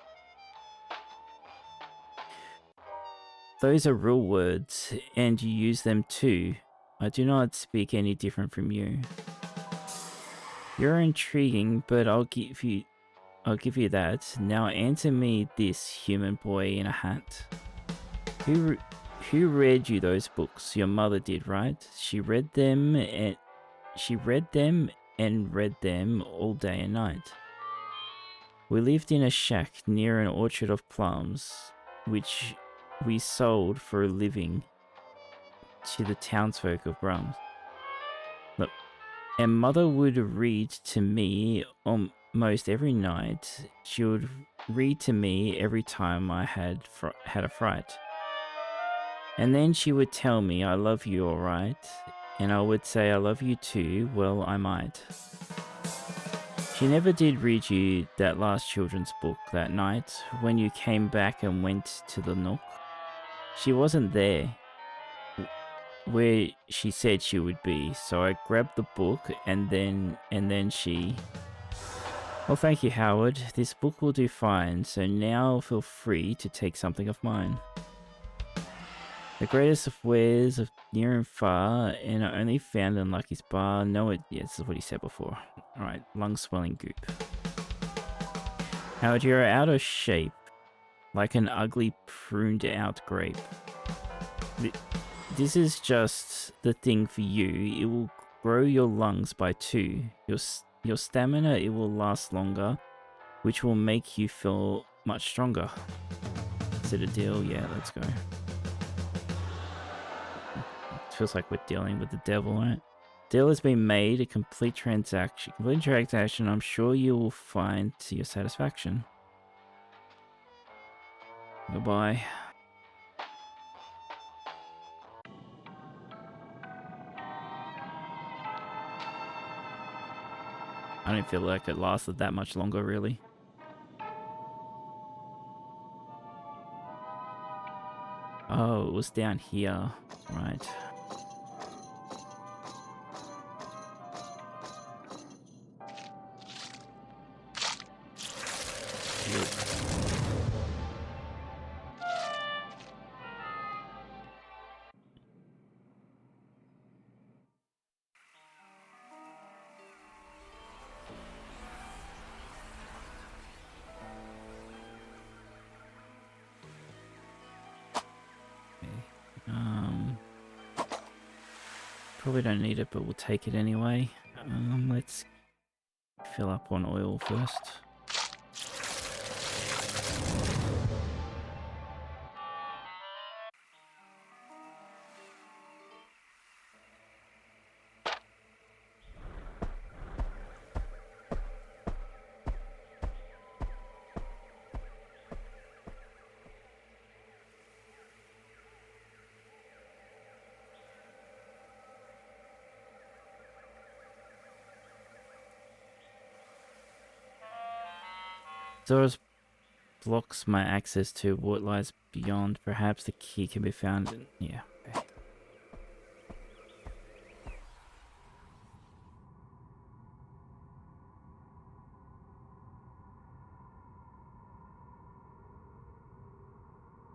Those are real words, and you use them too. I do not speak any different from you. You're intriguing, but I'll give you that. Now answer me this, human boy in a hat. Who read you those books? Your mother did, right? She read them and read them all day and night. We lived in a shack near an orchard of plums, which we sold for a living to the townsfolk of Brums. Look, and mother would read to me almost every night. She would read to me every time I had a fright. And then she would tell me, I love you, alright? And I would say, I love you too. Well, I might. She never did read you that last children's book that night when you came back and went to the nook. She wasn't there where she said she would be, so I grabbed the book and then she... Well, thank you, Howard. This book will do fine, so now feel free to take something of mine. The greatest of wares of near and far, and are only found in Lucky's bar. No, yeah, this is what he said before. Alright, lung swelling goop. Howard, you're out of shape, like an ugly pruned out grape. This is just the thing for you. It will grow your lungs by 2. Your stamina, it will last longer, which will make you feel much stronger. Is it a deal? Yeah, let's go. Feels like we're dealing with the devil, right? Deal has been made, a complete transaction. I'm sure you will find to your satisfaction. Goodbye. I don't feel like it lasted that much longer, really. Oh, it was down here. Right. Probably don't need it, but we'll take it anyway. Let's fill up on oil first. Doors blocks my access to what lies beyond. Perhaps the key can be found in... Yeah, okay.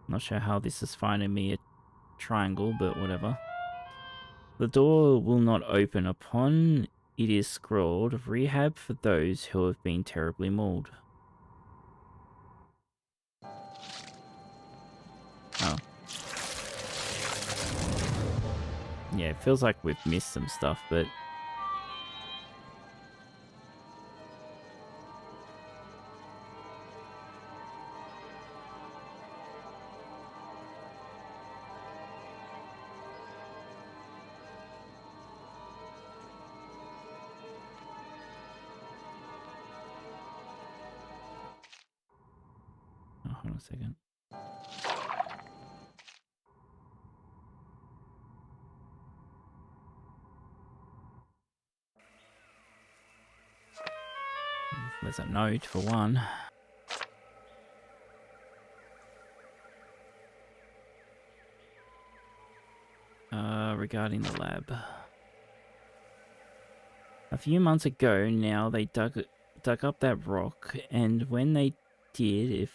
Not sure how this is finding me a triangle, but whatever. The door will not open. Upon it is scrawled, rehab for those who have been terribly mauled. Oh. Yeah, it feels like we've missed some stuff, but... Oh, hold on a second. There's a note for one. Regarding the lab. A few months ago now, they dug up that rock, and when they did,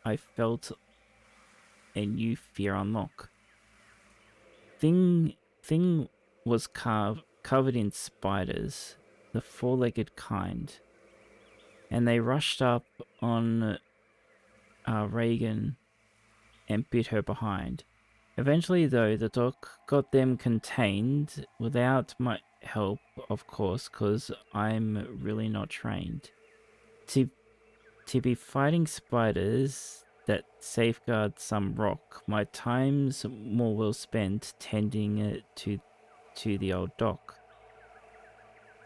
I felt a new fear unlock. Thing was covered in spiders, the four-legged kind, and they rushed up on Reagan and bit her behind. Eventually, though, the doc got them contained without my help, of course, because I'm really not trained. To be fighting spiders that safeguard some rock, my time's more well spent tending to the old doc.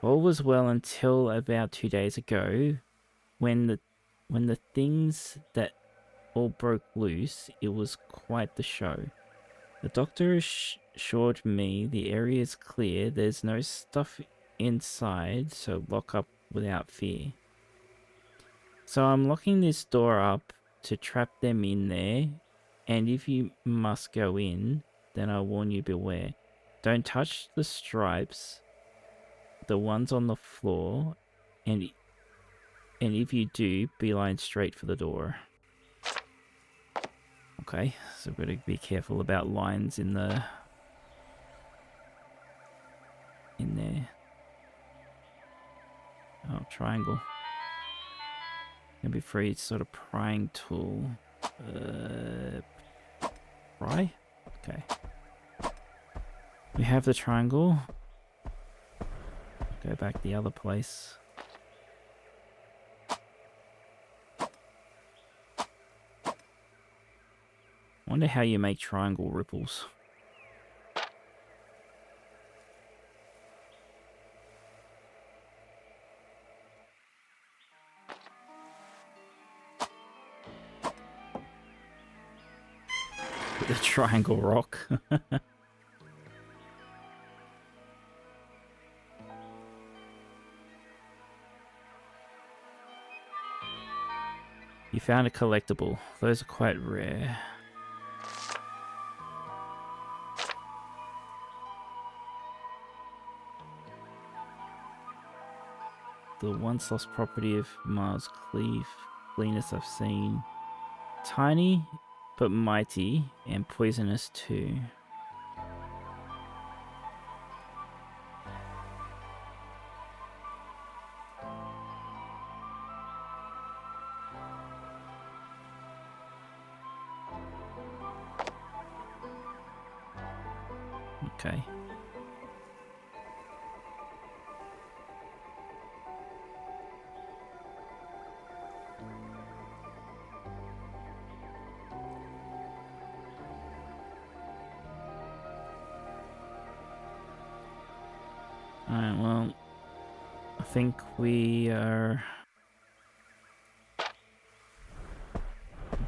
All was well until about 2 days ago, when the things that all broke loose. It was quite the show. The doctor assured me the area is clear, there's no stuff inside, so lock up without fear. So I'm locking this door up to trap them in there, and if you must go in, then I warn you, beware. Don't touch the stripes, the ones on the floor, and if you do, beeline straight for the door. Okay, so we've got to be careful about lines in there. Oh, triangle. Gonna be free sort of prying tool. Pry? Okay. We have the triangle. Go back the other place. Wonder how you make triangle ripples. With a triangle rock. You found a collectible. Those are quite rare. The once lost property of Miles Cleave, cleanest I've seen. Tiny, but mighty, and poisonous too. Okay. Alright, well, I think we are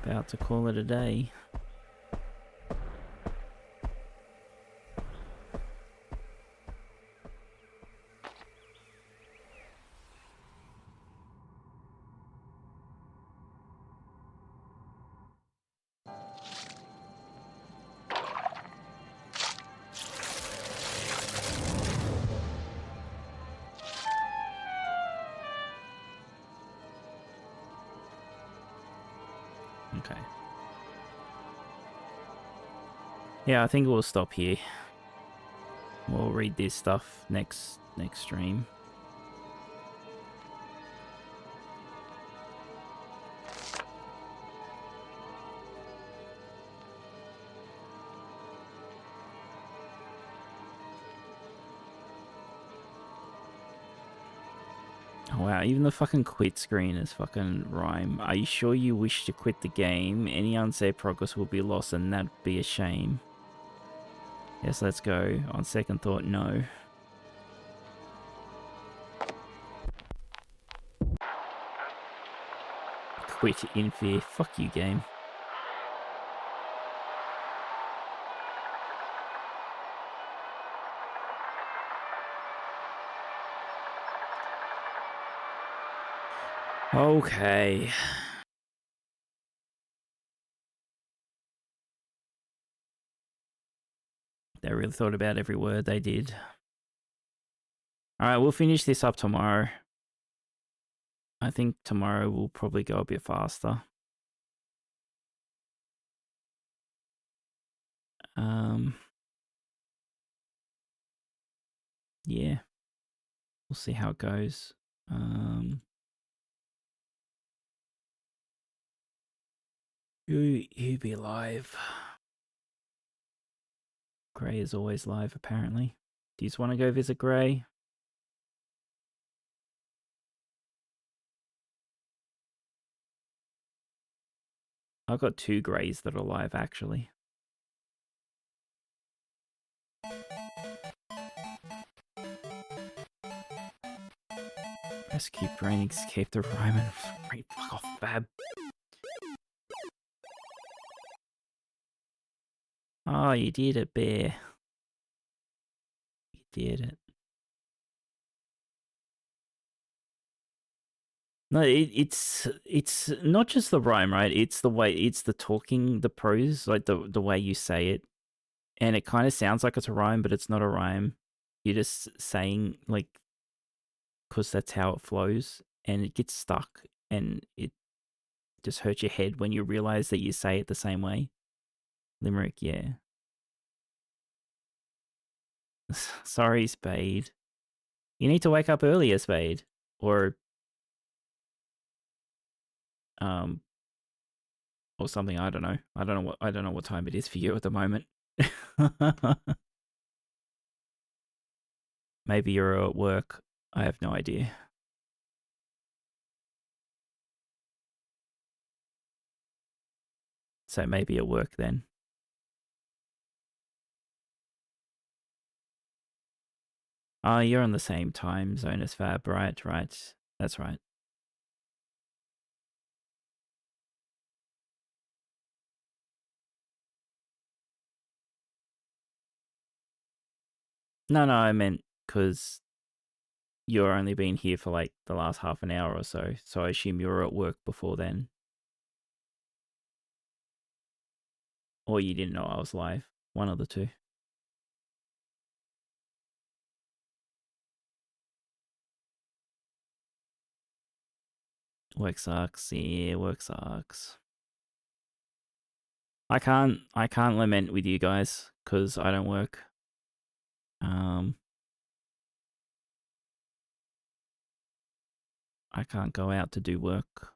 about to call it a day. Okay. Yeah, I think we'll stop here. We'll read this stuff next stream. Oh, wow, even the fucking quit screen is fucking rhyme. Are you sure you wish to quit the game? Any unsaved progress will be lost and that'd be a shame. Yes, let's go. On second thought, no. Quit in fear. Fuck you, game. Okay. They really thought about every word they did. Alright, we'll finish this up tomorrow. I think tomorrow will probably go a bit faster. Yeah. We'll see how it goes. You be live. Gray is always live, apparently. Do you just want to go visit Gray? I've got 2 Grays that are live, actually. Rescue brain, escape the Ryman. Right, fuck off, Bab. Oh, you did it, Bear. You did it. No, it's not just the rhyme, right? It's the way, it's the talking, the prose, like the way you say it. And it kind of sounds like it's a rhyme, but it's not a rhyme. You're just saying, like, because that's how it flows, and it gets stuck, and it just hurts your head when you realize that you say it the same way. Limerick, yeah. Sorry, Spade. You need to wake up earlier, Spade. Or something, I don't know. I don't know what time it is for you at the moment. Maybe you're at work. I have no idea. So maybe at work then. Oh, you're on the same time zone as Fab, right? Right. That's right. No, I meant because you're only been here for like the last half an hour or so. So I assume you were at work before then. Or you didn't know I was live. One of the two. Work sucks. Yeah, work sucks. I can't lament with you guys because I don't work. I can't go out to do work.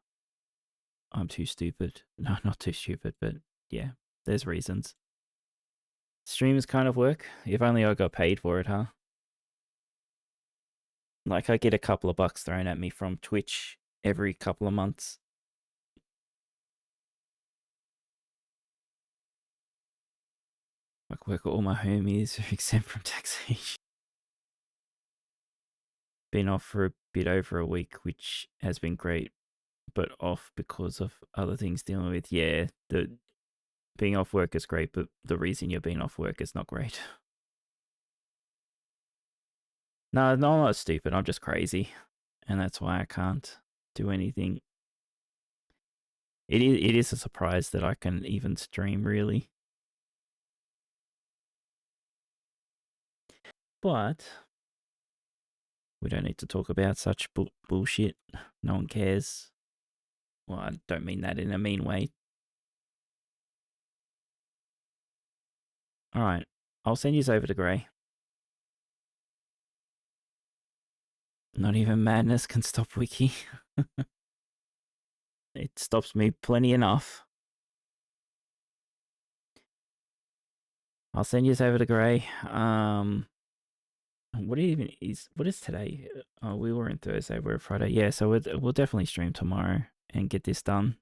I'm too stupid. No, not too stupid, but yeah, there's reasons. Streams kind of work. If only I got paid for it, huh? Like, I get a couple of bucks thrown at me from Twitch every couple of months. I work with all my homies except from taxation. been off for a bit over a week, which has been great, but off because of other things dealing with. Yeah, the being off work is great, but the reason you're being off work is not great. No, I'm not stupid. I'm just crazy, and that's why I can't do anything. It is a surprise that I can even stream, really. But we don't need to talk about such bullshit. No one cares. Well, I don't mean that in a mean way. All right, I'll send you over to Grey. Not even madness can stop Wiccy. It stops me plenty enough. I'll send you over to Grey. What is today? Oh, we were in Thursday. We're Friday. Yeah, so we'll definitely stream tomorrow and get this done.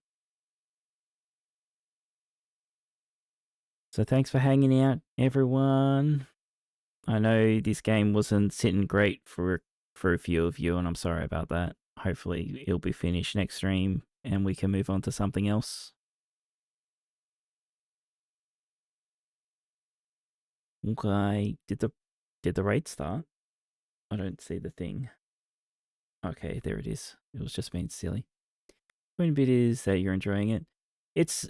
So thanks for hanging out, everyone. I know this game wasn't sitting great for a few of you, and I'm sorry about that. Hopefully it'll be finished next stream and we can move on to something else. Okay, did the raid start? I don't see the thing. Okay, there it is. It was just being silly. Point bit is that you're enjoying it. It's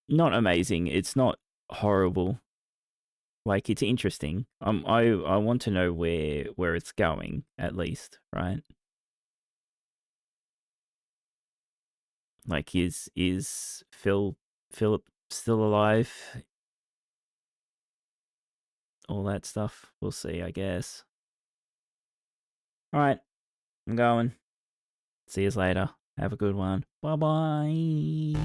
not amazing. It's not horrible. Like, it's interesting. I want to know where it's going, at least, right? Like, is Philip still alive? All that stuff. We'll see, I guess. All right, I'm going. See you later. Have a good one. Bye-bye.